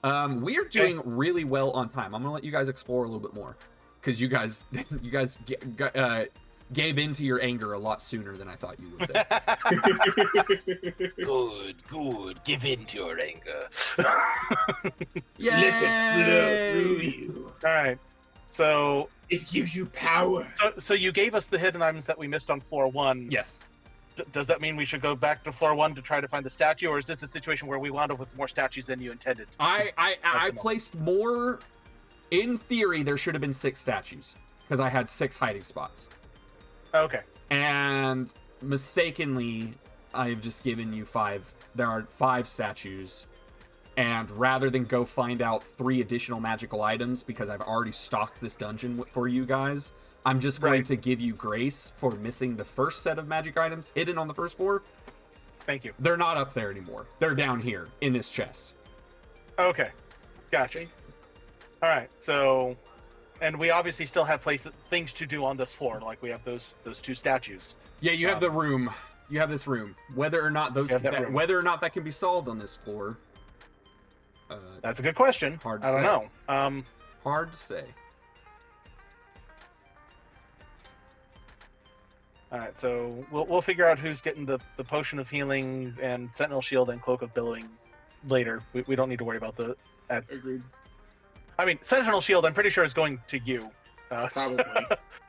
We're doing really well on time. I'm gonna let you guys explore a little bit more, because you guys gave into your anger a lot sooner than I thought you would. Good. Give in to your anger. Yeah. Let it flow through you. All right. So It gives you power. So you gave us the hidden items that we missed on floor 1. Yes. Does that mean we should go back to floor 1 to try to find the statue, or is this a situation where we wound up with more statues than you intended? I placed more. In theory, there should have been 6 statues, because I had 6 hiding spots. Okay. And mistakenly, I've just given you 5. There are 5 statues And rather than go find out 3 additional magical items, because I've already stocked this dungeon for you guys, I'm just going to give you grace for missing the first set of magic items hidden on the first floor. Thank you. They're not up there anymore. They're down here in this chest. Okay, gotcha. All right, so, and we obviously still have things to do on this floor. Like we have those 2 statues. Yeah, you have the room. You have this room. Whether or not whether or not that can be solved on this floor. That's a good question. Hard to I don't say. know. Hard to say. All right, so we'll figure out who's getting the potion of healing and sentinel shield and cloak of billowing later. We don't need to worry about Agreed. I mean, sentinel shield. I'm pretty sure is going to you, Probably.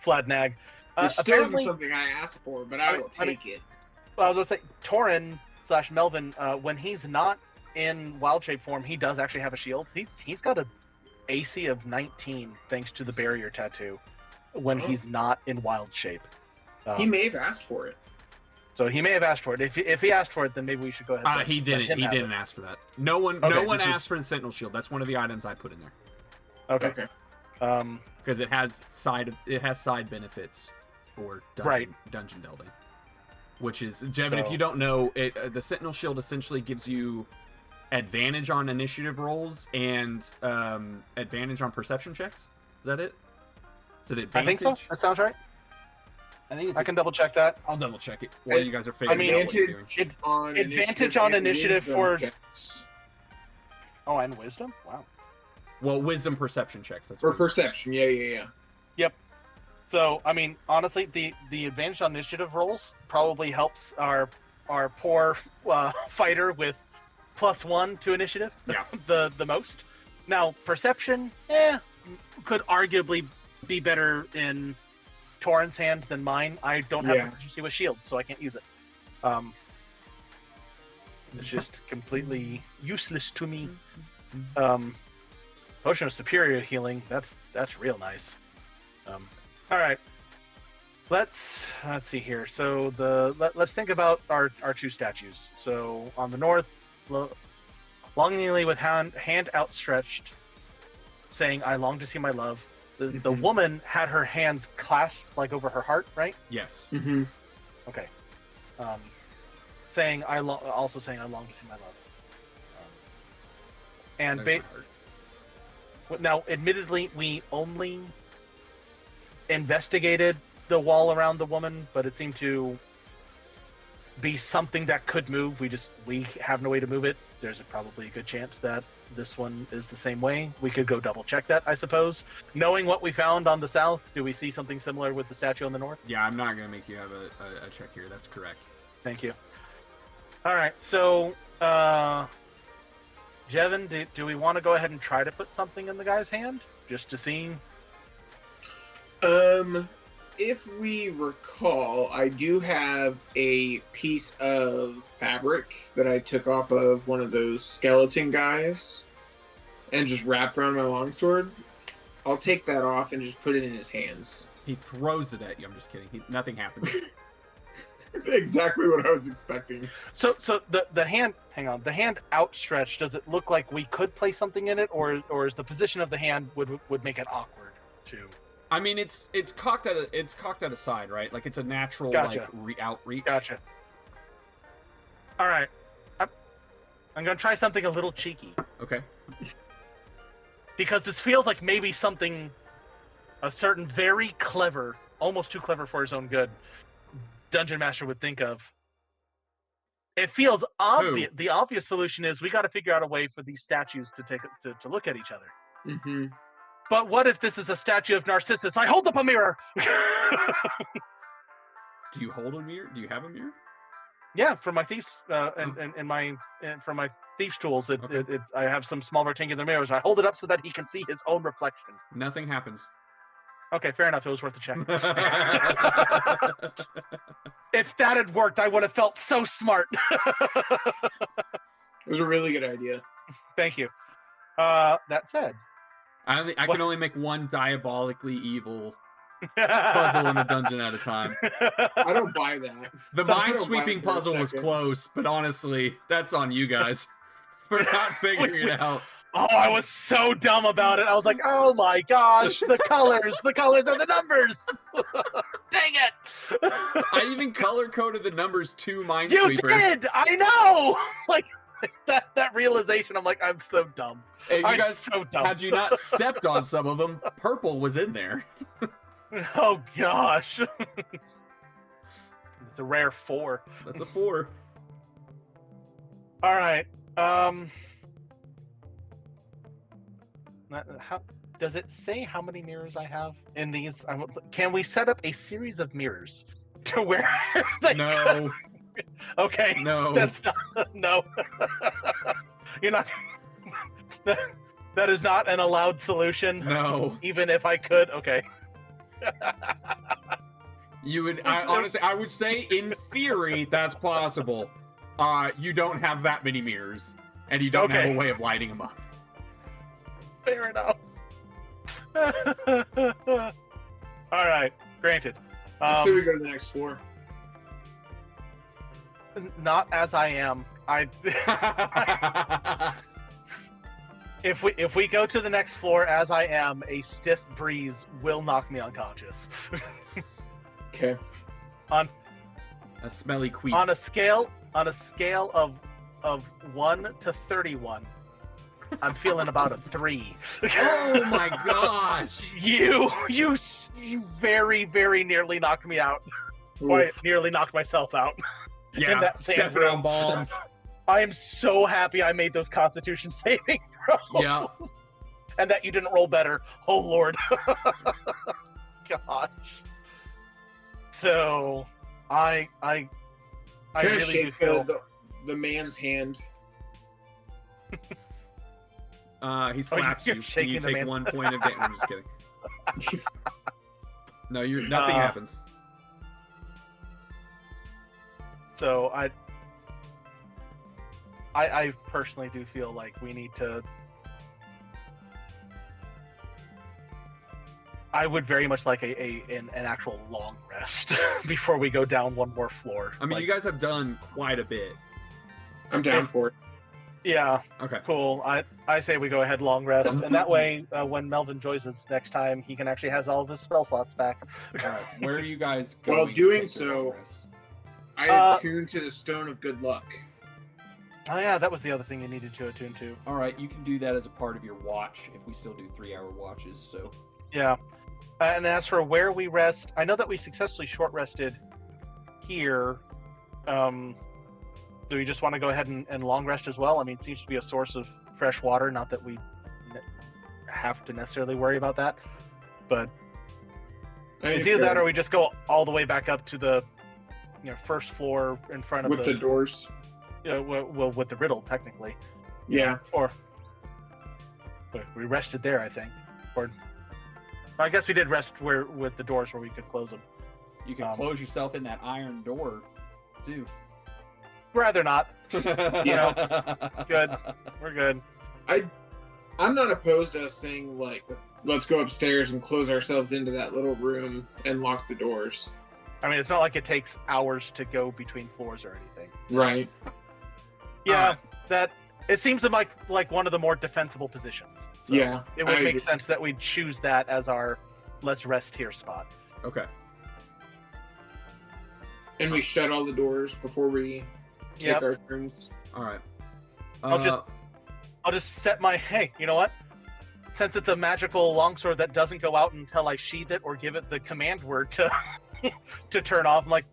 Fladnag. Which still isn't Apparently, something I asked for, but I will take it. well, I was going to say Torin / Melvin. When he's not in wild shape form, he does actually have a shield. He's got a AC of 19 thanks to the barrier tattoo. When he's not in wild shape. He may have asked for it. So he may have asked for it. If he asked for it, then maybe we should go ahead. He didn't. He didn't ask for that. No one asked for the sentinel shield. That's one of the items I put in there. Okay. Because it has side benefits for dungeon delving. Which is, Jevin, if you don't know, the sentinel shield essentially gives you advantage on initiative rolls and advantage on perception checks. Is that it? Is it advantage? I think so. That sounds right. I can double check that. I'll double check it while you guys are figuring out what you're doing. Advantage on initiative for. Checks. Oh, and wisdom. Wow. Well, wisdom perception checks. That's For perception, yeah. Yep. So, I mean, honestly, the advantage on initiative rolls probably helps our poor fighter with +1 to initiative. Yeah. the most. Now, perception, could arguably be better in Torin's hand than mine. I don't have proficiency with shield, so I can't use it. It's just completely useless to me. Potion of superior healing. That's real nice. All right. Let's see here. So let's think about our 2 statues. So on the north, longingly with hand outstretched, saying, "I long to see my love." The woman had her hands clasped like over her heart, right? Yes. Mm-hmm. Okay. Saying, "I long to see my love." Now, admittedly, we only investigated the wall around the woman, but it seemed to be something that could move. We have no way to move it. There's probably a good chance that this one is the same way. We could go double check that, I suppose. Knowing what we found on the south, do we see something similar with the statue on the north? Yeah, I'm not going to make you have a check here. That's correct. Thank you. All right, so, Jevin, do we want to go ahead and try to put something in the guy's hand? Just to see? If we recall, I do have a piece of fabric that I took off of one of those skeleton guys and just wrapped around my longsword. I'll take that off and just put it in his hands. He throws it at you. I'm just kidding. Nothing happens. Exactly what I was expecting. So the hand, hang on, the hand outstretched, does it look like we could place something in it, or is the position of the hand would make it awkward to? I mean, it's cocked at a side, right? Like it's a natural Gotcha. Outreach. Gotcha. All right, I'm gonna try something a little cheeky Okay. because this feels like maybe something a certain very clever, almost too clever for his own good, dungeon master would think of. It feels obvious. The obvious solution is we got to figure out a way for these statues to look at each other. Mm-hmm. But what if this is a statue of Narcissus? I hold up a mirror. Do you hold a mirror? Do you have a mirror? Yeah, for my thieves for my thieves tools, I have some small rectangular mirrors. I hold it up so that he can see his own reflection. Nothing happens. Okay, fair enough. It was worth a check. If that had worked, I would have felt so smart. It was a really good idea. Thank you. That said, I can only make one diabolically evil puzzle in a dungeon at a time. I don't buy that. The minesweeping puzzle was close, but honestly, that's on you guys. for not figuring it out. Oh, I was so dumb about it. I was like, oh my gosh, the colors and the numbers. Dang it. I even color coded the numbers to You Minesweeper. did. I know. Like that realization. I'm like, I'm so dumb. And you I'm guys, so dumb. had you not stepped on some of them, purple was in there. Oh gosh. It's a rare 4. That's a 4. All right. How does it say how many mirrors I have in these? Can we set up a series of mirrors to where? No. Okay. No. That's not. No. You're not. That is not an allowed solution. No. Even if I could. Okay. You would honestly, I would say in theory that's possible. You don't have that many mirrors, and you don't have Okay. a way of lighting them up. Fair enough. All right. Granted. So we go to the next floor. Not as I am. If we go to the next floor as I am, a stiff breeze will knock me unconscious. Okay. A smelly queef. On a scale of 1 to 31, I'm feeling about a 3. Oh my gosh! You very, very nearly knocked me out. Or Oof. nearly knocked myself out. Yeah, that sand stepping room. on bombs. I am so happy I made those Constitution saving throws. Yeah. And that you didn't roll better. Oh Lord. Gosh. So I Can I really do shake feel the man's hand? He slaps you're you. shaking You the take man's- 1 point of damage. I'm just kidding. No, nothing happens. So I personally do feel like we need to. I would very much like an actual long rest before we go down one more floor. I mean, Like, you guys have done quite a bit. I'm down for it. yeah, Okay. cool. I say we go ahead long rest, and that way, when Melvin joins us next time, he can actually has all of his spell slots back. All right. Where are you guys going? While to doing take your long so- rest? I attune to the Stone of Good Luck. Oh yeah, that was the other thing you needed to attune to. All right, you can do that as a part of your watch if we still do 3-hour watches. So Yeah. And as for where we rest, I know that we successfully short rested here. Do we just want to go ahead and long rest as well? I mean, it seems to be a source of fresh water. Not that we have to necessarily worry about that, but it's either that or we just go all the way back up to the first floor in front of with the doors. well, with the riddle technically. Yeah. Or we rested there, I think. Or I guess we did rest with the doors where we could close them. you can close yourself in that iron door, too. Rather not. Yeah. Good. We're good. I'm not opposed to us saying like, let's go upstairs and close ourselves into that little room and lock the doors. I mean, it's not like it takes hours to go between floors or anything. Right. Yeah, that it seems like one of the more defensible positions. So Yeah, it would I make agree. sense that we'd choose that as our let's rest here spot. Okay. And we shut all the doors before we take Yep. our turns. All right. I'll just set my hey. You know what? Since it's a magical longsword that doesn't go out until I sheath it or give it the command word to to turn off, I'm like,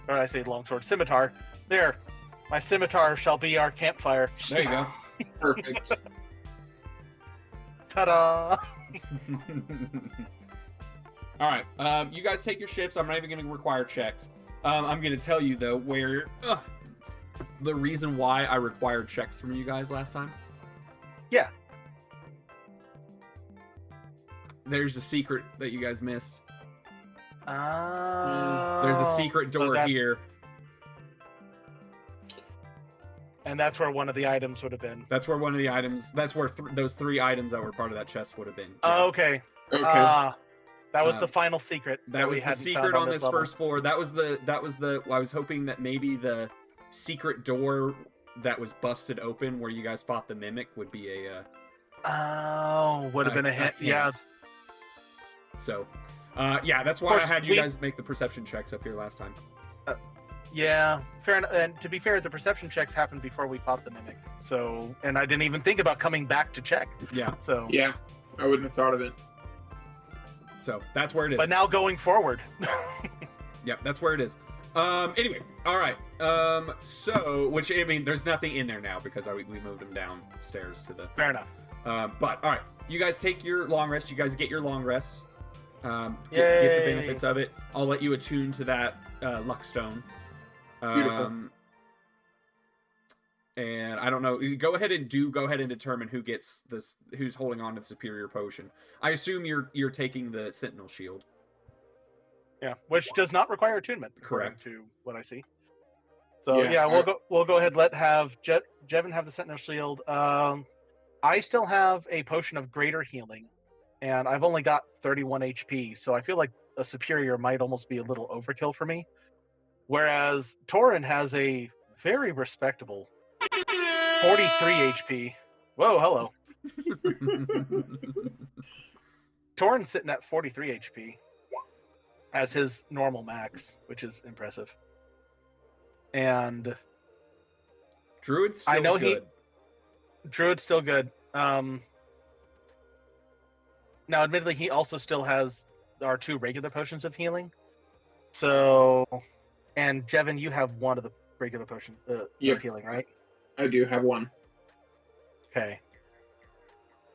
or I say longsword, scimitar. There, my scimitar shall be our campfire. There you go. Perfect. Ta-da! All right. You guys take your shifts. I'm not even going to require checks. I'm going to tell you though where the reason why I required checks from you guys last time. Yeah. There's a secret that you guys missed. Oh, There's a secret so door that's- here. And that's where one of the items would have been. That's where one of the items. That's where those 3 items that were part of that chest would have been. Oh, okay. Okay. That was Um, the final secret. That was we the hadn't secret found on this level. first floor. That was the. I was hoping that maybe the secret door that was busted open where you guys fought the mimic would be a would have been a hint. Yeah. hint. So, yeah, that's why course, I had you guys make the perception checks up here last time. Yeah, fair enough. And to be fair, the perception checks happened before we fought the mimic. So, and I didn't even think about coming back to check. Yeah. So. Yeah, I wouldn't have thought of it. So that's where it is. But now going forward. Yep, that's where it is. Anyway, all right. So, which I mean, there's nothing in there now because we moved them downstairs to the. Fair enough. But all right, you guys take your long rest. You guys get your long rest. Get the Yay. benefits of it. I'll let you attune to that luck stone. Beautiful. And I don't know. Go ahead and determine who gets this. Who's holding on to the superior potion? I assume you're taking the Sentinel Shield. Yeah, which does not require attunement, according Correct. to what I see. So Yeah, yeah, we'll go ahead. Have Jevin have the Sentinel Shield. I still have a potion of greater healing, and I've only got 31 HP. So I feel like a superior might almost be a little overkill for me. Whereas Torin has a very respectable 43 HP. Whoa, hello. Torin's sitting at 43 HP as his normal max, which is impressive. And Druid's I know good. Druid's still good. Now, admittedly, he also still has our 2 regular potions of healing. So, and Jevin, you have one of the regular potions Yep. of healing, right? I do have one. Okay.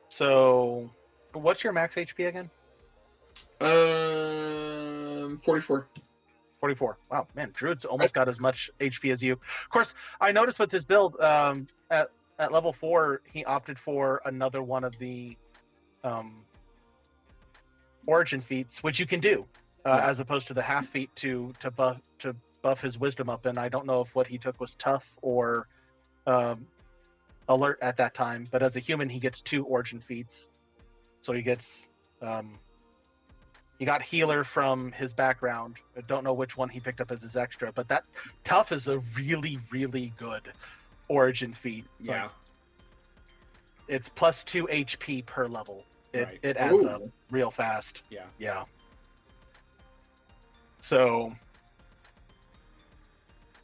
So, what's your max HP again? 44. 44. Wow, man, Druid's almost got as much HP as you. Of course, I noticed with his build, at level 4, he opted for another one of the origin feats, which you can do, as opposed to the half feat to buff his wisdom up. And I don't know if what he took was tough or alert at that time. But as a human, he gets 2 origin feats, so he gets. He got healer from his background. I don't know which one he picked up as his extra, but that tough is a really, really good origin feat. Yeah. Like, it's plus 2 HP per level. Right. It adds Ooh. up real fast. Yeah. Yeah. So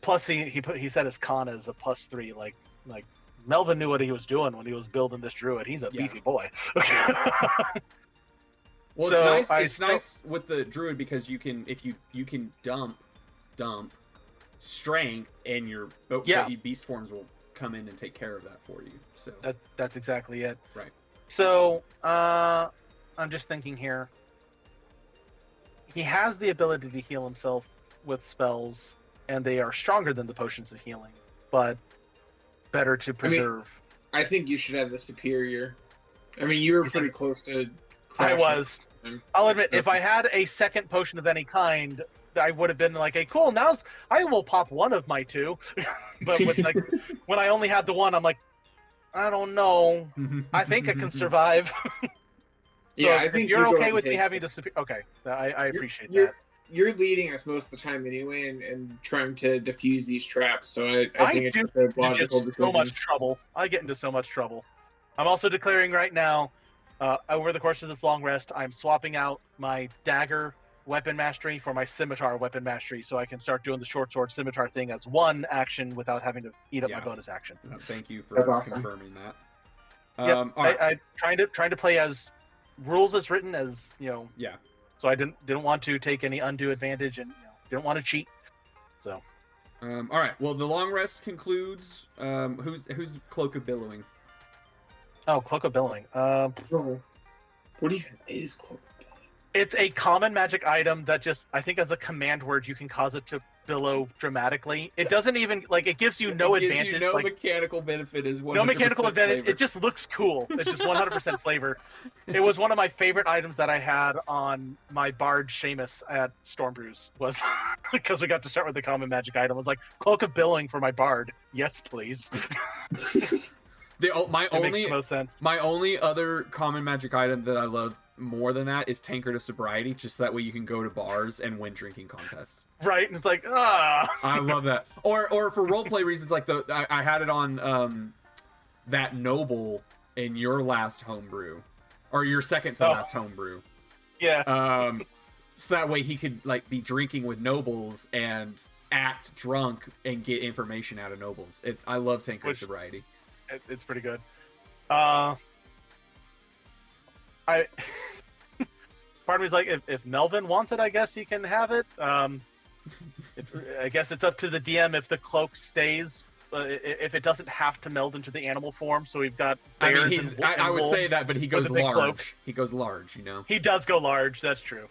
plus he set his con as a plus 3. Like Melvin knew what he was doing when he was building this druid. He's a Yeah. beefy boy. Well, So, it's nice. I It's still- nice with the druid because you can, if you can dump strength, and your Yeah. beast forms will come in and take care of that for you. So That's exactly it. Right. So I'm just thinking here. He has the ability to heal himself with spells, and they are stronger than the potions of healing, but better to preserve. I think you should have the superior. I mean, you were pretty close to. I crashing was. and I'll admit, stuff. if I had a second potion of any kind, I would have been like, "Hey, cool. I will pop one of my 2." But with when I only had the one, I'm like, I don't know. I think I can survive. So Yeah, I if think you're you go okay and with me take having it. the superior. Okay, I appreciate You're- that. You're leading us most of the time anyway, and trying to defuse these traps. So I I think it's do just a Get logical so decision. much trouble. I get into so much trouble. I'm also declaring right now, over the course of this long rest, I'm swapping out my dagger weapon mastery for my scimitar weapon mastery, so I can start doing the short sword scimitar thing as one action without having to eat up my Yeah. bonus action. Thank you for That's awesome. confirming that. Yep. All right. I trying to play as rules as written, as Yeah. So I didn't want to take any undue advantage, and didn't want to cheat. So All right. Well, the long rest concludes. Who's Cloak of Billowing? Cloak of Billowing. Oh, what even is cloak? It's a common magic item that just, I think as a command word, you can cause it to billow dramatically. It doesn't even, it gives you no It gives advantage. you no like, mechanical benefit. Is 100% no mechanical advantage. flavor. It just looks cool. It's just 100% flavor. It was one of my favorite items that I had on my Bard Seamus at Stormbrews, was because we got to start with the common magic item. I was like, Cloak of Billowing for my Bard. Yes, please. My It makes only the most sense. My only other common magic item that I love more than that is Tankard of Sobriety, just so that way you can go to bars and win drinking contests. Right, and it's like, ah. I love that. Or for roleplay reasons, like I had it on that noble in your last homebrew, or your second to last homebrew. Yeah. So that way he could like be drinking with nobles and act drunk and get information out of nobles. I love Tankard of Sobriety. It's pretty good. I part of me's like, if Melvin wants it, I guess he can have it. I guess it's up to the DM if the cloak stays. If it doesn't have to meld into the animal form, so we've got bears. I would say that, but he goes large. Cloak. He goes large, you know. He does go large. That's true.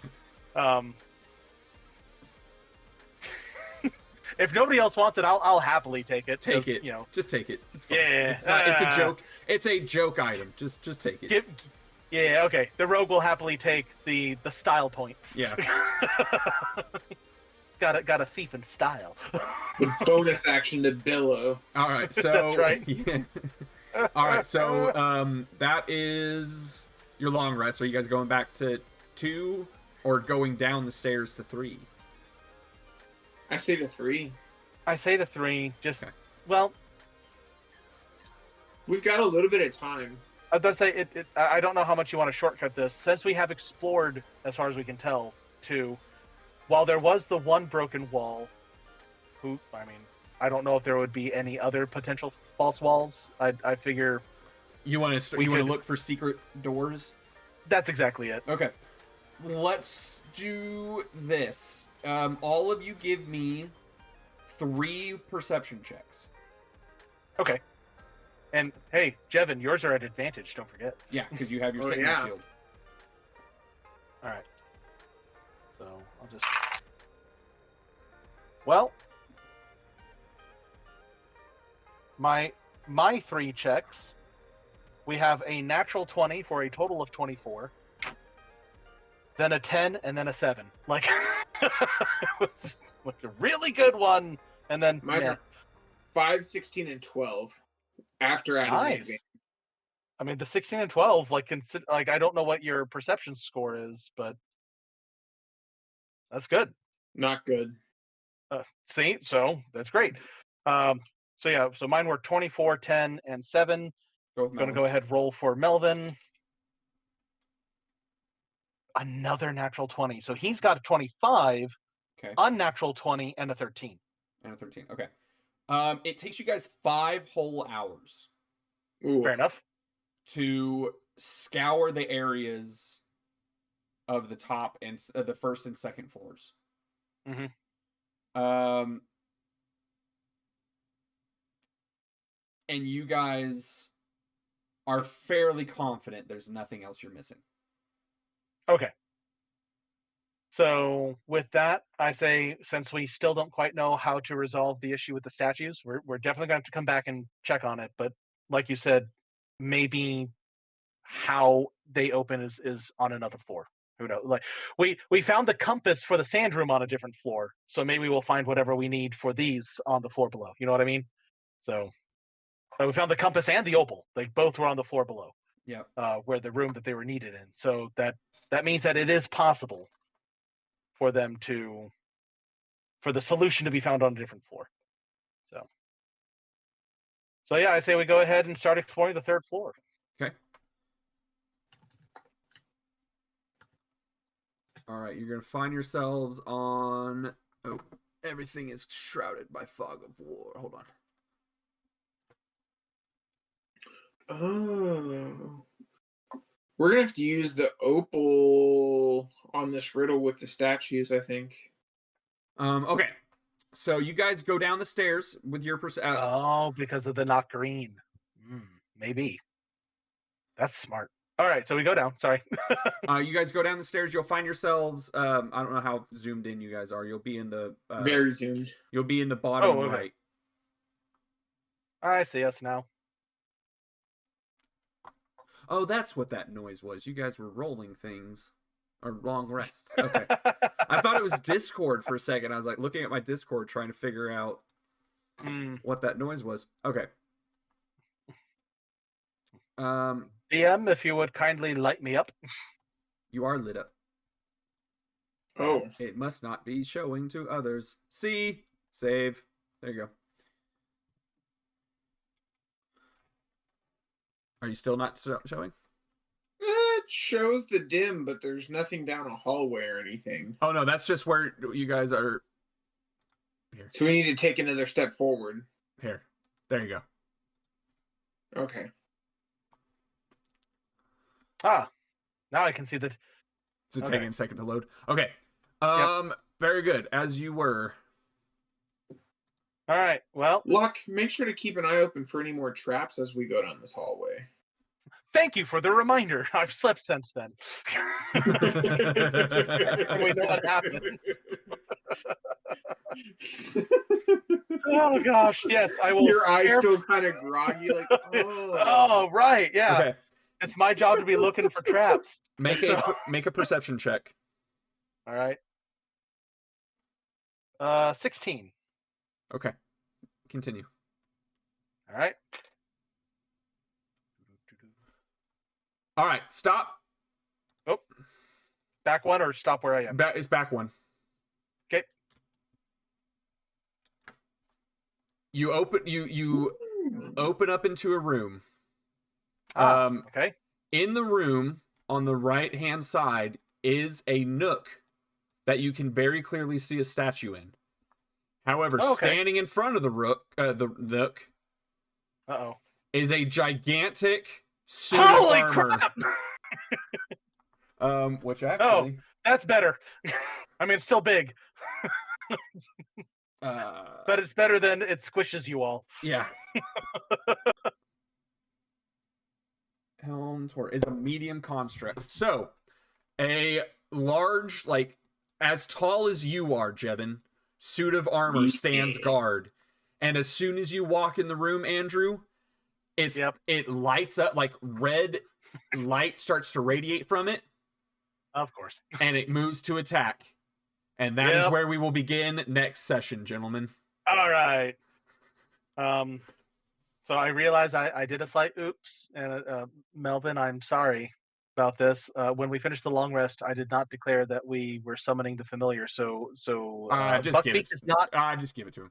If nobody else wants it, I'll happily take it. Take it. You know, just take it. It's fine. Yeah. It's not, it's a joke. It's a joke item. Just take it. Yeah. Okay. The rogue will happily take the style points. Yeah. got a thief in style. The bonus action to billow. All right. So. That's right. Yeah. All right. So that is your long rest. Are you guys going back to 2 or going down the stairs to 3? I say to 3. I say to 3. Just Okay. Well, we've got a little bit of time. I was about to say I don't know how much you want to shortcut this. Since we have explored, as far as we can tell, 2. While there was the one broken wall, I don't know if there would be any other potential false walls. I figure You want to look for secret doors? that's exactly it. Okay. Let's do this. All of you give me 3 perception checks. Okay. And hey, Jevin, yours are at advantage. Don't forget. Yeah, because you have your Oh, signal yeah. shield. All right. So I'll just. Well, my 3 checks. We have a natural 20 for a total of 24. Then a 10 and then a 7. Like it was just like a really good one. And then Mine are 5, 16, and 12. After adding the advantage. nice. I mean, the 16 and 12, like I don't know what your perception score is, but that's good. Not good. See, so that's great. So yeah, so mine were 24, 10, and 7. Go with I'm gonna Melvin. go ahead roll for Melvin. Another natural 20. So he's got a 25, Okay. unnatural 20, and a 13. And a 13. Okay. It takes you guys 5 whole hours Ooh. Fair enough. to scour the areas of the top and the first and second floors. Mhm. And you guys are fairly confident there's nothing else you're missing. Okay. So with that, I say, since we still don't quite know how to resolve the issue with the statues, we're definitely going to have to come back and check on it. But like you said, maybe how they open is on another floor. Who knows? Like we found the compass for the sand room on a different floor, so maybe we'll find whatever we need for these on the floor below. You know what I mean? So we found the compass and the opal. Like both were on the floor below. Yeah. Where the room that they were needed in. So that means that it is possible for them for the solution to be found on a different floor. So yeah, I say we go ahead and start exploring the 3rd floor. Okay. All right, you're going to find yourselves on... Oh, everything is shrouded by fog of war. Hold on. Oh. We're going to have to use the opal on this riddle with the statues, I think. Okay. So you guys go down the stairs with your... Oh, because of the not green. Maybe. That's smart. All right, so we go down. Sorry. You guys go down the stairs. You'll find yourselves... I don't know how zoomed in you guys are. You'll be in the... Very zoomed. You'll be in the bottom okay. right. I see us now. Oh, that's what that noise was. You guys were rolling things. Or long rests. Okay. I thought it was Discord for a second. I was like looking at my Discord trying to figure out what that noise was. Okay. DM, if you would kindly light me up. You are lit up. Oh, It must not be showing to others. See? Save. There you go. Are you still not showing? it shows the dim, but there's nothing down a hallway or anything. Oh, no, that's just where you guys are. Here. So we need to take another step forward. Here. There you go. Okay. Ah, now I can see that. It's Okay. taking a second to load. Okay. Very good. As you were. All right. Well, Luck, make sure to keep an eye open for any more traps as we go down this hallway. thank you for the reminder. I've slept since then. We know what happened. Oh gosh, yes, I will. Your eyes still kind of groggy, like, oh. Oh right, yeah. Okay. It's my job to be looking for traps. Make So- a perception check. All right. 16. Okay. Continue. All right. All right. Stop. Back one or stop where I am. It's back one. Okay. You open up into a room. Okay. In the room on the right hand side is a nook that you can very clearly see a statue in. However, standing in front of the nook Uh-oh. is a gigantic suit Holy of armor. crap! Which actually That's better. I mean, it's still big, but it's better than it squishes you all. yeah. Helm Tor is a medium construct. So, a large, like, as tall as you are, Jevin, suit of armor stands guard. And as soon as you walk in the room, Andrew, it lights up, like, red light starts to radiate from it. Of course. And it moves to attack. And that is where we will begin next session, gentlemen. All right. So I realize I did a slight oops, and Melvin, I'm sorry about this. When we finished the long rest, I did not declare that we were summoning the familiar. So just give Buckbeak it. is not Just give it to him.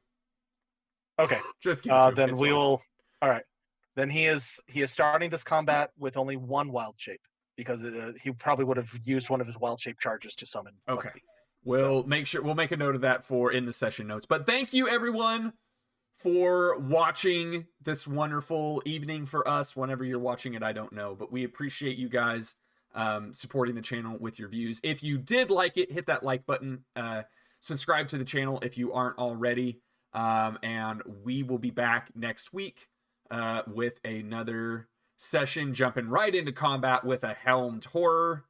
okay. Just give it to him. Then It's we fine. will. All right. Then he is starting this combat with only one wild shape because he probably would have used one of his wild shape charges to summon. Okay. Buckbeak. We'll make a note of that for in the session notes. But thank you everyone for watching this wonderful evening for us. Whenever you're watching it, I don't know, but we appreciate you guys supporting the channel with your views. If you did like it, hit that like button. Subscribe to the channel if you aren't already. And we will be back next week with another session, jumping right into combat with a helmed horror.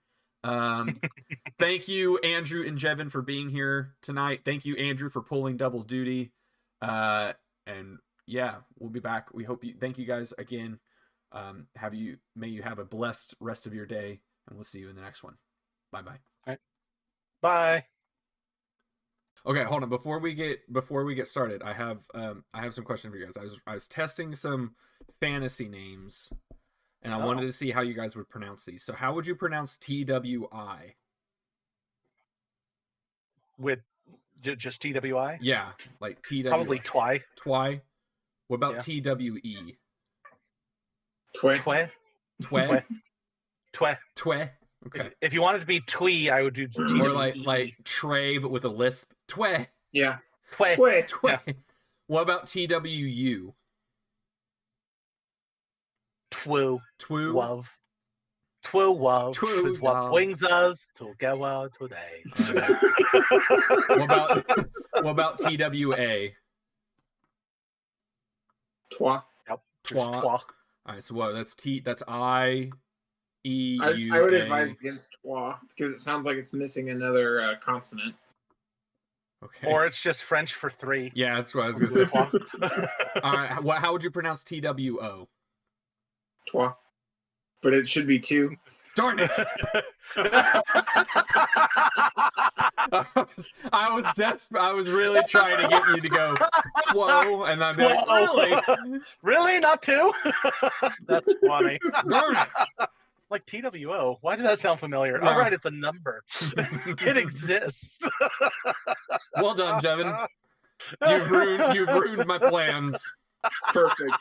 Thank you, Andrew and Jevin, for being here tonight. Thank you, Andrew, for pulling double duty. And yeah, we'll be back. We hope you. Thank you guys again. May you have a blessed rest of your day, and we'll see you in the next one. Bye bye. All right. Bye. Okay, hold on. Before we get started, I have some questions for you guys. I was testing some fantasy names, and I wanted to see how you guys would pronounce these. So, how would you pronounce TWI? With just TWI? Yeah, like TWI. Probably Twi. Twi. What about TWE? Tway. Twe. Twe. Twe. Twe. Okay. If you wanted to be Twee, I would do TWE. Or like Trey, but with a lisp. Twe. Yeah. Twe. Tway. Twe. What about TWU? Twu. Twu. Love. Twu love. Twu It's what love. brings us together today. What about TWA? Twa. Twa. Twa. All right, so what? That's I. E. U. I would A. advise against twa because it sounds like it's missing another consonant. Okay. Or it's just French for three. Yeah, that's what I was gonna say. Twa. All right, how would you pronounce TWO? Twa. But it should be two. Darn it! I was desperate. I was really trying to get you to go twelve, and I'm like, Twelve. really? Really? Not two? That's funny. Darn it! Like TWO. Why does that sound familiar? Yeah. All right, it's a number. It exists. Well done, Jevin. You've ruined my plans. Perfect.